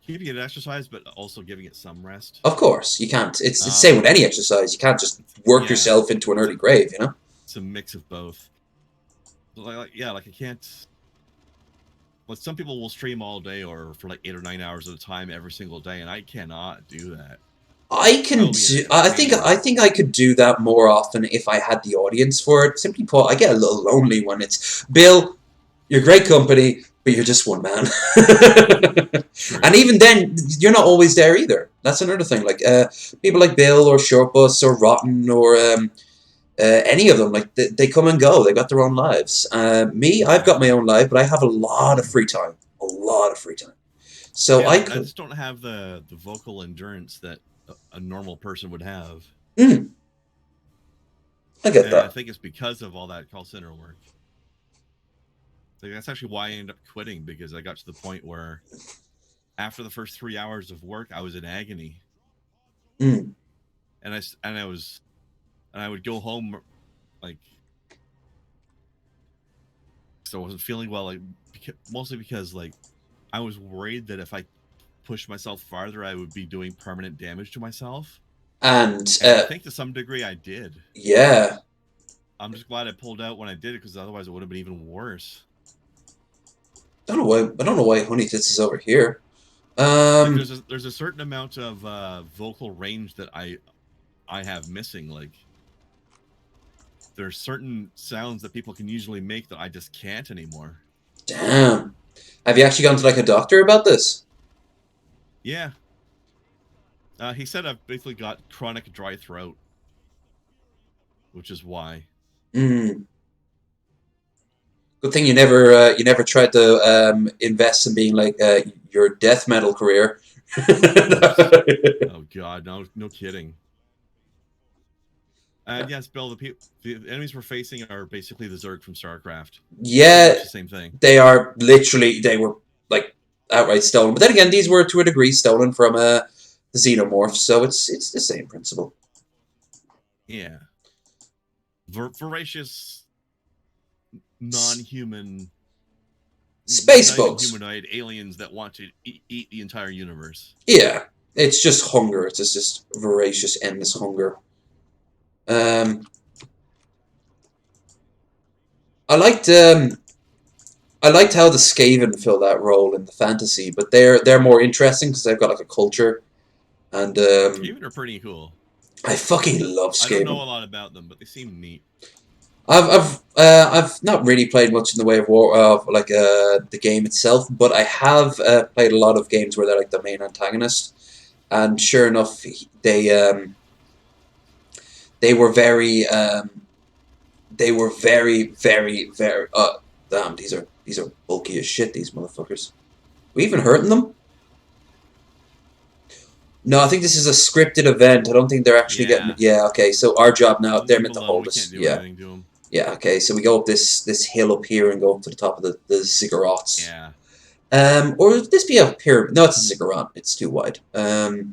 Keeping it exercise, but also giving it some rest. Of course, you can't. It's the same with any exercise. You can't just work yourself into an early grave, you know. It's a mix of both. Like I can't. Like, some people will stream all day or for like 8 or 9 hours at a time every single day, and I cannot do that. I can do. I think I could do that more often if I had the audience for it. Simply put, I get a little lonely when it's Bill. You're great company, but you're just one man. And even then, you're not always there either. That's another thing. Like people like Bill or Shortbus or Rotten or any of them, like they come and go. They got their own lives. Me, I've got my own life, but I have a lot of free time. A lot of free time. So I just don't have the vocal endurance that a normal person would have. I get that. I think it's because of all that call center work. Like, that's actually why I ended up quitting, because I got to the point where after the first 3 hours of work, I was in agony. Mm. And I would go home, like, so I wasn't feeling well, like, mostly because, like, I was worried that if I pushed myself farther, I would be doing permanent damage to myself. And I think to some degree I did. Yeah. I'm just glad I pulled out when I did it, because otherwise it would have been even worse. I don't know why Honey Tits is over here. Like, there's a certain amount of vocal range that I have missing. Like, there's certain sounds that people can usually make that I just can't anymore. Damn. Have you actually gone to like a doctor about this? Yeah. He said I've basically got chronic dry throat, which is why. Mm. Good thing you never tried to invest in being like your death metal career. Oh God, no kidding. And yes, Bill, the enemies we're facing are basically the Zerg from StarCraft. Yeah, the same thing. They are literally, they were like outright stolen. But then again, these were to a degree stolen from the xenomorph, so it's the same principle. Yeah. Voracious, non-human, space bugs, humanoid aliens that want to eat the entire universe. Yeah, it's just hunger. It's just voracious, endless hunger. I liked how the Skaven fill that role in the fantasy, but they're more interesting because they've got like a culture, and Skaven are pretty cool. I fucking love Skaven. I don't know a lot about them, but they seem neat. I've not really played much in the way of war of like the game itself, but I have played a lot of games where they're like the main antagonist, and sure enough, they were very very damn, these are bulky as shit, these motherfuckers. We even hurting them? No, I think this is a scripted event. I don't think they're actually getting. Yeah, okay. So our job now, they're meant to hold us. Yeah. Yeah, okay. So we go up this hill up here and go up to the top of the ziggurats. Yeah. Or would this be a pyramid? No, it's a ziggurat. It's too wide. But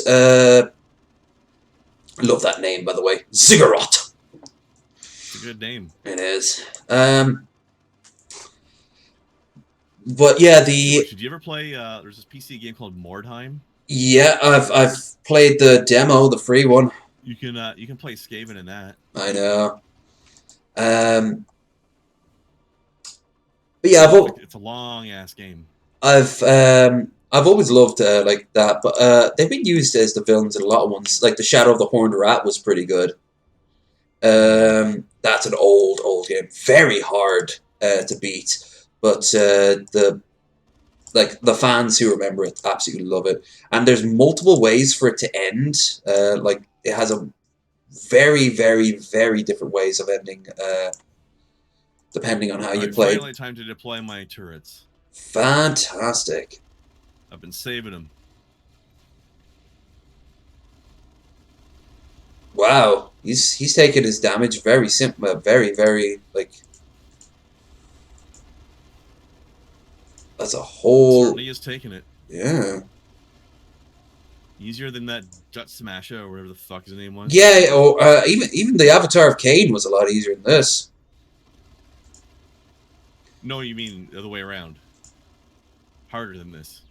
I love that name, by the way. Ziggurat. It's a good name. It is. But yeah, Did you ever play? There's this PC game called Mordheim. Yeah, I've played the demo, the free one. You can play Skaven in that. I know. But yeah, it's a long ass game. I've always loved like that, but they've been used as the villains in a lot of ones. Like the Shadow of the Horned Rat was pretty good. That's an old game, very hard to beat, but the fans who remember it absolutely love it. And there's multiple ways for it to end. Like it has a very different ways of ending, depending on how you play. Finally, time to deploy my turrets. Fantastic. I've been saving them. Wow, he's taking his damage very simple, very like. That's a whole. Certainly is taking it. Yeah. Easier than that Jut Smasher or whatever the fuck his name was. Yeah, or even the Avatar of Cain was a lot easier than this. No, you mean the other way around. Harder than this.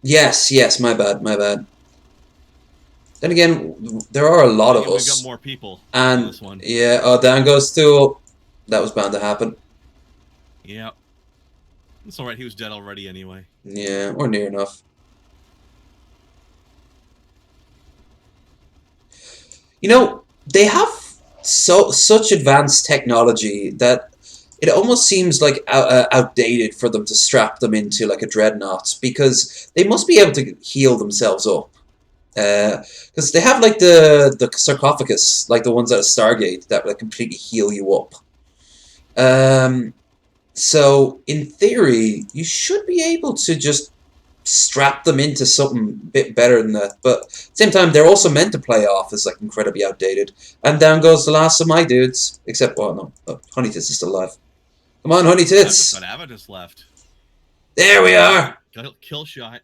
Yes, my bad. Then again, there are a lot of us. We've got more people and on this one. Yeah, Dan goes too. That was bound to happen. Yeah. It's alright, he was dead already anyway. Yeah, or near enough. You know, they have such advanced technology that it almost seems like outdated for them to strap them into like a dreadnought, because they must be able to heal themselves up. Because they have like the sarcophagus, like the ones at a Stargate, that like completely heal you up. So in theory, you should be able to just strap them into something a bit better than that. But at the same time, they're also meant to play off as like incredibly outdated. And down goes the last of my dudes. Except, well, no, Honey Tits is still alive. Come on, Honey Tits. But Ava just left. There we are. Kill shot.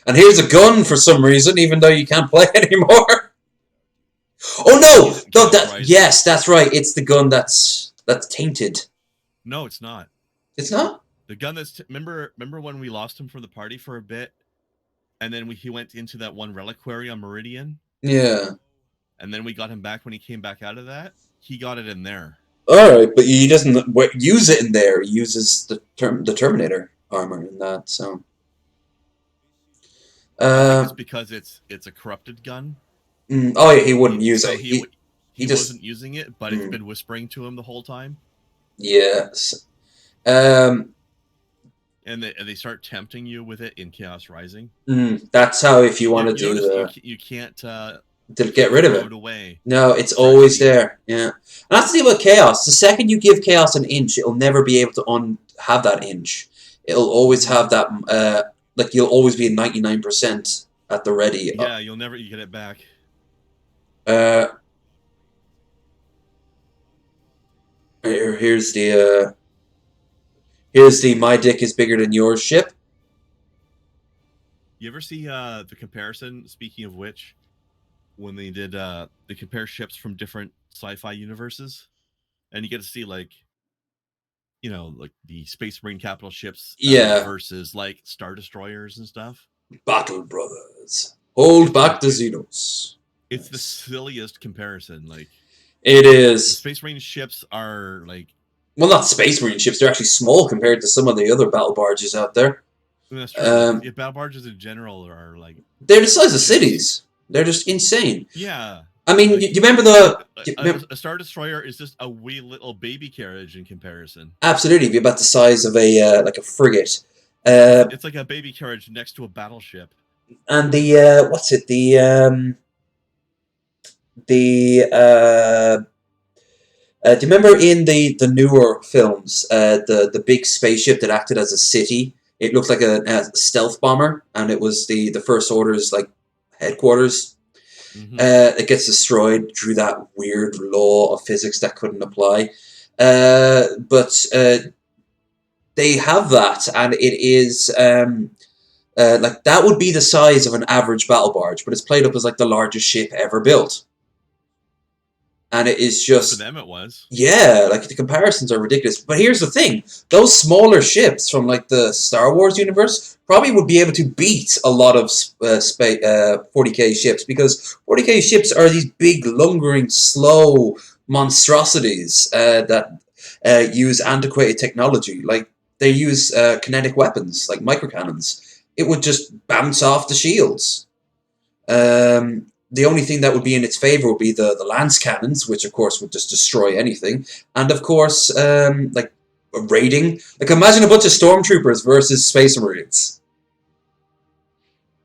And here's a gun for some reason, even though you can't play anymore. Oh no! Yes, that's right. It's the gun that's tainted. No, it's not. It's not? The gun that's remember when we lost him from the party for a bit, and then he went into that one reliquary on Meridian. Yeah. And then we got him back when he came back out of that. He got it in there. All right, but he doesn't use it in there. He uses the Terminator armor in that. So. It's because it's a corrupted gun. Oh yeah, he wouldn't use it. He just wasn't using it, but it's been whispering to him the whole time. Yes. And they start tempting you with it in Chaos Rising. That's how, if you want to do that, you can't to get rid of it. Away. No, it's always there. Yeah, and that's the thing about Chaos. The second you give Chaos an inch, it'll never be able to have that inch. It'll always have that. Like you'll always be at 99% at the ready. Yeah, you'll never get it back. Here's the my dick is bigger than yours ship. You ever see the comparison, speaking of which, when they did they compare ships from different sci-fi universes, and you get to see like, you know, like the Space Marine capital ships versus like Star Destroyers and stuff. Battle Brothers. Hold back the Xenos. It's the silliest comparison. Like, it is. Space Marine ships are like, well, not Space Marine ships. They're actually small compared to some of the other battle barges out there. That's true. Battle barges in general are like, they're the size of cities. They're just insane. Yeah. I mean, Like, you remember the... a Star Destroyer is just a wee little baby carriage in comparison. Absolutely, be about the size of a like a frigate. It's like a baby carriage next to a battleship. And the what's it? Do you remember in the newer films, the big spaceship that acted as a city? It looked like a stealth bomber, and it was the First Order's like headquarters. It gets destroyed through that weird law of physics that couldn't apply. But they have that, and it is like that would be the size of an average battle barge, but it's played up as like the largest ship ever built. And it is just... For them, it was. Yeah, like the comparisons are ridiculous. But here's the thing: those smaller ships from like the Star Wars universe probably would be able to beat a lot of 40k ships, because 40k ships are these big, lungering, slow monstrosities that use antiquated technology. Like they use kinetic weapons, like microcannons. It would just bounce off the shields. The only thing that would be in its favor would be the lance cannons, which of course would just destroy anything. And of course, like raiding. Like imagine a bunch of stormtroopers versus space marines.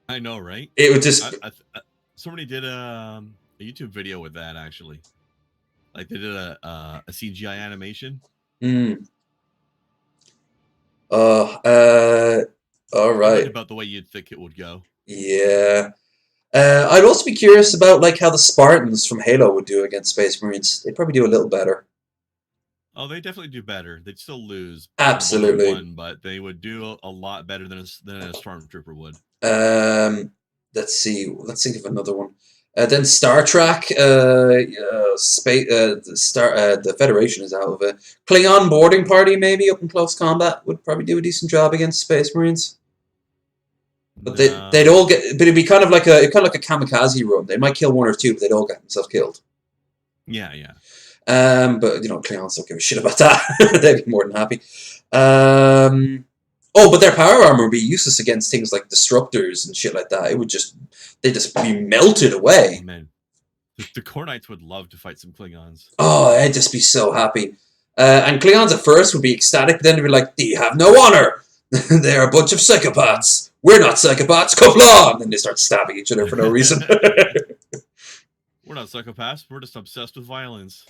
I know, right? It would just... somebody did a YouTube video with that, actually. Like they did a CGI animation. All right. About the way you'd think it would go. Yeah. I'd also be curious about like how the Spartans from Halo would do against Space Marines. They'd probably do a little better. Oh, they definitely do better. They'd still lose. Absolutely. But they would do a lot better than a Stormtrooper would. Let's see. Let's think of another one. Then Star Trek. The Federation is out of it. Klingon boarding party, maybe up in close combat, would probably do a decent job against Space Marines. But they'd all get... But it'd be kind of like a kamikaze run. They might kill one or two, but they'd all get themselves killed. Yeah. But you know, Klingons don't give a shit about that. They'd be more than happy. But their power armor would be useless against things like disruptors and shit like that. It would just... They'd just be melted away. Oh, man. The Core Knights would love to fight some Klingons. Oh, I'd just be so happy. And Klingons at first would be ecstatic, but then they'd be like, "Do you have no honor? They're a bunch of psychopaths. We're not psychopaths, come along!" And they start stabbing each other for no reason. We're not psychopaths. We're just obsessed with violence.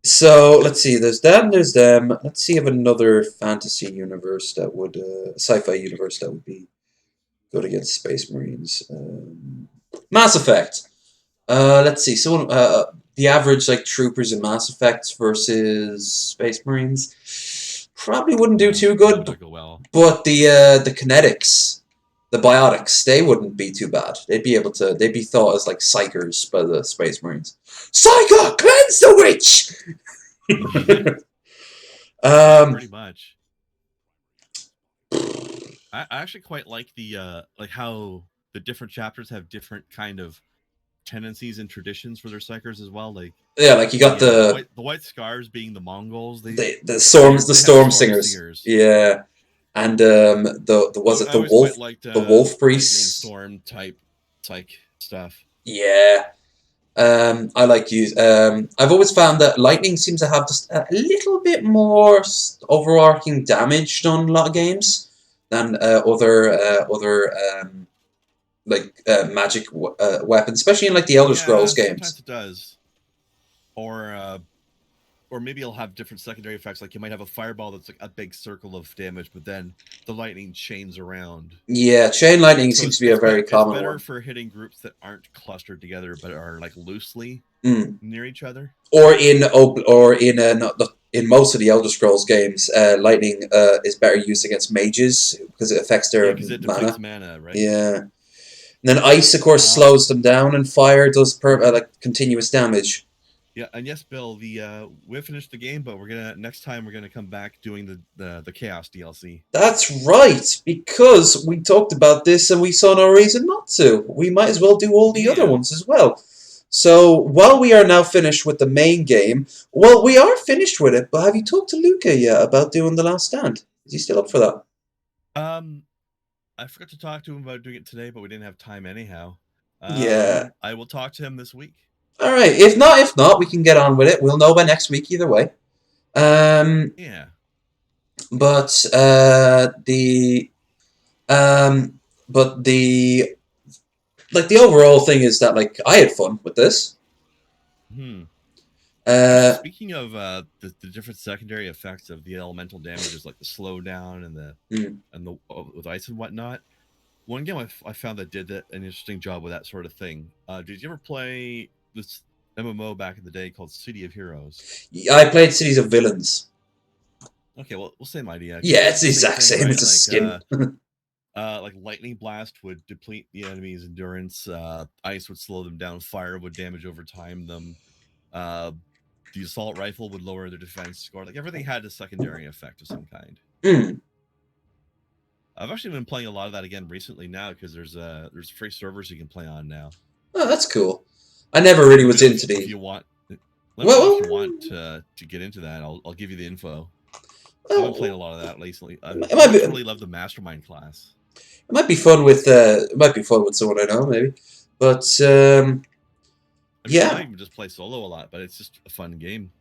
So let's see. There's that and there's them. Let's see if another fantasy universe that would, sci-fi universe that would be good against Space Marines. Mass Effect. Let's see. So the average like troopers in Mass Effect versus Space Marines probably wouldn't do too good. But the kinetics, the biotics, they wouldn't be too bad. They'd be thought as like psychers by the Space Marines. Psycho, cleanse the witch! Pretty much. I actually quite like the like how the different chapters have different kind of tendencies and traditions for their psychers as well. Like like you got the White Scars being the Mongols. The storm singers. Yeah. And the wolf priests, storm type psych stuff. Yeah. I like you. I've always found that lightning seems to have just a little bit more overarching damage done in a lot of games than other magic weapons, especially in like the Elder Scrolls games. Sometimes it does. Or maybe it'll have different secondary effects. Like you might have a fireball that's like a big circle of damage, but then the lightning chains around. Yeah, chain lightning seems to be a very common one. It's better for hitting groups that aren't clustered together, but are like loosely near each other. Or in most of the Elder Scrolls games, lightning is better used against mages because it affects their mana, right? Yeah. And then ice, of course, slows them down, and fire does continuous damage. Yeah, and yes, Bill, we finished the game, but next time we're gonna come back doing the Chaos DLC. That's right, because we talked about this and we saw no reason not to. We might as well do all the other ones as well. So while we are now finished with the main game, well, we are finished with it. But have you talked to Luca yet about doing The Last Stand? Is he still up for that? I forgot to talk to him about doing it today, but we didn't have time anyhow. Yeah. I will talk to him this week. All right. If not, we can get on with it. We'll know by next week either way. Yeah. But the like the overall thing is that like I had fun with this. Speaking of the different secondary effects of the elemental damages, like the slowdown and the with ice and whatnot. One game I found that did an interesting job with that sort of thing. Did you ever play this MMO back in the day called City of Heroes? I played Cities of Villains. Okay, well, same idea. Yeah, it's the exact same. Right? It's a skin. Like lightning blast would deplete the enemy's endurance. Ice would slow them down. Fire would damage over time them. The assault rifle would lower their defense score. Like everything had a secondary effect of some kind. I've actually been playing a lot of that again recently now because there's free servers you can play on now. Oh, that's cool. I never really was into the. If you want, let me know if you want to get into that. I'll give you the info. I've been playing a lot of that recently. I really love the mastermind class. It might be fun with someone I know maybe, but yeah. I even just play solo a lot, but it's just a fun game.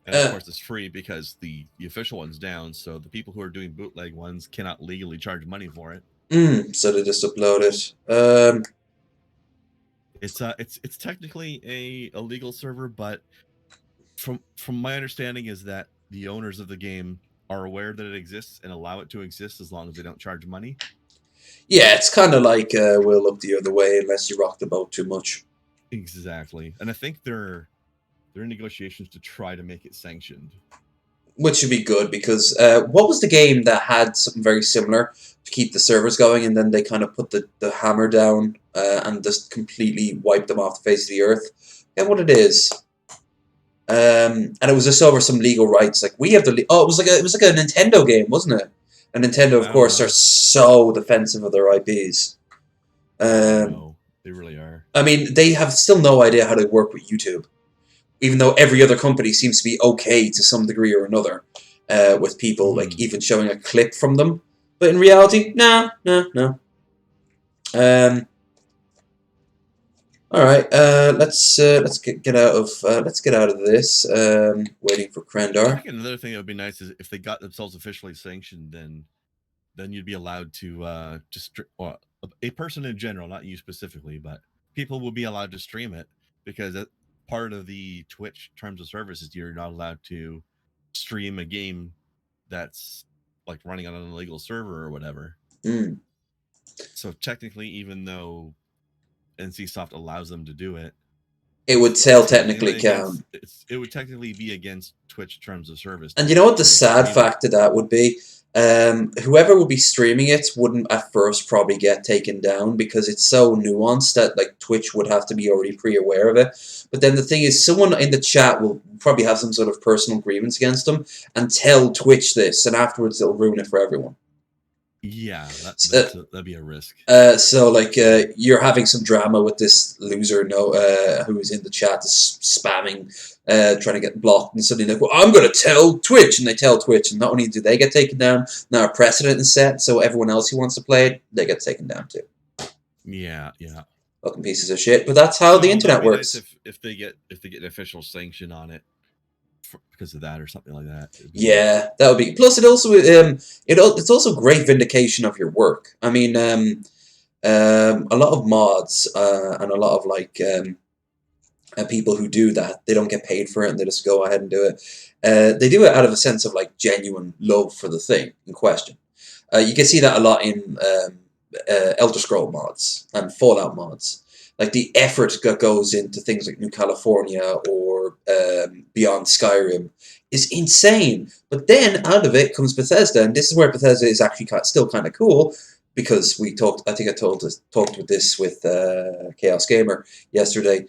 And of course, it's free because the official one's down, so the people who are doing bootleg ones cannot legally charge money for it. So they just upload it. It's technically a legal server, but from my understanding is that the owners of the game are aware that it exists and allow it to exist as long as they don't charge money. Yeah, it's kind of like we'll look the other way unless you rock the boat too much. Exactly, and I think they're in negotiations to try to make it sanctioned. Which should be good because what was the game that had something very similar to keep the servers going, and then they kind of put the hammer down and just completely wiped them off the face of the earth? Yeah, what it is. And it was just over some legal rights. Like we have the it was like a Nintendo game, wasn't it? And Nintendo, of course, are so defensive of their IPs. No, they really are. I mean, they have still no idea how to work with YouTube, even though every other company seems to be okay to some degree or another with people like even showing a clip from them. But in reality, no. All right, let's get out of this. Waiting for Krendar. I think another thing that would be nice is if they got themselves officially sanctioned, then you'd be allowed to just a person in general, not you specifically, but people will be allowed to stream it because part of the Twitch terms of service is you're not allowed to stream a game that's like running on an illegal server or whatever. So technically, even though NCSoft allows them to do it, it would still technically count. It would technically be against Twitch terms of service. And you know what the sad fact of that would be? Whoever would be streaming it wouldn't at first probably get taken down because it's so nuanced that like Twitch would have to be already pre-aware of it. But then the thing is, someone in the chat will probably have some sort of personal grievance against them and tell Twitch this, and afterwards they'll ruin it for everyone. Yeah, that'd be a risk. So like you're having some drama with this loser who is in the chat spamming, trying to get blocked, and suddenly like, well, I'm going to tell Twitch, and they tell Twitch, and not only do they get taken down, now a precedent is set, so everyone else who wants to play it, they get taken down too. Yeah. Fucking pieces of shit, but that's how the internet works. Nice if they get an official sanction on it because of that or something like that. Yeah, that would be. Plus, it also it's also great vindication of your work. I mean, a lot of mods and a lot of like people who do that, they don't get paid for it and they just go ahead and do it. They do it out of a sense of like genuine love for the thing in question. You can see that a lot in Elder Scroll mods and Fallout mods. Like the effort that goes into things like New California or Beyond Skyrim is insane. But then out of it comes Bethesda, and this is where Bethesda is actually still kind of cool because we talked. I think I talked with this with Chaos Gamer yesterday.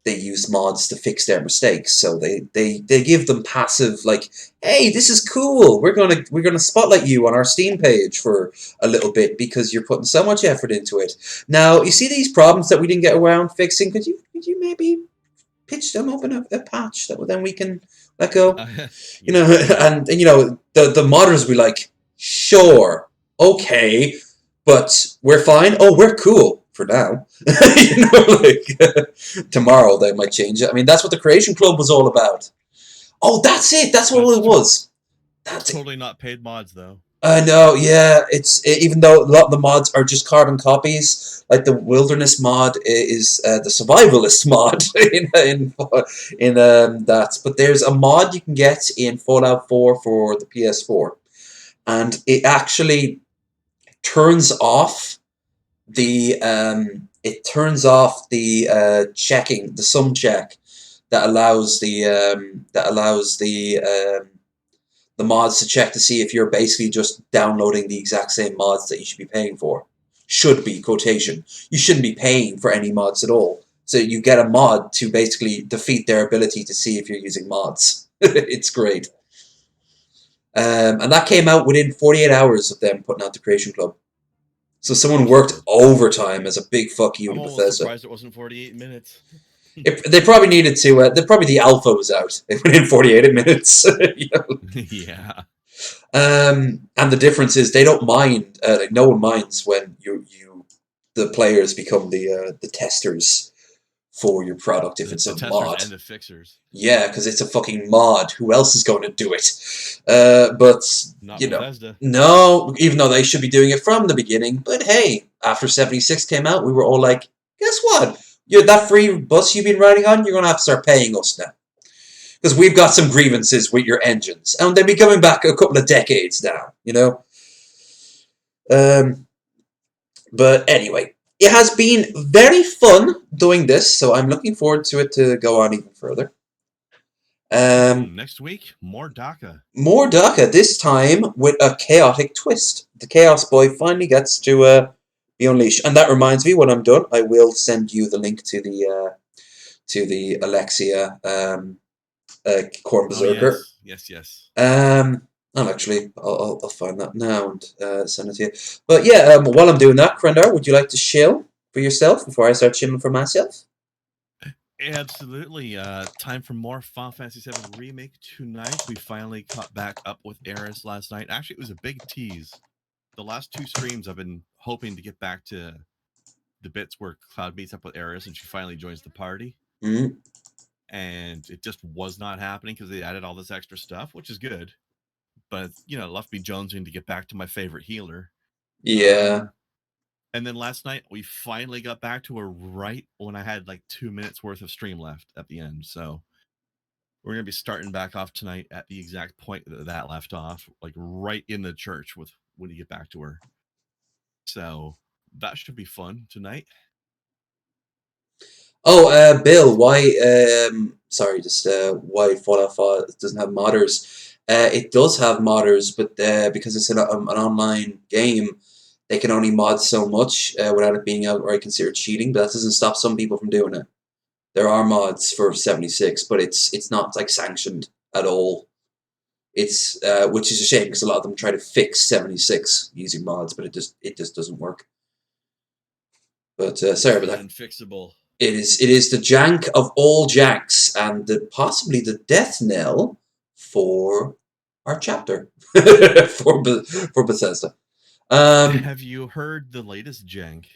They use mods to fix their mistakes, so they give them passive like, hey, this is cool. We're gonna spotlight you on our Steam page for a little bit because you're putting so much effort into it. Now you see these problems that we didn't get around fixing. Could you maybe pitch them up in a patch that then we can let go? You know, and you know the modders will be like, sure, okay. but we're fine. Oh, we're cool for now. Tomorrow they might change it. I mean, that's what the Creation Club was all about. Oh, that's it. That's what it was. That's totally not paid mods though. No, yeah, even though a lot of the mods are just carbon copies, like the Wilderness mod is the Survivalist mod in that. But there's a mod you can get in Fallout 4 for the PS4, and it actually turns off the checking, the sum check that allows the mods to check to see if you're basically just downloading the exact same mods that you should be paying for. Should be, quotation. You shouldn't be paying for any mods at all. So you get a mod to basically defeat their ability to see if you're using mods. It's great. And that came out within 48 hours of them putting out the Creation Club. So someone worked overtime as a big fuck you to Bethesda. I'm surprised it wasn't 48 minutes. They probably needed to. Probably the alpha was out within 48 minutes. Yeah. And the difference is they don't mind. Like no one minds when the players become the testers for your product if it's a mod. And the fixers. Yeah, because it's a fucking mod. Who else is going to do it? But not Bethesda. No, even though they should be doing it from the beginning. But hey, after 76 came out, we were all like, guess what? That free bus you've been riding on, you're going to have to start paying us now. Because we've got some grievances with your engines. And they'll be coming back a couple of decades now, But anyway, it has been very fun doing this, so I'm looking forward to it to go on even further. Next week, more DACA. More DACA, this time with a chaotic twist. The Chaos Boy finally gets to be unleashed. And that reminds me, when I'm done, I will send you the link to the Alexia Corn Berserker. Oh, yes. Actually, I'll find that now and send it to you. But yeah, while I'm doing that, Krendar, would you like to shill for yourself before I start shilling for myself? Absolutely. Time for more Final Fantasy VII Remake tonight. We finally caught back up with Eris last night. Actually, it was a big tease. The last 2 streams, I've been hoping to get back to the bits where Cloud meets up with Eris and she finally joins the party. Mm-hmm. And it just was not happening because they added all this extra stuff, which is good. But, left me jonesing to get back to my favorite healer. Yeah. And then last night, we finally got back to her right when I had like 2 minutes worth of stream left at the end. So we're going to be starting back off tonight at the exact point that left off, like right in the church when you get back to her. So that should be fun tonight. Oh, Bill, why, why Fallout 4 doesn't have modders? It does have modders, but because it's an online game, they can only mod so much without it being outright considered cheating, but that doesn't stop some people from doing it. There are mods for 76, but it's not like sanctioned at all. It's which is a shame because a lot of them try to fix 76 using mods, but it just doesn't work. But sorry about that. Unfixable. It is the jank of all janks and possibly the death knell for our chapter for Bethesda. Have you heard the latest jank?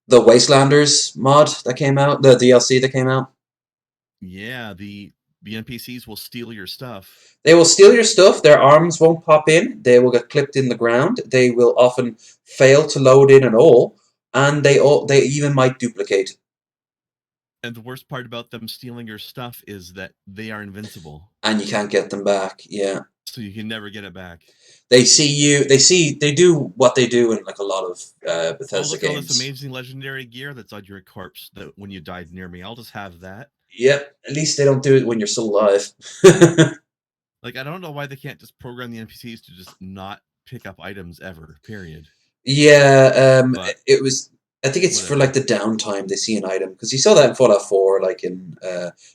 The Wastelanders mod that came out, the DLC that came out. Yeah, the NPCs will steal your stuff. They will steal your stuff. Their arms won't pop in. They will get clipped in the ground. They will often fail to load in at all, and they even might duplicate. And the worst part about them stealing your stuff is that they are invincible. And you can't get them back, yeah. So you can never get it back. They do what they do in like a lot of Bethesda look games. All this amazing legendary gear that's on your corpse that when you died near me. I'll just have that. Yep, at least they don't do it when you're still alive. Like, I don't know why they can't just program the NPCs to just not pick up items ever, period. Yeah, it was... I think it's for like the downtime they see an item, because you saw that in Fallout 4, like in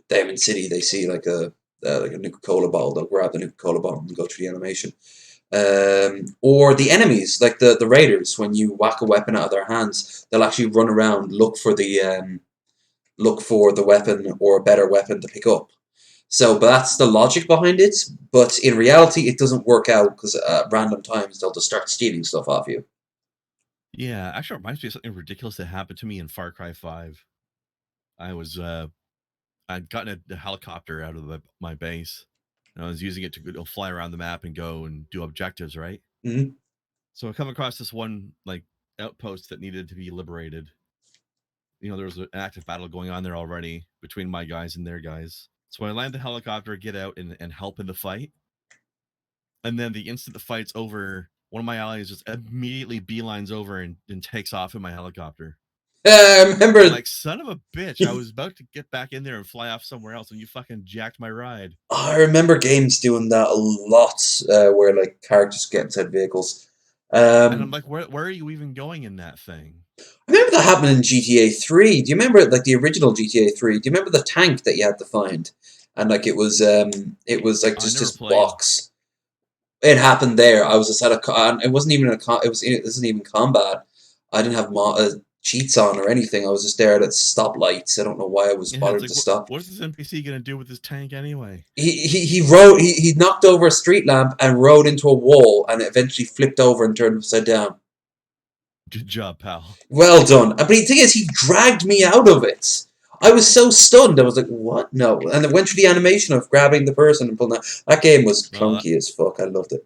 Diamond City, they see like a Nuka-Cola bottle. They'll grab the Nuka-Cola bottle and go through the animation. Or the enemies, like the raiders, when you whack a weapon out of their hands, they'll actually run around, look for the weapon or a better weapon to pick up. So, but that's the logic behind it. But in reality, it doesn't work out because at random times they'll just start stealing stuff off you. Yeah, actually, it reminds me of something ridiculous that happened to me in Far Cry 5. I was I'd gotten a helicopter out of my base, and I was using it to go fly around the map and go and do objectives, right? Mm-hmm. So I come across this one like outpost that needed to be liberated. You know, there was an active battle going on there already between my guys and their guys. So I land the helicopter, get out and help in the fight. And then the instant the fight's over, one of my allies just immediately beelines over and takes off in my helicopter. I remember. I'm like, son of a bitch, I was about to get back in there and fly off somewhere else, and you fucking jacked my ride. I remember games doing that a lot, where like characters get inside vehicles. And I'm Um, like, where are you even going in that thing? I remember that happened in GTA 3. Do you remember like the original GTA 3? Do you remember the tank that you had to find? And like it was like I just never this played. box. It happened there. I was just at a. It wasn't even it wasn't even combat. I didn't have cheats on or anything. I was just there at stoplights. I don't know why I was Yeah, it's bothered like, to stop. what is this NPC gonna do with this tank anyway? He knocked over a street lamp and rode into a wall and eventually flipped over and turned upside down. Good job, pal. Well done. But the thing is, he dragged me out of it. I was so stunned. I was like, "What? No!" And it went through the animation of grabbing the person and pulling. That game was Well, clunky as fuck. I loved it.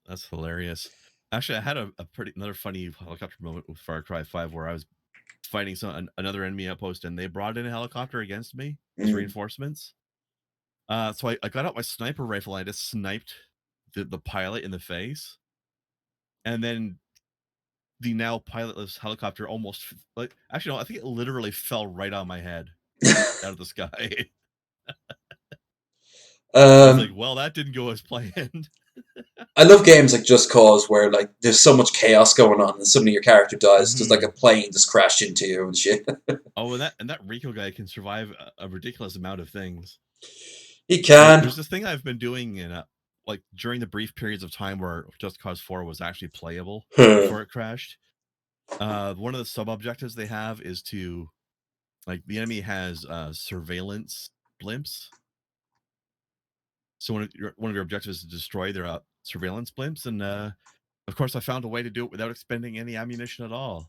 that's hilarious. Actually, I had a pretty another funny helicopter moment with Far Cry 5 where I was fighting another enemy outpost and they brought in a helicopter against me as Mm. reinforcements. So I got out my sniper rifle and I just sniped the pilot in the face, and then the now pilotless helicopter almost like actually no, I think it literally fell right on my head out of the sky. I was like, um, well, that didn't go as planned. I love games like Just Cause where like there's so much chaos going on and suddenly your character dies because like a plane just crashed into you and shit. Oh, and that Rico guy can survive a ridiculous amount of things. He can. There's this thing I've been doing in like during the brief periods of time where Just Cause 4 was actually playable before it crashed. One of the sub objectives they have is to like the enemy has surveillance blimps. So one of your objectives is to destroy their surveillance blimps, and of course, I found a way to do it without expending any ammunition at all.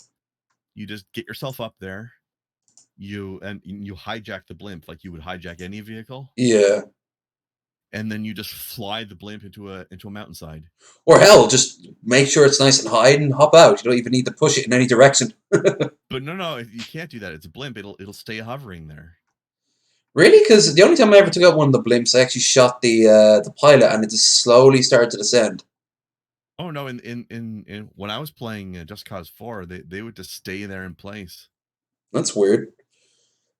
You just get yourself up there, you hijack the blimp like you would hijack any vehicle, Yeah. and then you just fly the blimp into a mountainside. Or hell, just make sure it's nice and high and hop out. You don't even need to push it in any direction. But no, you can't do that. It's a blimp. It'll stay hovering there. Really? Because the only time I ever took out one of the blimps, I actually shot the pilot, and it just slowly started to descend. Oh no! In when I was playing Just Cause 4, they would just stay there in place. That's weird.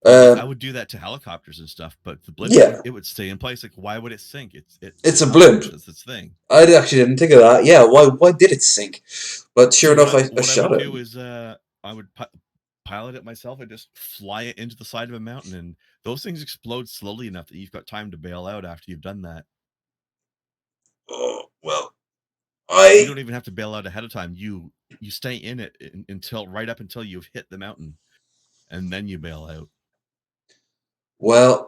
Like I would do that to helicopters and stuff, but the blimp Yeah, it would stay in place. Like why would it sink? it's It a blimp. hovers. It's its thing. I actually didn't think of that. Yeah, why did it sink? But sure So enough, I what I shot would it. do is I would pilot it myself and just fly it into the side of a mountain, and those things explode slowly enough that you've got time to bail out after you've done that. Oh well, You I don't even have to bail out ahead of time. You stay in it until right up until you've hit the mountain, and then you bail out.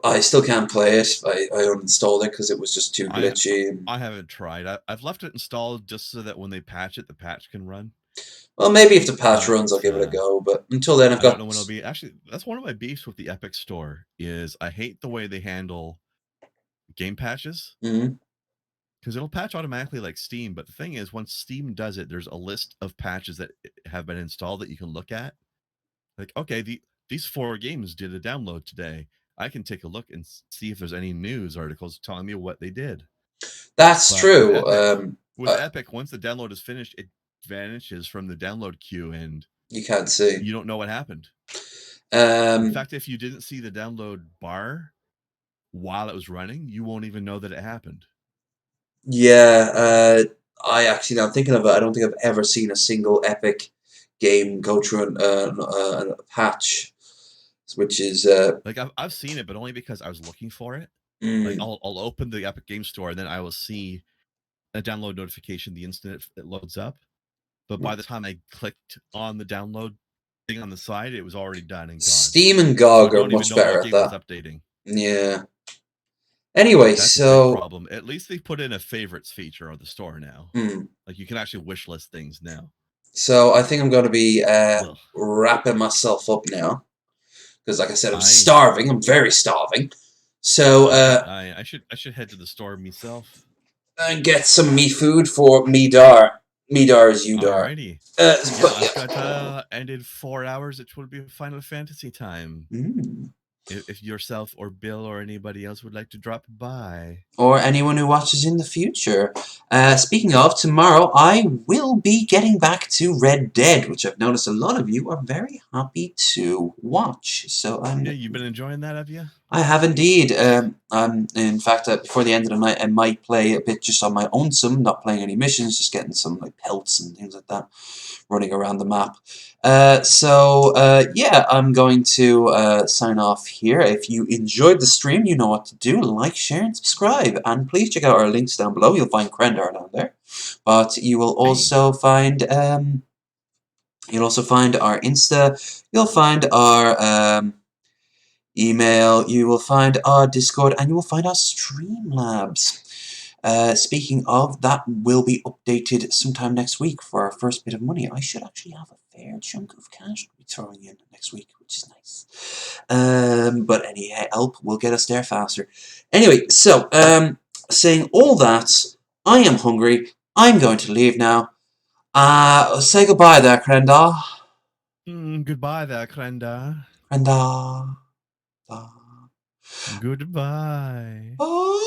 I still can't play it. I uninstalled it because it was just too I glitchy. I haven't tried. I've left it installed just so that when they patch it, the patch can run. Well, maybe if the patch But runs, I'll give it a go. But until then, I've I don't got. know when it'll be. Actually, that's one of my beefs with the Epic Store is I hate the way they handle game patches Mhm. because it'll patch automatically like Steam. But the thing is, once Steam does it, there's a list of patches that have been installed that you can look at. Like, okay, these 4 games did a download today. I can take a look and see if there's any news articles telling me what they did. That's But true. with Epic, once the download is finished, it vanishes from the download queue, and you can't see. you don't know what happened. In Um, fact, if you didn't see the download bar while it was running, you won't even know that it happened. yeah, I actually, now I'm thinking of it, I don't think I've ever seen a single Epic game go through a patch, which is Like I've seen it, but only because I was looking for it. Like mm, I'll open the Epic Game Store and then I will see a download notification the instant it loads up. But by the time I clicked on the download thing on the side, it was already done and gone. Steam and So I GOG are don't even much know better what at game was that. updating. Yeah. Anyway, That's a big so problem. At least they put in a favorites feature on the store now. mm, Like you can actually wish list things now. So I think I'm going to be wrapping myself up now. Because, like I said, I'm starving. I'm very starving. So I should head to the store myself and get some me food for me dar. Me dar is you dar. Alrighty. I've got ended 4 hours. It will be Final Fantasy time. If yourself or Bill or anybody else would like to drop by. Or anyone who watches in the future. Speaking of, tomorrow I will be getting back to Red Dead, which I've noticed a lot of you are very happy to watch. So you've been enjoying that, have you? I have indeed. In fact, before the end of the night, I might play a bit just on my own. Not playing any missions, just getting some like pelts and things like that, running around the map. Yeah, I'm going to sign off here. If you enjoyed the stream, you know what to do. Like, share, and subscribe. And please check out our links down below. You'll find Krendar down there. But you will also find our Insta. You'll find our email. You will find our Discord. And you will find our Streamlabs. Speaking of, that will be updated sometime next week for our first bit of money. I should actually have a fair chunk of cash to be throwing in next week, which is nice. But any help will get us there faster. Anyway, so, saying all that, I am hungry. I'm going to leave now. Say goodbye there, Krendar. Goodbye there, Krendar. Krendar. Goodbye. Oh.